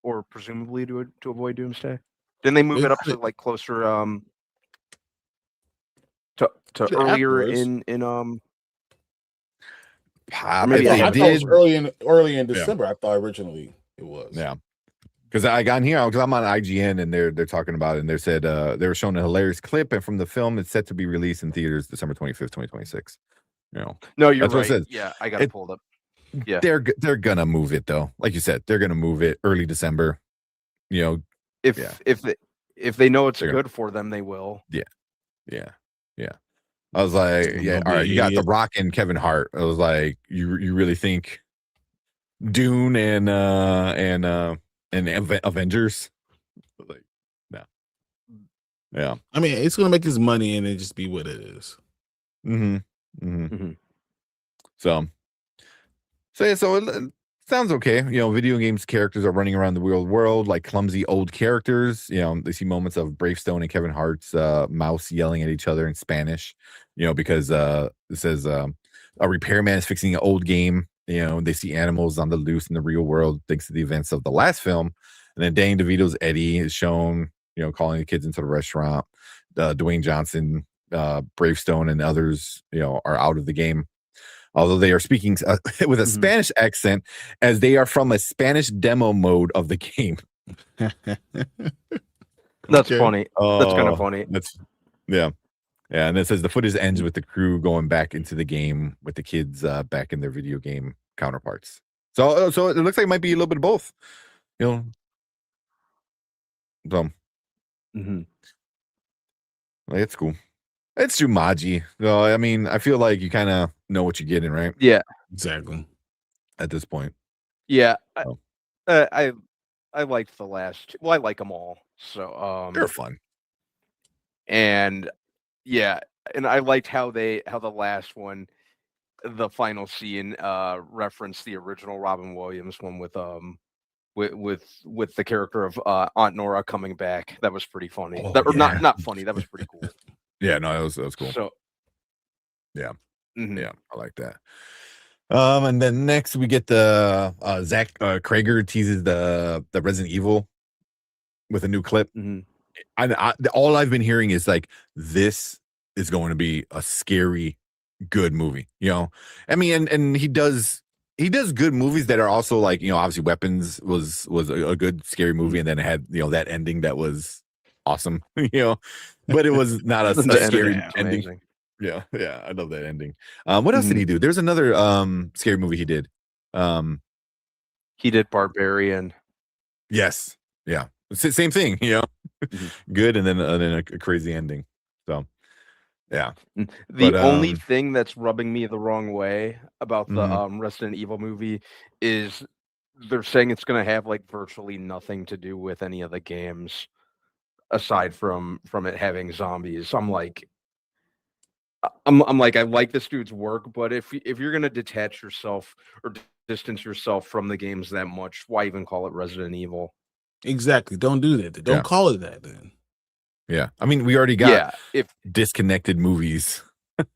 or presumably to avoid Doomsday? Didn't they move it up to like closer to earlier in maybe I thought it was early in Yeah. December. I thought originally it was. Yeah. Because I got in here because I'm on IGN and they're talking about it and they said they were showing a hilarious clip and from the film it's set to be released in theaters December 25th, 2026. You know, no, you're that's right. What it says. Yeah, I got it pulled up. Yeah, they're gonna move it though. Like you said, they're gonna move it early December. You know, if they know it's good for them, they will. Yeah. I was like, yeah, all right. You got The Rock and Kevin Hart. I was like, you really think Dune and Avengers? Like, no. Yeah. I mean, it's gonna make his money and it just be what it is. So it sounds okay. You know, video games characters are running around the real world like clumsy old characters. You know, they see moments of Bravestone and Kevin Hart's mouse yelling at each other in Spanish. You know, because it says a repairman is fixing an old game. You know, they see animals on the loose in the real world thanks to the events of the last film. And then Danny DeVito's Eddie is shown, you know, calling the kids into the restaurant. Dwayne Johnson, Bravestone, and others, you know, are out of the game. Although they are speaking with a Spanish accent as they are from a Spanish demo mode of the game. That's funny. That's kind of funny. Yeah. And it says the footage ends with the crew going back into the game with the kids back in their video game counterparts. So it looks like it might be a little bit of both. You know. So like, it's cool. It's Jumanji. So I mean, I feel like you kind of know what you're getting, right? Yeah. Exactly. At this point. Yeah. I liked the last two. Well, I like them all. So they're fun. And yeah, and I liked how the last one, the final scene, referenced the original Robin Williams one with the character of Aunt Nora coming back. That was pretty funny. Not funny. That was pretty cool. Yeah, no, that was cool. So yeah. Yeah, I like that. And then next we get the Zach Krager teases the Resident Evil with a new clip. All I've been hearing is like, this is going to be a scary, good movie. You know, I mean, and he does good movies that are also like, you know, obviously Weapons was a good scary movie, and then it had, you know, that ending that was awesome. You know, but it was not a scary ending. Amazing. Yeah, I love that ending. What else did he do? There's another scary movie he did. He did Barbarian. Yes, yeah, same thing. You know, good, and then a crazy ending. So, yeah. The only thing that's rubbing me the wrong way about the Resident Evil movie is they're saying it's going to have like virtually nothing to do with any of the games, aside from it having zombies. I'm like, I like this dude's work, but if you're gonna detach yourself or distance yourself from the games that much, why even call it Resident Evil? Exactly. Don't do that. Don't call it that then. Yeah. I mean, we already got disconnected movies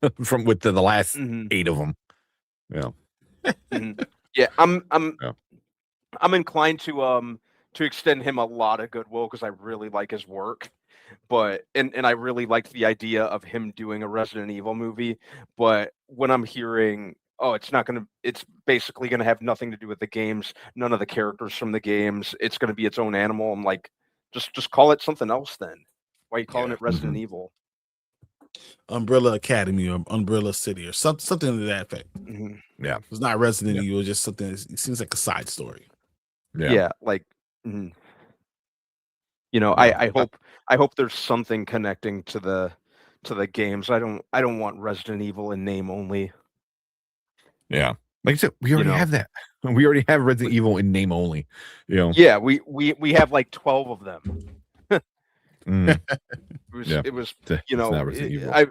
with the last 8 of them. Yeah. Yeah. I'm inclined to extend him a lot of goodwill because I really like his work. But and I really liked the idea of him doing a Resident Evil movie. But when I'm hearing, it's basically gonna have nothing to do with the games, none of the characters from the games, it's gonna be its own animal, I'm like, Just call it something else then. Why are you calling it Resident Mm-hmm. Evil? Umbrella Academy or Umbrella City or something to that effect. Mm-hmm. Yeah. It's not Resident Evil, it's just something. It seems like a side story. Yeah, like, you know, I hope there's something connecting to the games. I don't want Resident Evil in name only. Yeah. Like I said, we already have that. We already have Resident Evil in name only. You know. Yeah, we have like 12 of them. It was you know, I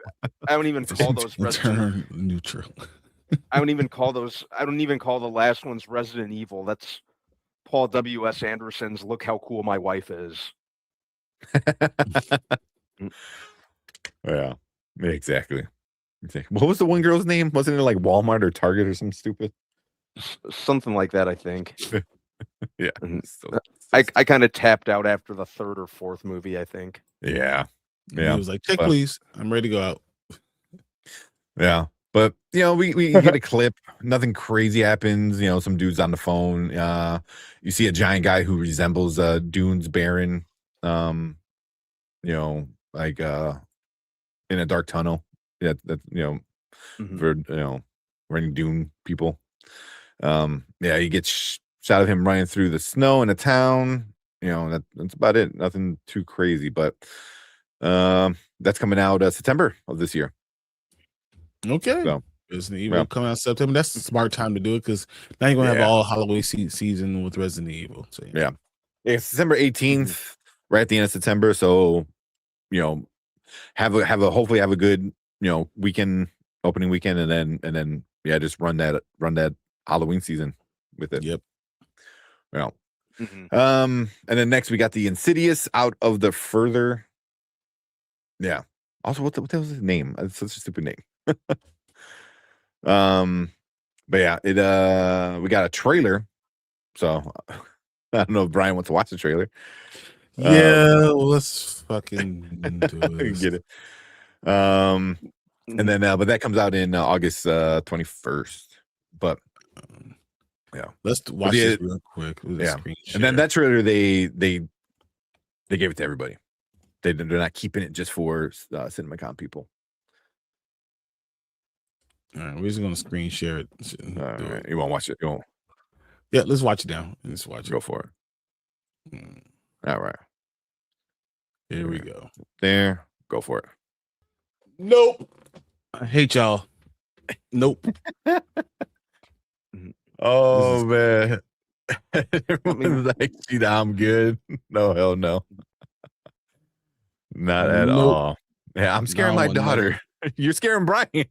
don't even call those Resident neutral. I don't even call the last ones Resident Evil. That's Paul W.S. Anderson's Look How Cool My Wife Is. Yeah, exactly. What was the one girl's name? Wasn't it like Walmart or Target or something stupid? Something like that, I think. Yeah. I kind of tapped out after the third or fourth movie, I think. Yeah. He was like, check, please. I'm ready to go out. Yeah. But, you know, we get a clip. Nothing crazy happens. You know, some dude's on the phone. You see a giant guy who resembles Dune's Baron. You know, like in a dark tunnel. Yeah, that you know, for running Dune people. Yeah, you get shot of him running through the snow in a town. You know, that's about it. Nothing too crazy, but that's coming out September of this year. Okay. So, Resident Evil coming out September. That's a smart time to do it because now you're gonna have all Halloween season with Resident Evil. So, yeah, September 18th, right at the end of September. So, you know, hopefully have a good opening weekend, and then just run that Halloween season with it. Yep. Well, and then next we got the Insidious Out of the Further. Yeah. Also, what was his name? It's such a stupid name. But yeah, we got a trailer. So I don't know if Brian wants to watch the trailer. Yeah, well, let's fucking do it. Get it. And then but that comes out in August 21st. But yeah, let's watch this real quick. Yeah, and then that trailer they gave it to everybody. They're not keeping it just for CinemaCon people. All right, we're just gonna screen share it. All right. You won't watch it? You won't? Yeah, let's watch it now. Let's watch it. Go for it. All right. Here we go. There. Go for it. Nope. I hate y'all. Nope. Oh man. Everyone's like, I'm good. No, hell no. Not at all. Yeah, I'm scaring my daughter. You're scaring Brian.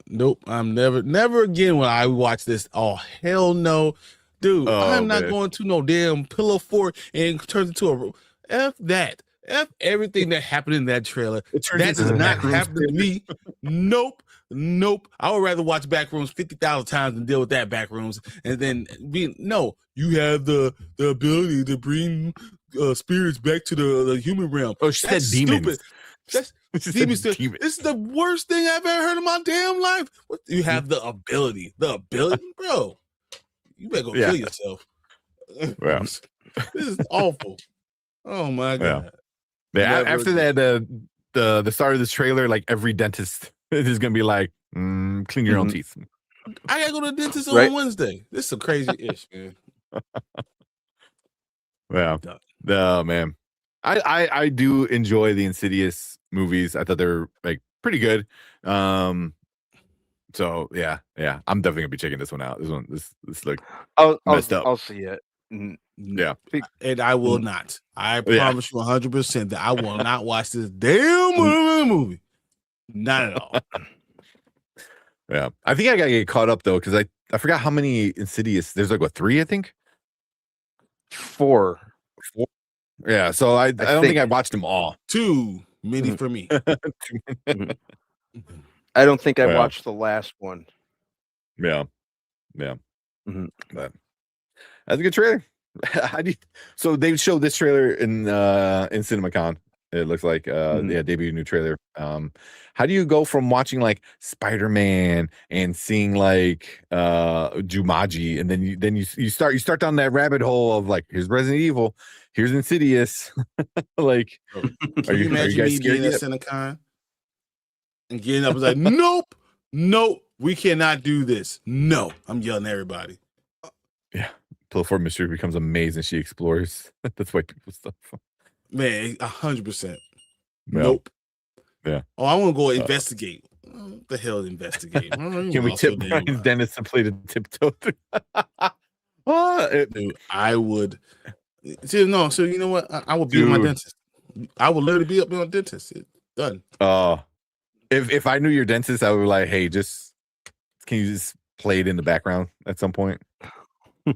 Nope. I'm never again when I watch this. Oh, hell no. Dude, I'm not going to no damn pillow fort and turns into a F that. F everything that happened in that trailer. That does not happen to me. Nope. I would rather watch Backrooms 50,000 times than deal with that Backrooms. And then you have the ability to bring spirits back to the human realm. Oh, she said demons. That's demons. This is the worst thing I've ever heard in my damn life. What you have the ability, bro. You better go kill yourself. Yeah. This is awful. Oh my god. Yeah. After that, the start of this trailer, like every dentist is gonna be like, clean your own teeth. I gotta go to the dentist on Wednesday. This is some crazy ish, man. Yeah. Man. I do enjoy the Insidious movies. I thought they're like pretty good. So yeah, I'm definitely gonna be checking this one out. This look messed up. I'll see it. Yeah, and I will not. I promise you 100% that I will not watch this damn movie. Not at all. Yeah, I think I gotta get caught up though because I forgot how many Insidious. There's like 3, I think. 4. Yeah, so I don't think I watched them all. Too many for me. I don't think I watched the last one. Yeah. But that's a good trailer. So they showed this trailer in CinemaCon. It looks like debut new trailer. How do you go from watching like Spider-Man and seeing like Jumanji, and then you start down that rabbit hole of like, here's Resident Evil, here's Insidious. Like, Can you imagine me being at CinemaCon and getting up and like, nope, we cannot do this. No, I'm yelling at everybody. Yeah, Platform Mystery becomes amazing. She explores. That's why people stuff. Man, 100%. Yeah. Nope. Yeah. Oh, I want to go investigate. What the hell is investigate? Can we tip Brian Dennis to play the tiptoe? Dude, I would. See, no, so you know what? I would be my dentist. I would literally be up with my dentist. Done. If I knew your dentist, I would be like, hey, can you just play it in the background at some point?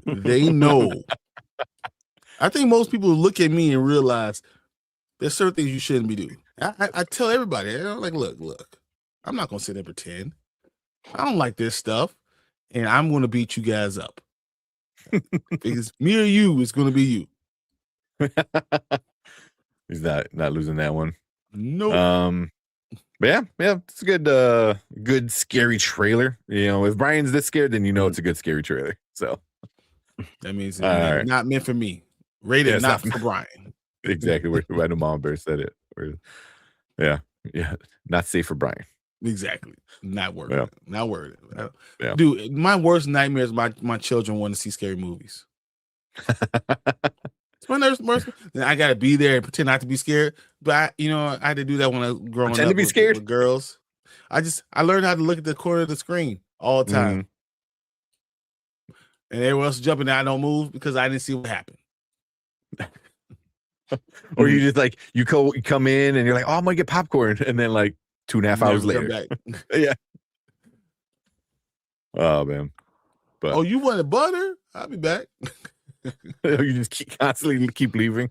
They know. I think most people look at me and realize there's certain things you shouldn't be doing. I tell everybody, I'm like, look, I'm not gonna sit there and pretend. I don't like this stuff, and I'm gonna beat you guys up. Because me or you is gonna be you. He's not losing that one. Nope. But yeah, it's a good scary trailer. You know, if Brian's this scared, then you know it's a good scary trailer. So that means it's not meant for me. Rated not for Brian. Exactly. Where the Mom Bear said it. Yeah. Not safe for Brian. Exactly. Not worth it. Not worth it. Yeah. Dude, my worst nightmare is my children want to see scary movies. It's my worst. I gotta be there and pretend not to be scared. But I had to do that when I was growing pretend up to be scared with girls. I learned how to look at the corner of the screen all the time. And everyone else jumping and I don't move because I didn't see what happened. Or you just like you come in and you're like, oh, I'm gonna get popcorn, and then like 2.5 hours later. Yeah. Oh man. But you wanted butter? I'll be back. You just constantly keep leaving.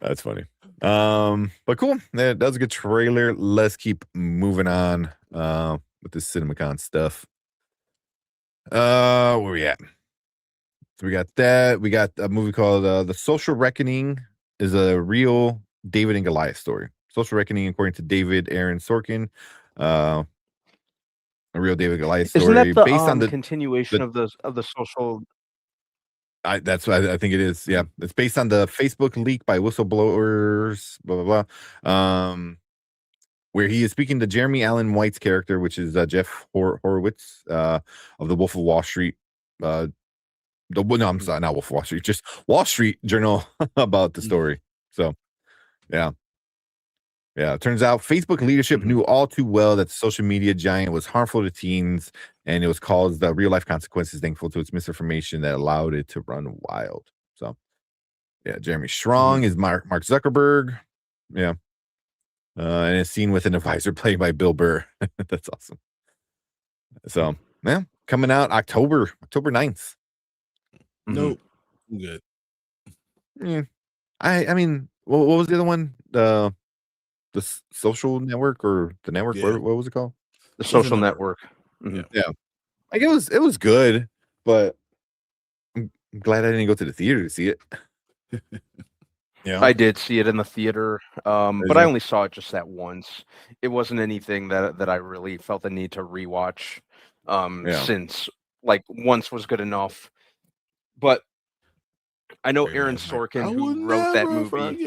That's funny. But cool. That was a good trailer. Let's keep moving on with this CinemaCon stuff. Where we at? So we got that. We got a movie called The Social Reckoning. Is a real David and Goliath story. Social Reckoning, according to David Aaron Sorkin, a real David Goliath story. Isn't that the, based on the continuation of the social? That's what I think it is. Yeah, it's based on the Facebook leak by whistleblowers. Blah blah blah. Where he is speaking to Jeremy Allen White's character, which is Jeff Horowitz of the Wolf of Wall Street. I'm sorry, not Wolf of Wall Street, just Wall Street Journal about the story. So, yeah. It turns out Facebook leadership knew all too well that the social media giant was harmful to teens, and it was caused real life consequences, thankful to its misinformation that allowed it to run wild. So, yeah, Jeremy Strong is Mark Zuckerberg. Yeah. And it's seen with an advisor played by Bill Burr. That's awesome. So, yeah, coming out October 9th. Nope. I'm good. Yeah. I mean, what was the other one? The Social Network or the network? Yeah. What was it called? The Social Network. Mm-hmm. Yeah. Like it was good, but I'm glad I didn't go to the theater to see it. Yeah. I did see it in the theater, but I only saw it just that once. It wasn't anything that I really felt the need to rewatch since like once was good enough. But I know Aaron Sorkin, who wrote that movie.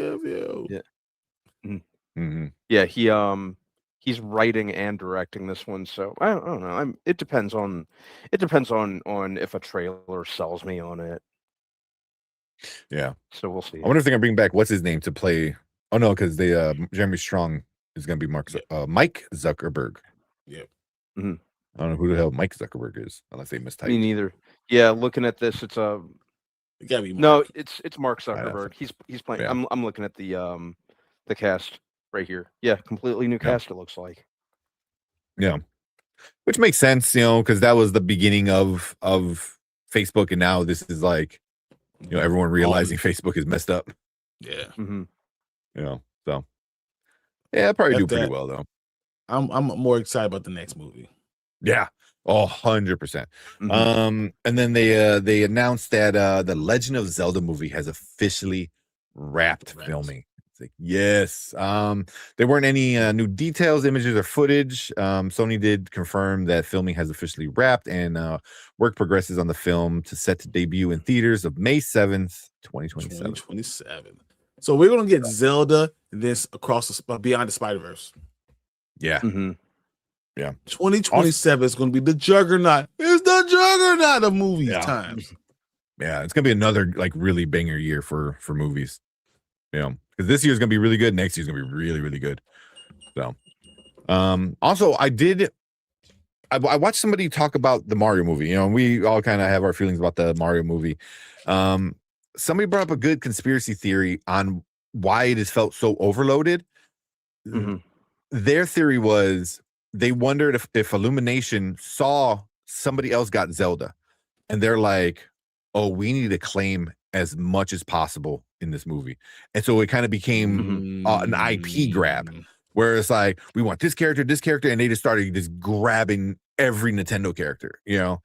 Yeah. Mm-hmm. Yeah, he's writing and directing this one, so I don't know. It depends on if a trailer sells me on it. Yeah. So we'll see. I wonder if they're gonna bring back what's his name to play. Oh no, because they Jeremy Strong is gonna be Mike Zuckerberg. Yep. Mm-hmm. I don't know who the hell Mike Zuckerberg is, unless they mistyped. Me neither. Yeah, looking at this, it's it gotta be Mark. No, it's Mark Zuckerberg. He's playing. Yeah. I'm looking at the cast right here. Yeah, completely new cast. It looks like. Yeah, which makes sense, because that was the beginning of Facebook, and now this is like, everyone realizing Facebook is messed up. Yeah. Mm-hmm. So yeah, probably do pretty well though. I'm more excited about the next movie. Yeah. 100%. Mm-hmm. And then they announced that the Legend of Zelda movie has officially wrapped filming. It's like, yes. There weren't any new details, images, or footage. Sony did confirm that filming has officially wrapped, and work progresses on the film set to debut in theaters of May 7th, 2027. 2027. So we're gonna get Zelda this across the Beyond the Spider-Verse. Yeah. Mhm. Yeah. 2027 is gonna be the juggernaut. It's the juggernaut of movies times. Yeah, it's gonna be another like really banger year for movies. You know, because this year's gonna be really good. Next year's gonna be really, really good. So also I watched somebody talk about the Mario movie. You know, we all kind of have our feelings about the Mario movie. Somebody brought up a good conspiracy theory on why it has felt so overloaded. Their theory was they wondered if Illumination saw somebody else got Zelda, and they're like, oh, we need to claim as much as possible in this movie. And so it kind of became an IP grab, where it's like, we want this character, and they just started just grabbing every Nintendo character, you know.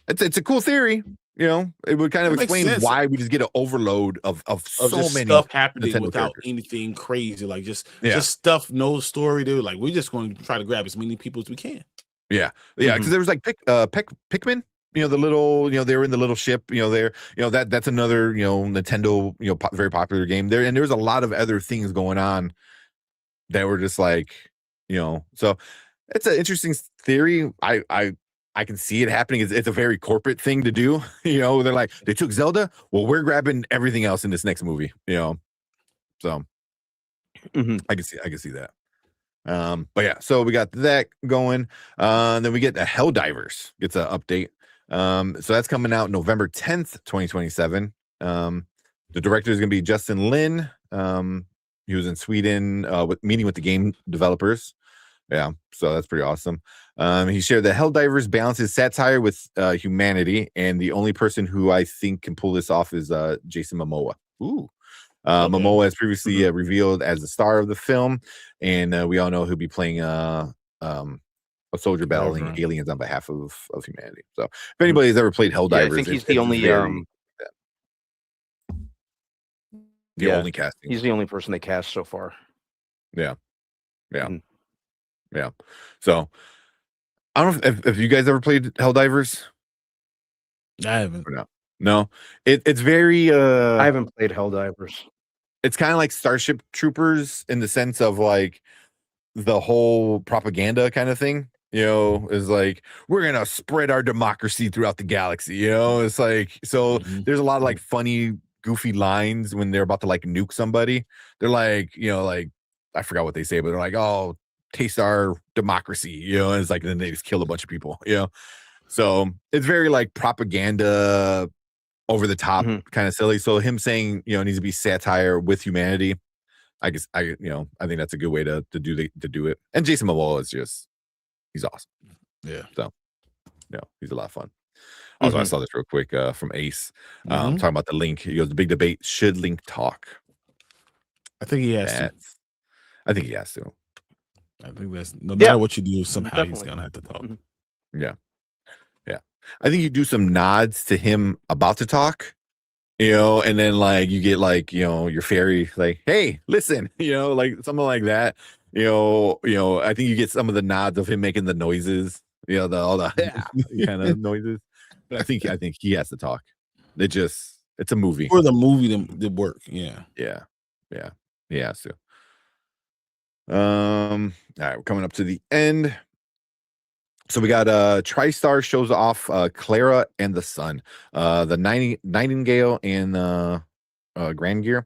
It's a cool theory. You know, it would kind of explain why we just get an overload of so many stuff happening Nintendo without characters. anything crazy, like just stuff, no story. Dude, like we're just going to try to grab as many people as we can. Yeah, because there was like Pikmin. You know, the little, you know, they were in the little ship. You know, there, you know, that's another, you know, Nintendo, you know, very popular game there, and there was a lot of other things going on that were just like, you know, so it's an interesting theory. I can see it happening. It's a very corporate thing to do. You know, they're like, they took Zelda. Well, we're grabbing everything else in this next movie. You know, so I can see that. But yeah, so we got that going. Then we get the Helldivers gets an update. So that's coming out November 10th, 2027. The director is going to be Justin Lin. He was in Sweden meeting with the game developers. Yeah, so that's pretty awesome. He shared that Helldivers balances satire with humanity, and the only person who I think can pull this off is Jason Momoa. Ooh. Momoa has previously revealed as the star of the film, and we all know he'll be playing a soldier battling aliens on behalf of humanity. So if anybody's ever played Helldivers, I think he's the only only casting. He's the only person they cast so far. Yeah. So I don't know if you guys ever played Helldivers. I haven't. No. It's very I haven't played Helldivers. It's kind of like Starship Troopers in the sense of like the whole propaganda kind of thing. You know, is like, we're gonna spread our democracy throughout the galaxy. You know, it's like, so there's a lot of like funny, goofy lines when they're about to like nuke somebody. They're like, you know, like, I forgot what they say, but they're like, oh, taste our democracy, you know, and it's like, then they just kill a bunch of people, you know. So it's very like propaganda, over the top, kind of silly. So him saying, you know, it needs to be satire with humanity. I guess I think that's a good way to do it. And Jason Momoa is just, he's awesome. Yeah. So, yeah, he's a lot of fun. Also, I saw this real quick from Ace, talking about the Link. He goes, the big debate: should Link talk? I think he has to. I think he has to. I think that's no matter what you do, somehow he's gonna have to talk. Yeah. I think you do some nods to him about to talk, you know, and then like you get like, you know, your fairy like, hey, listen, you know, like something like that. You know, I think you get some of the nods of him making the noises, you know, all the kind of noises. But I think he has to talk. It's a movie. For the movie to work. Yeah. He has to. All right, we're coming up to the end. So we got TriStar shows off Clara and the Sun, the Nightingale and Grand Gear.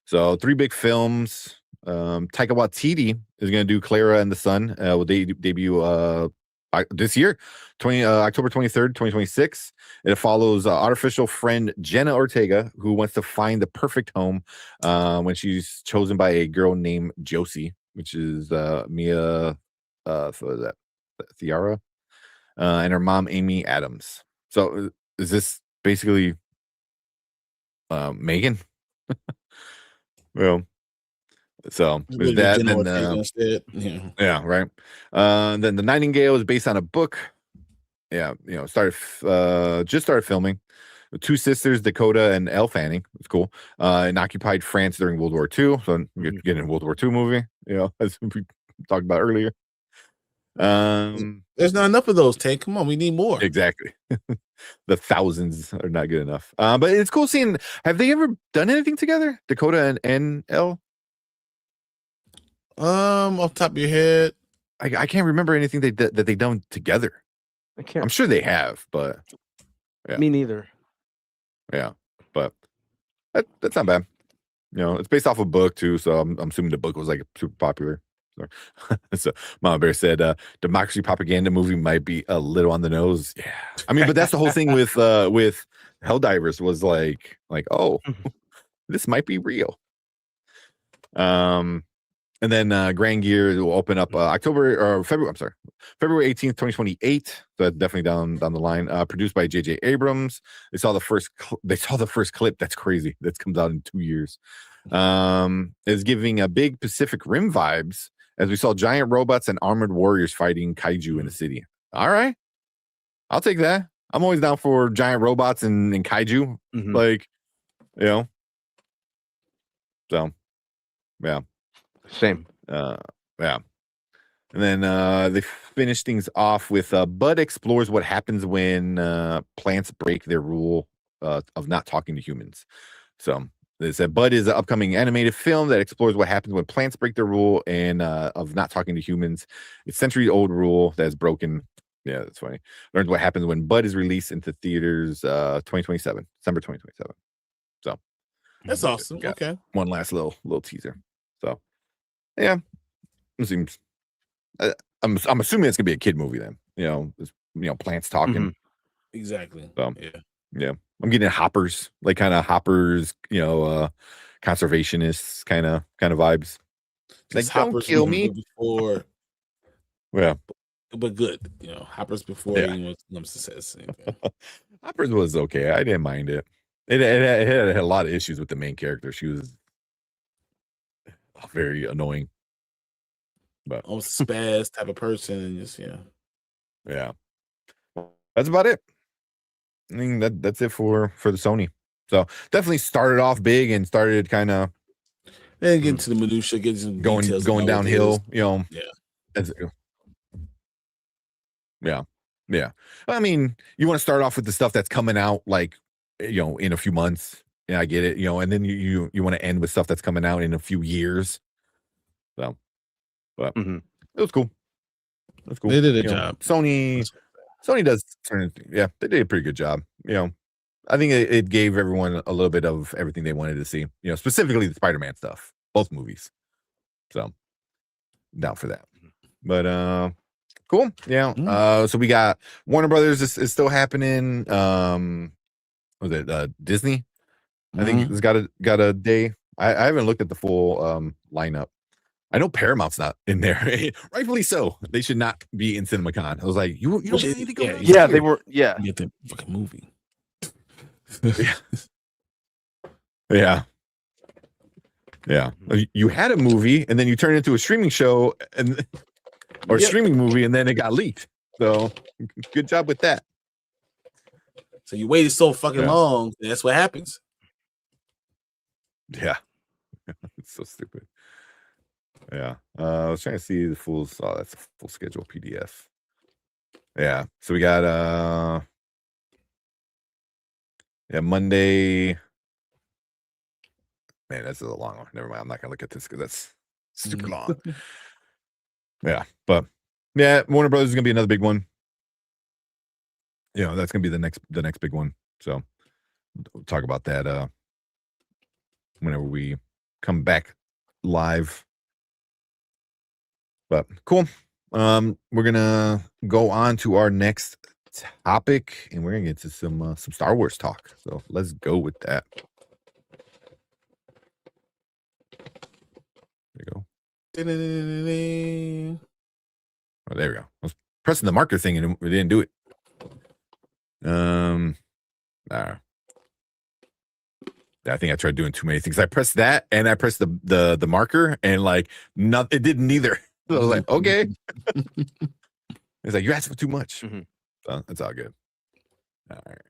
So 3 big films. Taika Waititi is going to do Clara and the Sun. Will debut this year, October 23rd, 2026. It follows artificial friend Jenna Ortega, who wants to find the perfect home when she's chosen by a girl named Josie, which is Mia. Thiara, and her mom Amy Adams. So is this basically Megan? Well, so there's that, and then yeah, right. Then the Nightingale is based on a book. Yeah, you know, just started filming. two sisters, Dakota and Elle Fanning. It's cool. And occupied France during World War II. So you're getting a World War II movie, as we talked about earlier. There's not enough of those, Tank. Come on, we need more. Exactly. The thousands are not good enough. But it's cool seeing. Have they ever done anything together, Dakota and Elle? Off the top of your head, I can't remember anything that they done together. I can't. I'm sure they have, but yeah. Me neither. Yeah, but that's not bad. It's based off a book too, so I'm assuming the book was like super popular. So Mama Bear said, democracy propaganda movie might be a little on the nose. Yeah, I mean, but that's the whole thing with Helldivers was like, oh, this might be real. And then Grand Gear will open up February 18th, 2028. So that's definitely down the line. Produced by J.J. Abrams. They saw the first clip. That's crazy. That comes out in 2 years. Is giving a big Pacific Rim vibes as we saw giant robots and armored warriors fighting kaiju in the city. All right, I'll take that. I'm always down for giant robots and kaiju. So yeah. Same. Yeah. And then they finish things off with Bud explores what happens when plants break their rule of not talking to humans. So they said Bud is an upcoming animated film that explores what happens when plants break their rule and of not talking to humans. It's century-old rule that's broken. Yeah, that's funny. Learns what happens when Bud is released into theaters 2027, December 2027. So that's awesome. Okay. One last little teaser. So yeah, it seems. I'm assuming it's gonna be a kid movie then. Plants talking. Exactly. So, yeah. I'm getting Hoppers, like kind of Hoppers, conservationists kind of vibes. Like, don't kill me. Before, yeah, but good. Hoppers before it comes to success. Hoppers was okay. I didn't mind it. It had a lot of issues with the main character. She was very annoying, but almost spaz type of person, and just yeah. That's about it. I mean that's it for the Sony. So definitely started off big and started kind of then get into the minutia, get some going downhill. Yeah. Yeah. I mean, you want to start off with the stuff that's coming out in a few months. Yeah, I get it. And then you want to end with stuff that's coming out in a few years. So, but it was cool. That's cool. They did a job. Sony does they did a pretty good job. I think it gave everyone a little bit of everything they wanted to see. Specifically the Spider-Man stuff, both movies. So, down for that. But cool. Yeah. So we got Warner Brothers is still happening. Was it Disney? I think it's got a day. I haven't looked at the full lineup. I know Paramount's not in there. Rightfully so. They should not be in CinemaCon. I was like, you don't need to go. Yeah, they were. Yeah, get the fucking movie. Yeah. You had a movie, and then you turned it into a streaming show, or streaming movie, and then it got leaked. So, good job with that. So you waited so fucking long. That's what happens. Yeah, it's so stupid. Yeah, I was trying to see the full. Oh, that's a full schedule PDF. Yeah, so we got Monday. Man, that's a long one. Never mind. I'm not gonna look at this because that's super long. Yeah, but Warner Brothers is gonna be another big one. That's gonna be the next big one. So we'll talk about that whenever we come back live. But cool. We're gonna go on to our next topic, and we're gonna get to some Star Wars talk. So let's go with that. There you go. Oh, there we go. I was pressing the marker thing and we didn't do it. I think I tried doing too many things. I pressed that and I pressed the marker and it didn't either. So I was like, okay. It's like you asked for too much. So that's all good. All right.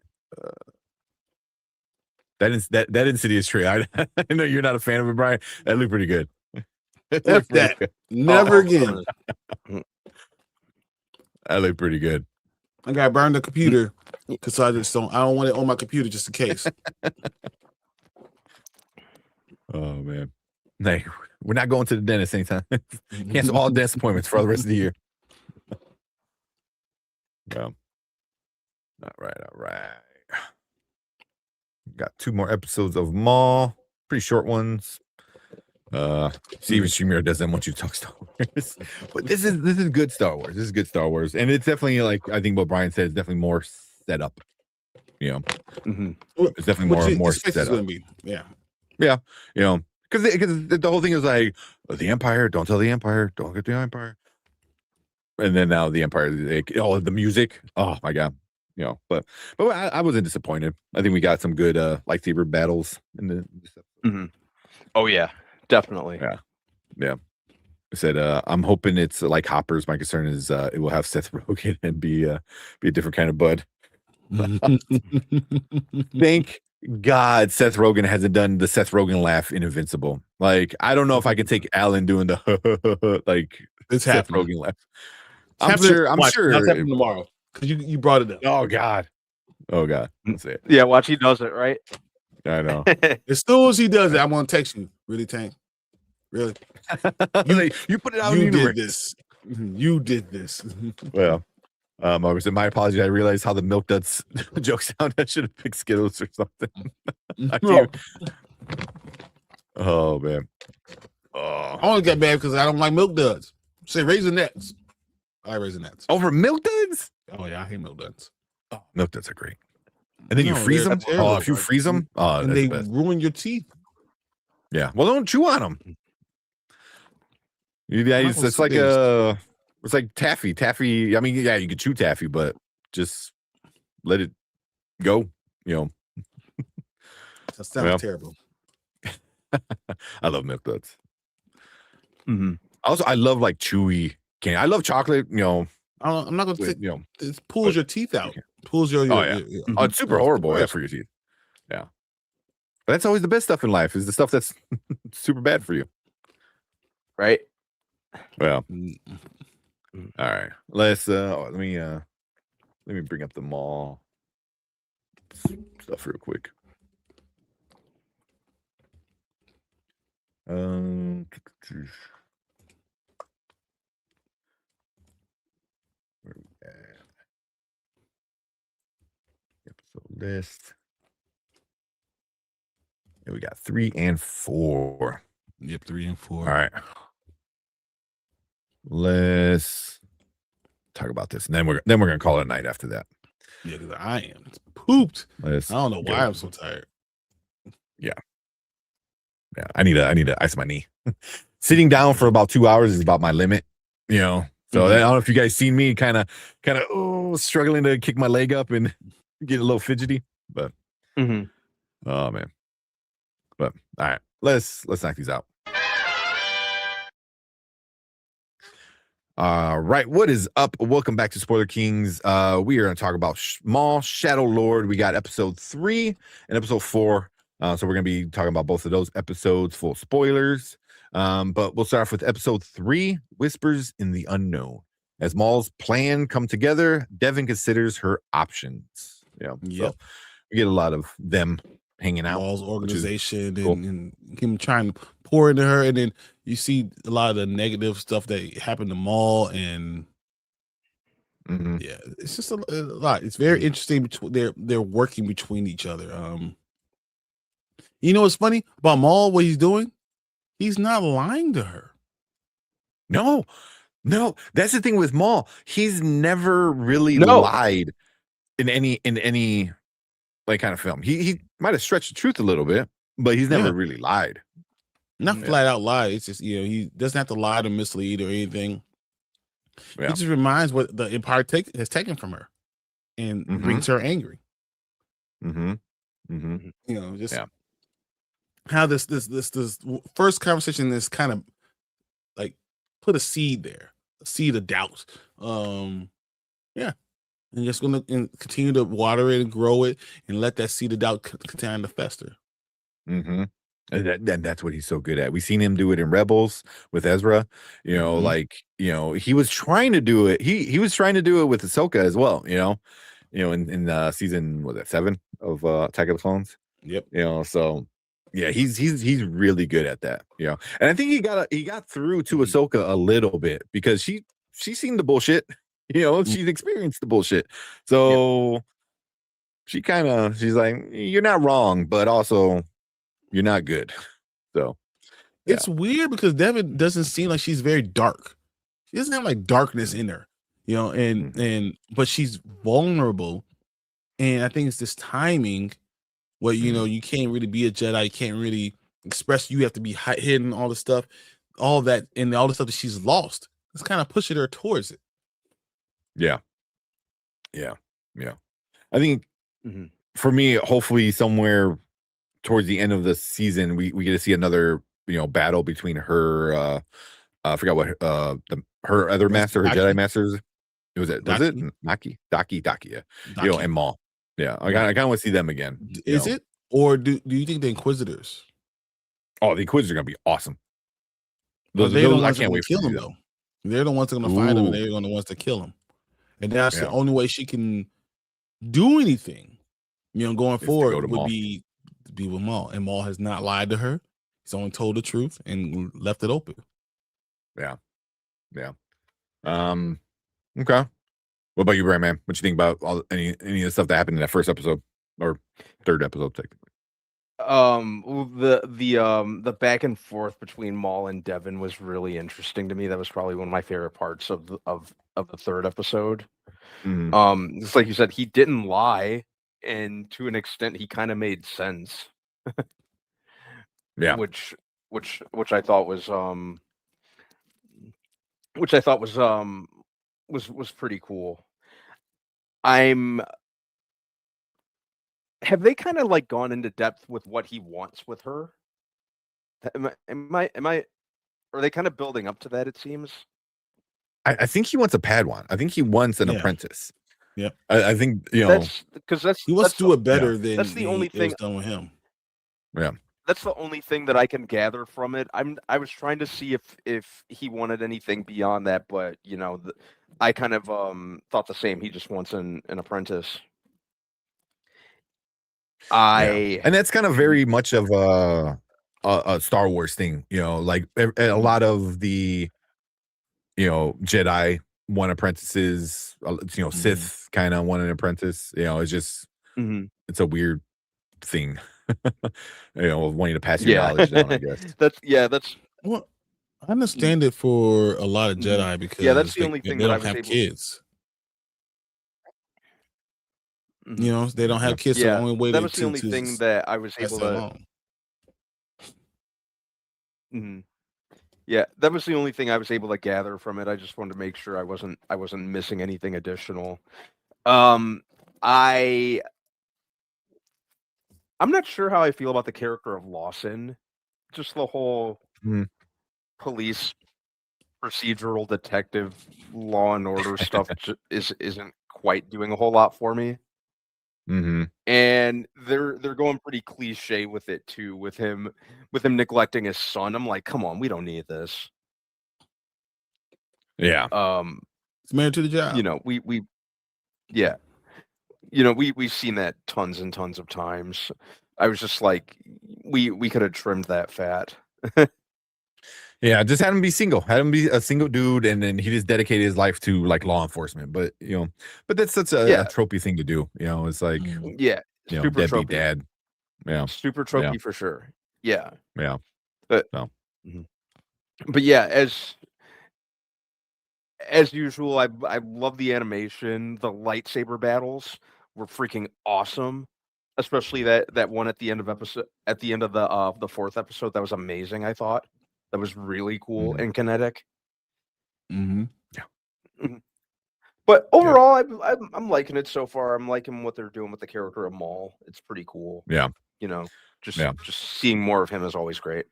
that Insidious trailer. I know you're not a fan of it, Brian. That looked pretty good. F that. Never again. That looked pretty good. I got to burn the computer because I don't want it on my computer just in case. Oh man. Hey, we're not going to the dentist anytime. Cancel all dentist appointments for the rest of the year. All right. Got 2 more episodes of Maul. Pretty short ones. Steven Streamyard doesn't want you to talk Star Wars. But this is good Star Wars. This is good Star Wars. And it's definitely, like, I think what Brian said is definitely more set up. You know. It's definitely more set up. Yeah. Yeah. You know, because the whole thing is like, the Empire, don't tell the Empire, don't get the Empire. And then now the Empire, like, the music. Oh my God. You know, but I wasn't disappointed. I think we got some good lightsaber battles in the Oh yeah, definitely. Yeah. I said I'm hoping it's like Hopper's. My concern is it will have Seth Rogen and be a different kind of bud. Thank God Seth Rogen hasn't done the Seth Rogen laugh in Invincible. Like, I don't know if I can take Alan doing the like it's Seth happening. Rogen laugh. I'm sure. That's happening tomorrow because you brought it up. Oh God. That's it. Yeah, watch he does it right. I know. As soon as he does it, I'm gonna text you. Really, Tank? Really? You put it out. You did this. You did this. Well, I was my apology. I realized how the Milk Duds joke sound. I should have picked Skittles or something. I can't. Oh man. I only got mad because I don't like Milk Duds. Say Raisinets. I like Raisinets. Over Milk Duds? Oh yeah, I hate Milk Duds. Oh, Milk Duds are great. And then you freeze them. Oh, if you freeze them, and they ruin your teeth. Yeah. Well, don't chew on them. It's like it's like taffy. Taffy. I mean, yeah, you can chew taffy, but just let it go. You know. That sounds terrible. I love Milk Duds. Also, I love like chewy candy. I love chocolate. You know. I'm not gonna say, it pulls your teeth out. Pulls your it's super horrible for your teeth. Yeah. But that's always the best stuff in life, is the stuff that's super bad for you. Right? Well. All right. Let's let me bring up the Maul stuff real quick. Where we at? Episode list. Yeah, we got 3 and 4. Yep, 3 and 4. All right. Let's talk about this, and then we're gonna call it a night after that. Yeah, because I am pooped. I don't know why go. I'm so tired. Yeah. I need to ice my knee. Sitting down for about 2 hours is about my limit. You know. So I don't know if you guys seen me kind of struggling to kick my leg up and get a little fidgety, but oh man. But all right, let's knock these out. All right, what is up? Welcome back to Spoiler Kings. We are going to talk about Maul, Shadow Lord. We got episode 3 and episode 4. So we're going to be talking about both of those episodes, full spoilers. But we'll start off with episode 3, Whispers in the Unknown. As Maul's plan come together, Devin considers her options. Yeah, so we get a lot of them hanging out. Maul's organization and him trying to pour into her, and then you see a lot of the negative stuff that happened to Maul, and yeah, it's just a lot. It's very interesting. They're working between each other. You know what's funny about Maul? What he's doing? He's not lying to her. No, that's the thing with Maul. He's never really lied in any like kind of film. He might have stretched the truth a little bit, but he's never really lied. Not flat out lie. It's just, he doesn't have to lie to mislead or anything. It just reminds what the Empire has taken from her and brings her angry. Just how this first conversation is kind of like put a seed there, a seed of doubt. And and just going to continue to water it and grow it and let that seed of doubt continue to fester. Mm-hmm. And that's what he's so good at. We've seen him do it in Rebels with Ezra. You know, like, you know, he was trying to do it. He was trying to do it with Ahsoka as well. You know, in season, was that 7 of Attack of the Clones? Yep. You know, so yeah, he's really good at that. You know, and I think he got through to Ahsoka a little bit because she's seen the bullshit. You know, she's experienced the bullshit. So she's like, you're not wrong, but also you're not good. So it's weird because Devin doesn't seem like she's very dark. She doesn't have like darkness in her, you know, but she's vulnerable. And I think it's this timing where, you know, you can't really be a Jedi, you can't really express, you have to be hidden, all the stuff, all that, and all the stuff that she's lost. It's kind of pushing her towards it. Yeah. I think for me, hopefully somewhere towards the end of the season, we get to see another, you know, battle between her I forgot what her other master, her Jedi masters. Was it Naki? Daki, yeah. You know, and Maul. Yeah, I kind of want to see them again. Is it? Or do you think the Inquisitors? Oh, the Inquisitors are gonna be awesome. They're the ones that kill them, though. They're the ones that are gonna find him, and they're the ones to kill him. And that's the only way she can do anything, you know, going forward would be to be with Maul. And Maul has not lied to her. He's only told the truth and left it open. Yeah. Okay. What about you, Brian, man? What you think about any of the stuff that happened in that first episode or third episode, technically? The back and forth between Maul and Devin was really interesting to me. That was probably one of my favorite parts of the third episode. It's like you said, he didn't lie, and to an extent, he kind of made sense. Yeah, which I thought was was pretty cool. Have they kind of like gone into depth with what he wants with her? Are they kind of building up to that, it seems? I think he wants a Padawan. I think he wants an apprentice. Yeah. I think, you know, he wants to do it better than that's the only thing done with him. Yeah. That's the only thing that I can gather from it. I was trying to see if he wanted anything beyond that, but you know, I kind of thought the same. He just wants an apprentice. And that's kind of very much of a Star Wars thing, you know, like a lot of the, you know, Jedi want apprentices, you know, Sith kind of want an apprentice, you know, it's just it's a weird thing. You know, wanting to pass your knowledge down, I guess. That's well, I understand it for a lot of Jedi because that's the only thing they don't have kids. You know, they don't have kids. So the only way that was the only thing that I was able to. Yeah, that was the only thing I was able to gather from it. I just wanted to make sure I wasn't missing anything additional. I'm not sure how I feel about the character of Lawson. Just the whole police procedural detective law and order stuff isn't quite doing a whole lot for me. And they're going pretty cliche with it too, with him neglecting his son. I'm like, come on, we don't need this. Yeah. It's married to the job. You know, we've seen that tons and tons of times. I was just like, we could have trimmed that fat. Yeah, just had him be single. Had him be a single dude, and then he just dedicated his life to like law enforcement. But you know, that's such a tropey thing to do. You know, it's like super deadbeat tropey. dad. Yeah, super tropey for sure. Yeah. But but yeah, as usual, I love the animation. The lightsaber battles were freaking awesome. Especially that one at the end of the fourth episode. That was amazing, I thought. That was really cool and kinetic. But overall, I'm liking it so far. I'm liking what they're doing with the character of Maul. It's pretty cool. Yeah. You know, just seeing more of him is always great.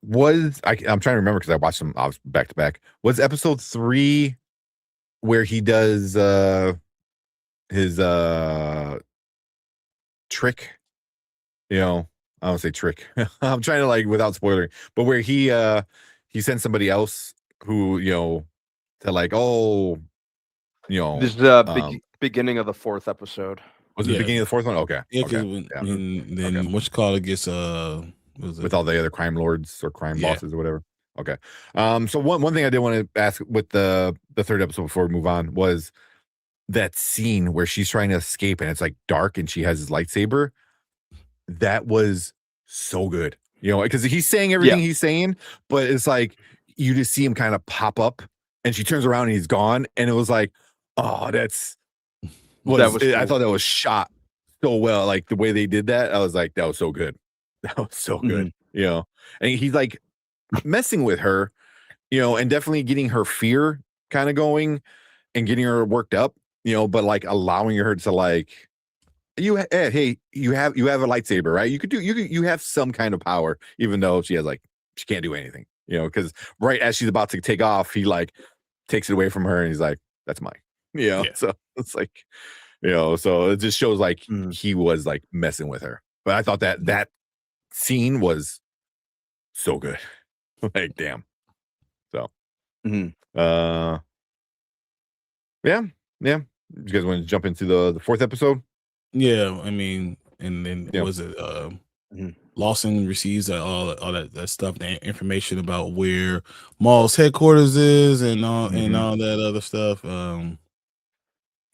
I'm trying to remember because I watched them back to back. Was episode 3 where he does his trick, you know, I don't say trick. I'm trying to like without spoiling, but where he sends somebody else who, you know, to like, oh, you know, This is beginning of the 4th episode. Was it the beginning of the 4th one? Okay. Yeah, because okay. and then what's called gets with all the other crime lords or crime bosses or whatever. Okay. So one thing I did want to ask with the 3rd episode before we move on was that scene where she's trying to escape and it's like dark and she has his lightsaber. That was so good, you know, because he's saying everything he's saying, but it's like you just see him kind of pop up and she turns around and he's gone, and it was like, oh, I thought that was shot so well, like the way they did that. I was like, that was so good. That was so good, you know. And he's like messing with her, you know, and definitely getting her fear kind of going and getting her worked up, you know, but like allowing her to like, hey, you have a lightsaber, right? You have some kind of power, even though she can't do anything, you know, because right as she's about to take off, he like takes it away from her and he's like, that's mine, you know. So it's like, you know, so it just shows like he was like messing with her. But I thought that scene was so good. Like, damn. So yeah. You guys want to jump into the 4th episode? Yeah, I mean, and then was it Lawson receives all that stuff, the information about where Maul's headquarters is and all that other stuff.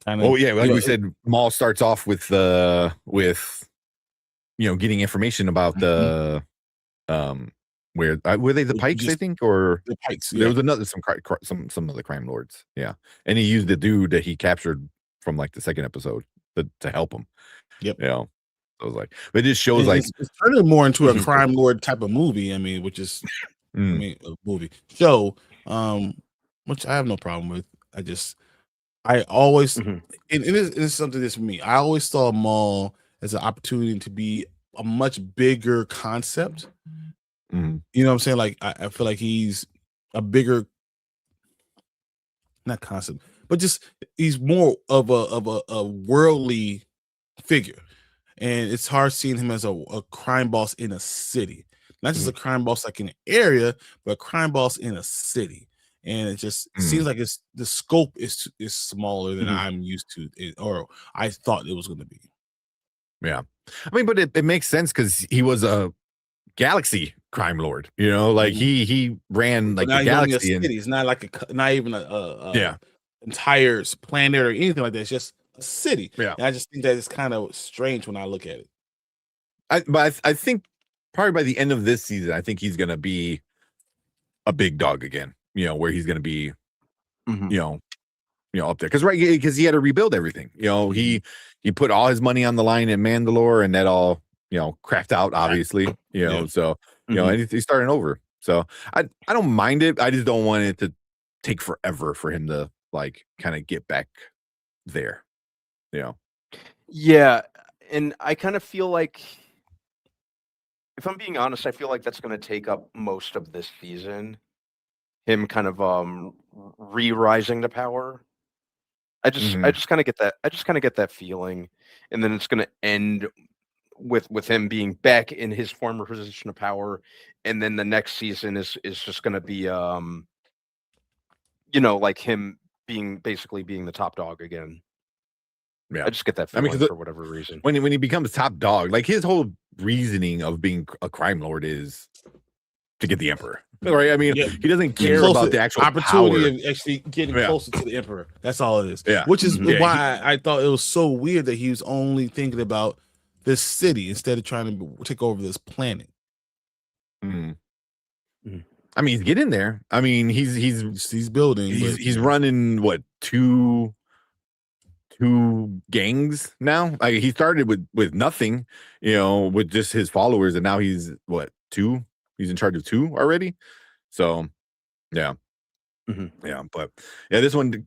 Like we said, Maul starts off with you know, getting information about the where were they the Pikes, I think, or the Pikes? There was another some of the crime lords, and he used the dude that he captured from like the 2nd episode to help him. Yep. You know, so I was like, but it just shows like it's turning more into a crime lord type of movie. I mean, which is a movie show, which I have no problem with. I always and it is something that's for me. I always saw Maul as an opportunity to be a much bigger concept. You know what I'm saying? Like I feel like he's a bigger, not concept, but just he's more of a worldly figure, and it's hard seeing him as a crime boss in a city, not just a crime boss like in an area, but a crime boss in a city. And it just seems like the scope is smaller than I'm used to, or I thought it was going to be. Yeah, I mean, but it makes sense because he was a galaxy crime lord, you know, like he ran like the galaxy. It's not like not even a entire planet or anything like that. It's just a city. Yeah, and I just think that it's kind of strange when I look at it. But I think probably by the end of this season, I think he's gonna be a big dog again. You know, where he's gonna be, you know, up there because he had to rebuild everything. You know, he put all his money on the line in Mandalore, and that all cracked out. Obviously, you know, so you know, and he's starting over. So I don't mind it. I just don't want it to take forever for him to like kind of get back there. You know. Yeah, and I kind of feel like, if I'm being honest, I feel like that's going to take up most of this season. Him kind of re-rising to power. I just kind of get that. I just kind of get that feeling, and then it's going to end with him being back in his former position of power, and then the next season is just going to be like him basically being the top dog again. Yeah, I just get that feeling for whatever reason. When he becomes top dog, like his whole reasoning of being a crime lord is to get the Emperor. Right? I mean, he doesn't care about the actual opportunity power of actually getting closer to the Emperor. That's all it is. Yeah. Which is why I thought it was so weird that he was only thinking about this city instead of trying to take over this planet. I mean, he's getting there. I mean, he's building. He's running what two gangs now. Like he started with nothing, with just his followers, and now he's what, 2? He's in charge of 2 already. So, yeah. Yeah, but this one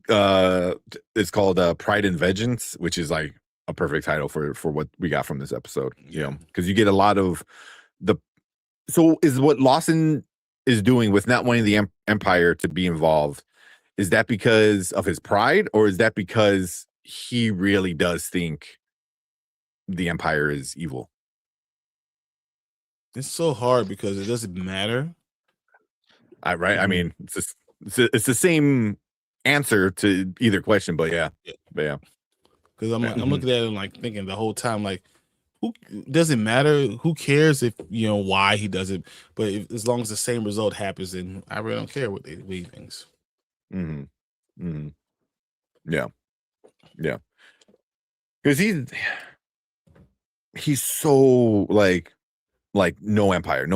is called Pride and Vengeance, which is like a perfect title for what we got from this episode. Because you get a lot of so is what Lawson is doing with not wanting the Empire to be involved is that because of his pride, or is that because he really does think the Empire is evil? It's so hard because it doesn't matter. Right? I mean, it's the same answer to either question, but yeah. Because I'm looking at it and like thinking the whole time, like, who doesn't matter? Who cares if why he does it? But as long as the same result happens, then I really don't care what he thinks. Yeah. Because he's so like no empire.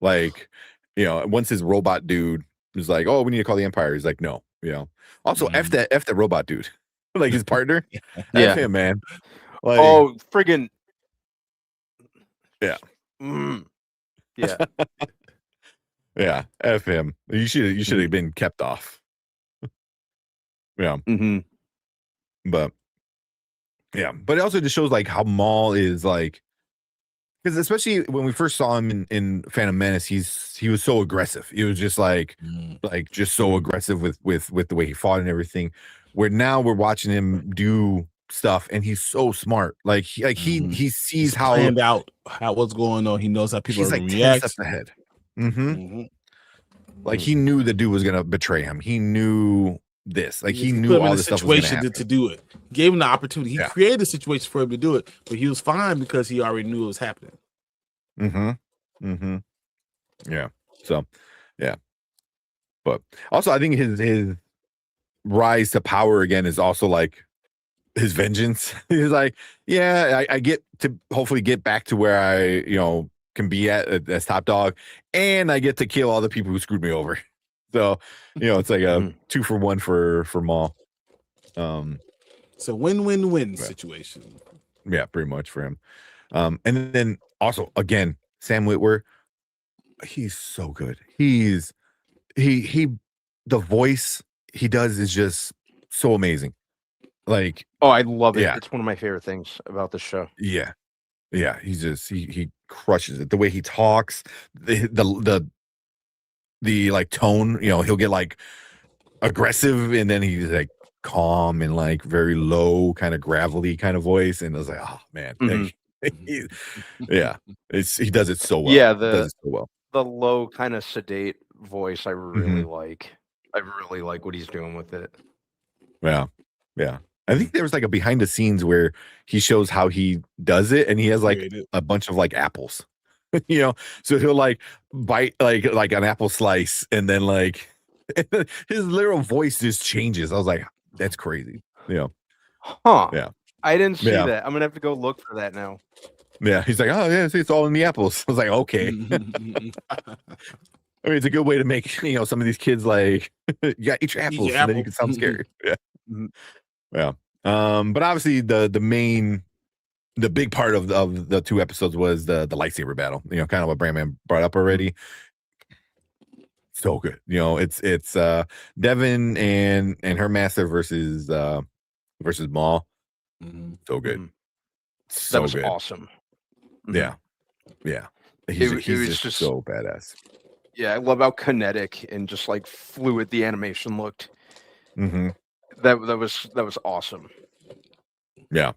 Like, once his robot dude was like, oh, we need to call the Empire. He's like, no, Also, F that robot dude, like his partner. F him, man. Like, oh, friggin' yeah. Yeah. Yeah, F him. You should have been kept off. Yeah. But it also just shows like how Maul is like, because especially when we first saw him in Phantom Menace, he was so aggressive. He was just like just so aggressive with the way he fought and everything. Where now we're watching him do stuff, and he's so smart. Like he sees how planned out what's going on. He knows how people are like react. 10 steps ahead. Like he knew the dude was gonna betray him. He knew this. Like he knew all the stuff was gonna happen. To do it. Gave him the opportunity. He created a situation for him to do it, but he was fine because he already knew it was happening. Yeah. So, yeah. But also, I think his rise to power again is also like his vengeance. He's like, yeah, I get to hopefully get back to where I can be at as top dog, and I get to kill all the people who screwed me over. So, it's like a 2-for-1 for Maul. It's a win-win-win situation. Yeah, pretty much for him. And then also again, Sam Witwer, he's so good. The voice he does is just so amazing. Like, oh, I love it. Yeah. It's one of my favorite things about the show. Yeah. He's just he crushes it. The way he talks, the like tone, he'll get like aggressive, and then he's like calm and like very low, kind of gravelly kind of voice, and I was like, oh man, he does it so well. Yeah, does it so well. The low kind of sedate voice, I really like. I really like what he's doing with it. Yeah. I think there was like a behind the scenes where he shows how he does it, and he has like a bunch of like apples. So he'll like bite like an apple slice, and then like his literal voice just changes. I was like, that's crazy. Huh. Yeah. I didn't see that. I'm gonna have to go look for that now. Yeah. He's like, oh yeah, see, it's all in the apples. I was like, okay. I mean, it's a good way to make some of these kids like, you gotta eat your apples, and then you can sound scary. Yeah. But obviously the big part of the 2 episodes was the lightsaber battle. Kind of what Brandman brought up already. So good. It's Devin and her master versus Maul. So good. So that was good. Awesome. Yeah. He's just so badass. Yeah, I love how kinetic and just like fluid the animation looked. That was awesome. Yeah.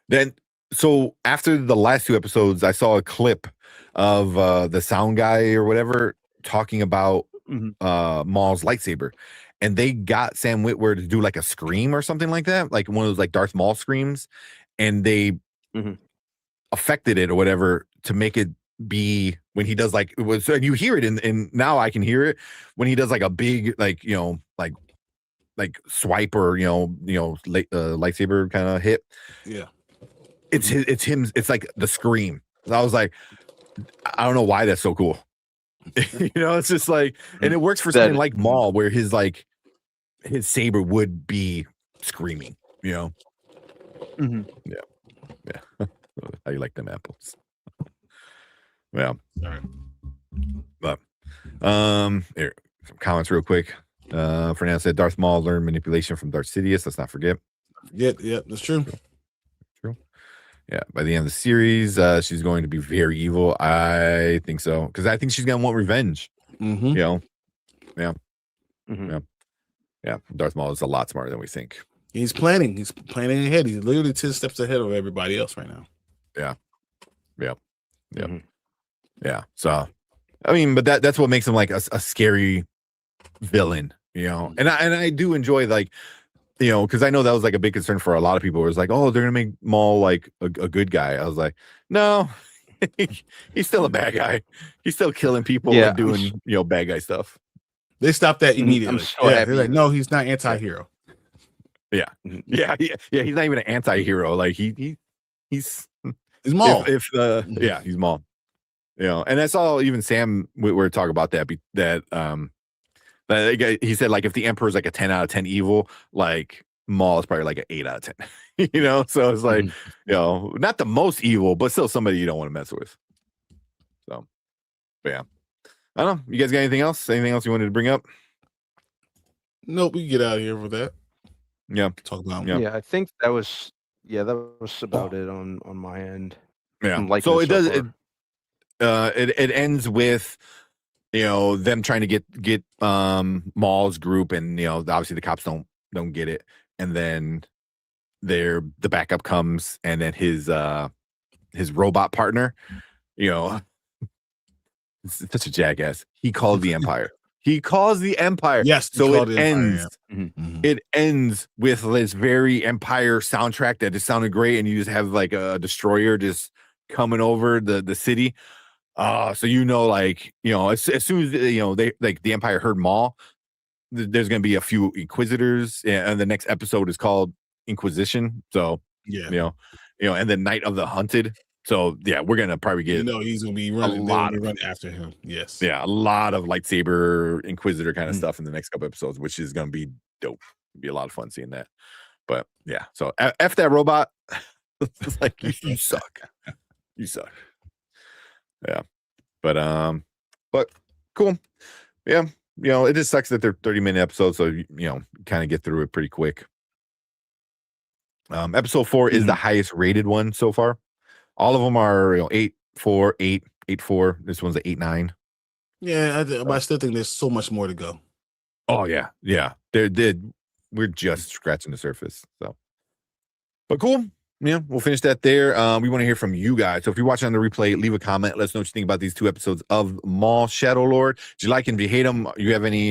Then, so after the last 2 episodes, I saw a clip of the sound guy or whatever talking about Maul's lightsaber, and they got Sam Witwer to do like a scream or something like that, like one of those like Darth Maul screams, and they affected it or whatever to make it be when he does like it was, and you hear it and now I can hear it when he does like a big like like swipe or lightsaber kind of hit. Yeah, it's him. It's like the scream. I was like, I don't know why that's so cool. It's just like, and it works for something like Maul, where his saber would be screaming. Yeah. How you like them apples? Yeah. But here, some comments real quick. Fernando said Darth Maul learned manipulation from Darth Sidious. Let's not forget. Yeah, that's true. True. Yeah, by the end of the series, she's going to be very evil. I think so, because I think she's gonna want revenge. Yeah. Yeah. Darth Maul is a lot smarter than we think. He's planning. He's planning ahead. He's literally 10 steps ahead of everybody else right now. Yeah. Yeah. So, I mean, but that's what makes him like a scary villain, you know. And I do enjoy, like, you know, because I know that was like a big concern for a lot of people. It was like, oh, they're gonna make Maul like a good guy. I was like, no, he's still a bad guy. He's still killing people and doing bad guy stuff. They stopped that immediately. I'm so happy. They're like, no, he's not anti-hero. Yeah. He's not even an anti-hero. Like he's Maul. He's Maul. You know, and that's all. Even Sam, we were talking about that. He said, like, if the Emperor is like a 10 out of 10 evil, like Maul is probably like an 8 out of 10. You know, so it's like, you know, not the most evil, but still somebody you don't want to mess with. So, but yeah, I don't know. You guys got anything else? Anything else you wanted to bring up? Nope, we can get out of here with that. Yeah, talk about. Yeah, I think that was about it on my end. Yeah, so it does. It ends with, you know, them trying to get Maul's group, and you know, obviously the cops don't get it, and then the backup comes, and then his robot partner, you know, such a jackass. He called the Empire. He calls the Empire. Yes, so it ends. It ends with this very Empire soundtrack that just sounded great, and you just have like a destroyer just coming over the city. So you know, like, you know, as soon as you know they like the Empire heard Maul, there's gonna be a few Inquisitors, and the next episode is called Inquisition. So yeah, you know, and then Night of the Hunted. So yeah, we're gonna probably get he's gonna be running run after him. Yes, yeah, a lot of lightsaber Inquisitor kind of stuff in the next couple episodes, which is gonna be dope. It'll be a lot of fun seeing that. But yeah, so F that robot. It's like you suck. You suck. Yeah, but cool. Yeah, you know, it just sucks that they're 30-minute episodes, so you know, kind of get through it pretty quick. Episode 4 is the highest rated one so far. All of them are, you know, 8.4, 8, 8.4. This one's an 8.9. Yeah, but I still think there's so much more to go. Oh yeah. We're just scratching the surface. So, but cool. Yeah, we'll finish that there. We want to hear from you guys. So if you're watching on the replay, leave a comment. Let us know what you think about these 2 episodes of Maul Shadow Lord. Do you like them? Do you hate them? You have any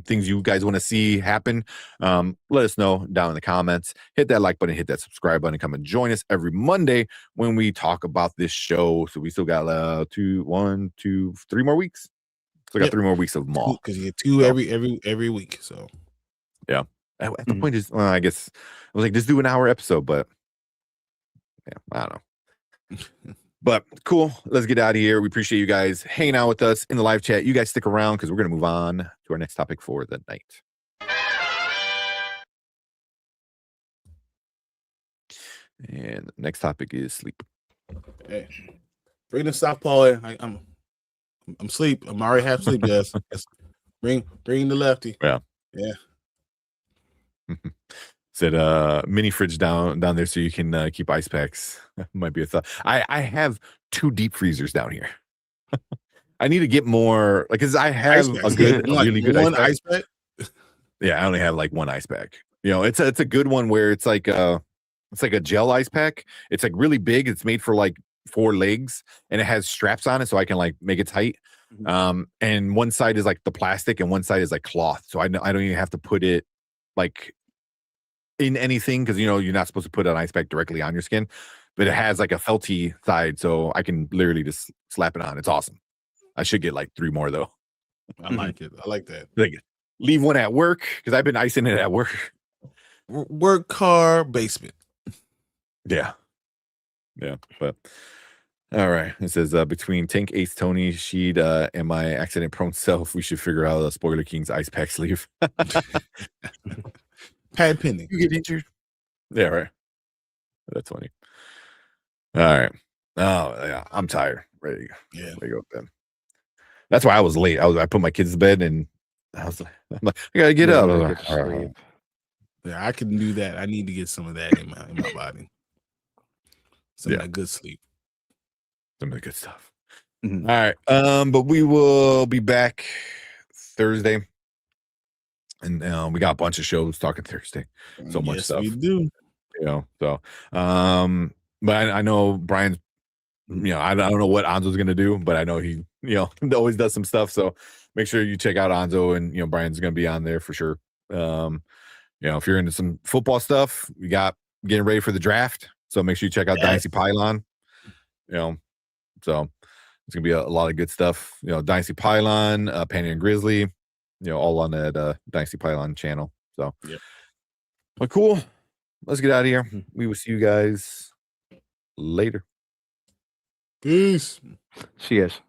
things you guys want to see happen? Let us know down in the comments. Hit that like button, hit that subscribe button, come and join us every Monday when we talk about this show. So we still got 3 more weeks. So we got 3 more weeks of Maul. Because you get 2 every week. So yeah. At the point is, I guess I was like, just do an hour episode, but yeah, I don't know. But cool. Let's get out of here. We appreciate you guys hanging out with us in the live chat. You guys stick around because we're going to move on to our next topic for the night. And the next topic is sleep. Hey, bring the southpaw in. I'm asleep. I'm already half asleep, guys. Bring the lefty. Yeah. Said mini fridge down there so you can keep ice packs. Might be a thought. I have 2 deep freezers down here. I need to get more, like, because I have really good ice pack. Yeah, I only have like 1 ice pack. You know, it's a good one where it's like a gel ice pack. It's like really big. It's made for like 4 legs, and it has straps on it so I can like make it tight. And one side is like the plastic, and one side is like cloth. So I don't even have to put it like in anything, because you know you're not supposed to put an ice pack directly on your skin, but it has like a felty side, so I can literally just slap it on. It's awesome. I should get like 3 more though. I like it. I like that. Like, leave one at work because I've been icing it at work. Work, car, basement. Yeah. But all right. It says between Tank, Ace, Tony, Sheed, and my accident prone self, we should figure out Spoiler King's ice pack sleeve. Pad pending. You get injured. Yeah, right. That's funny. All right. Oh yeah, I'm tired. Ready to go to bed. That's why I was late. I put my kids to bed, and I was like, I gotta get up. Yeah, I can do that. I need to get some of that in my body. Some of that good sleep. Some of the good stuff. All right. But we will be back Thursday. And we got a bunch of shows talking Thursday. So much Yes, stuff. we do. So but I know Brian's, I don't know what Anzo's gonna do, but I know he, always does some stuff. So make sure you check out Anzo, and Brian's gonna be on there for sure. If you're into some football stuff, we got getting ready for the draft. So make sure you check out Dynasty Pylon. So it's gonna be a lot of good stuff. Dynasty Pylon, Panty and Grizzly, all on that Dynasty Pylon channel. So but cool. Let's get out of here. We will see you guys later. Peace. See you guys.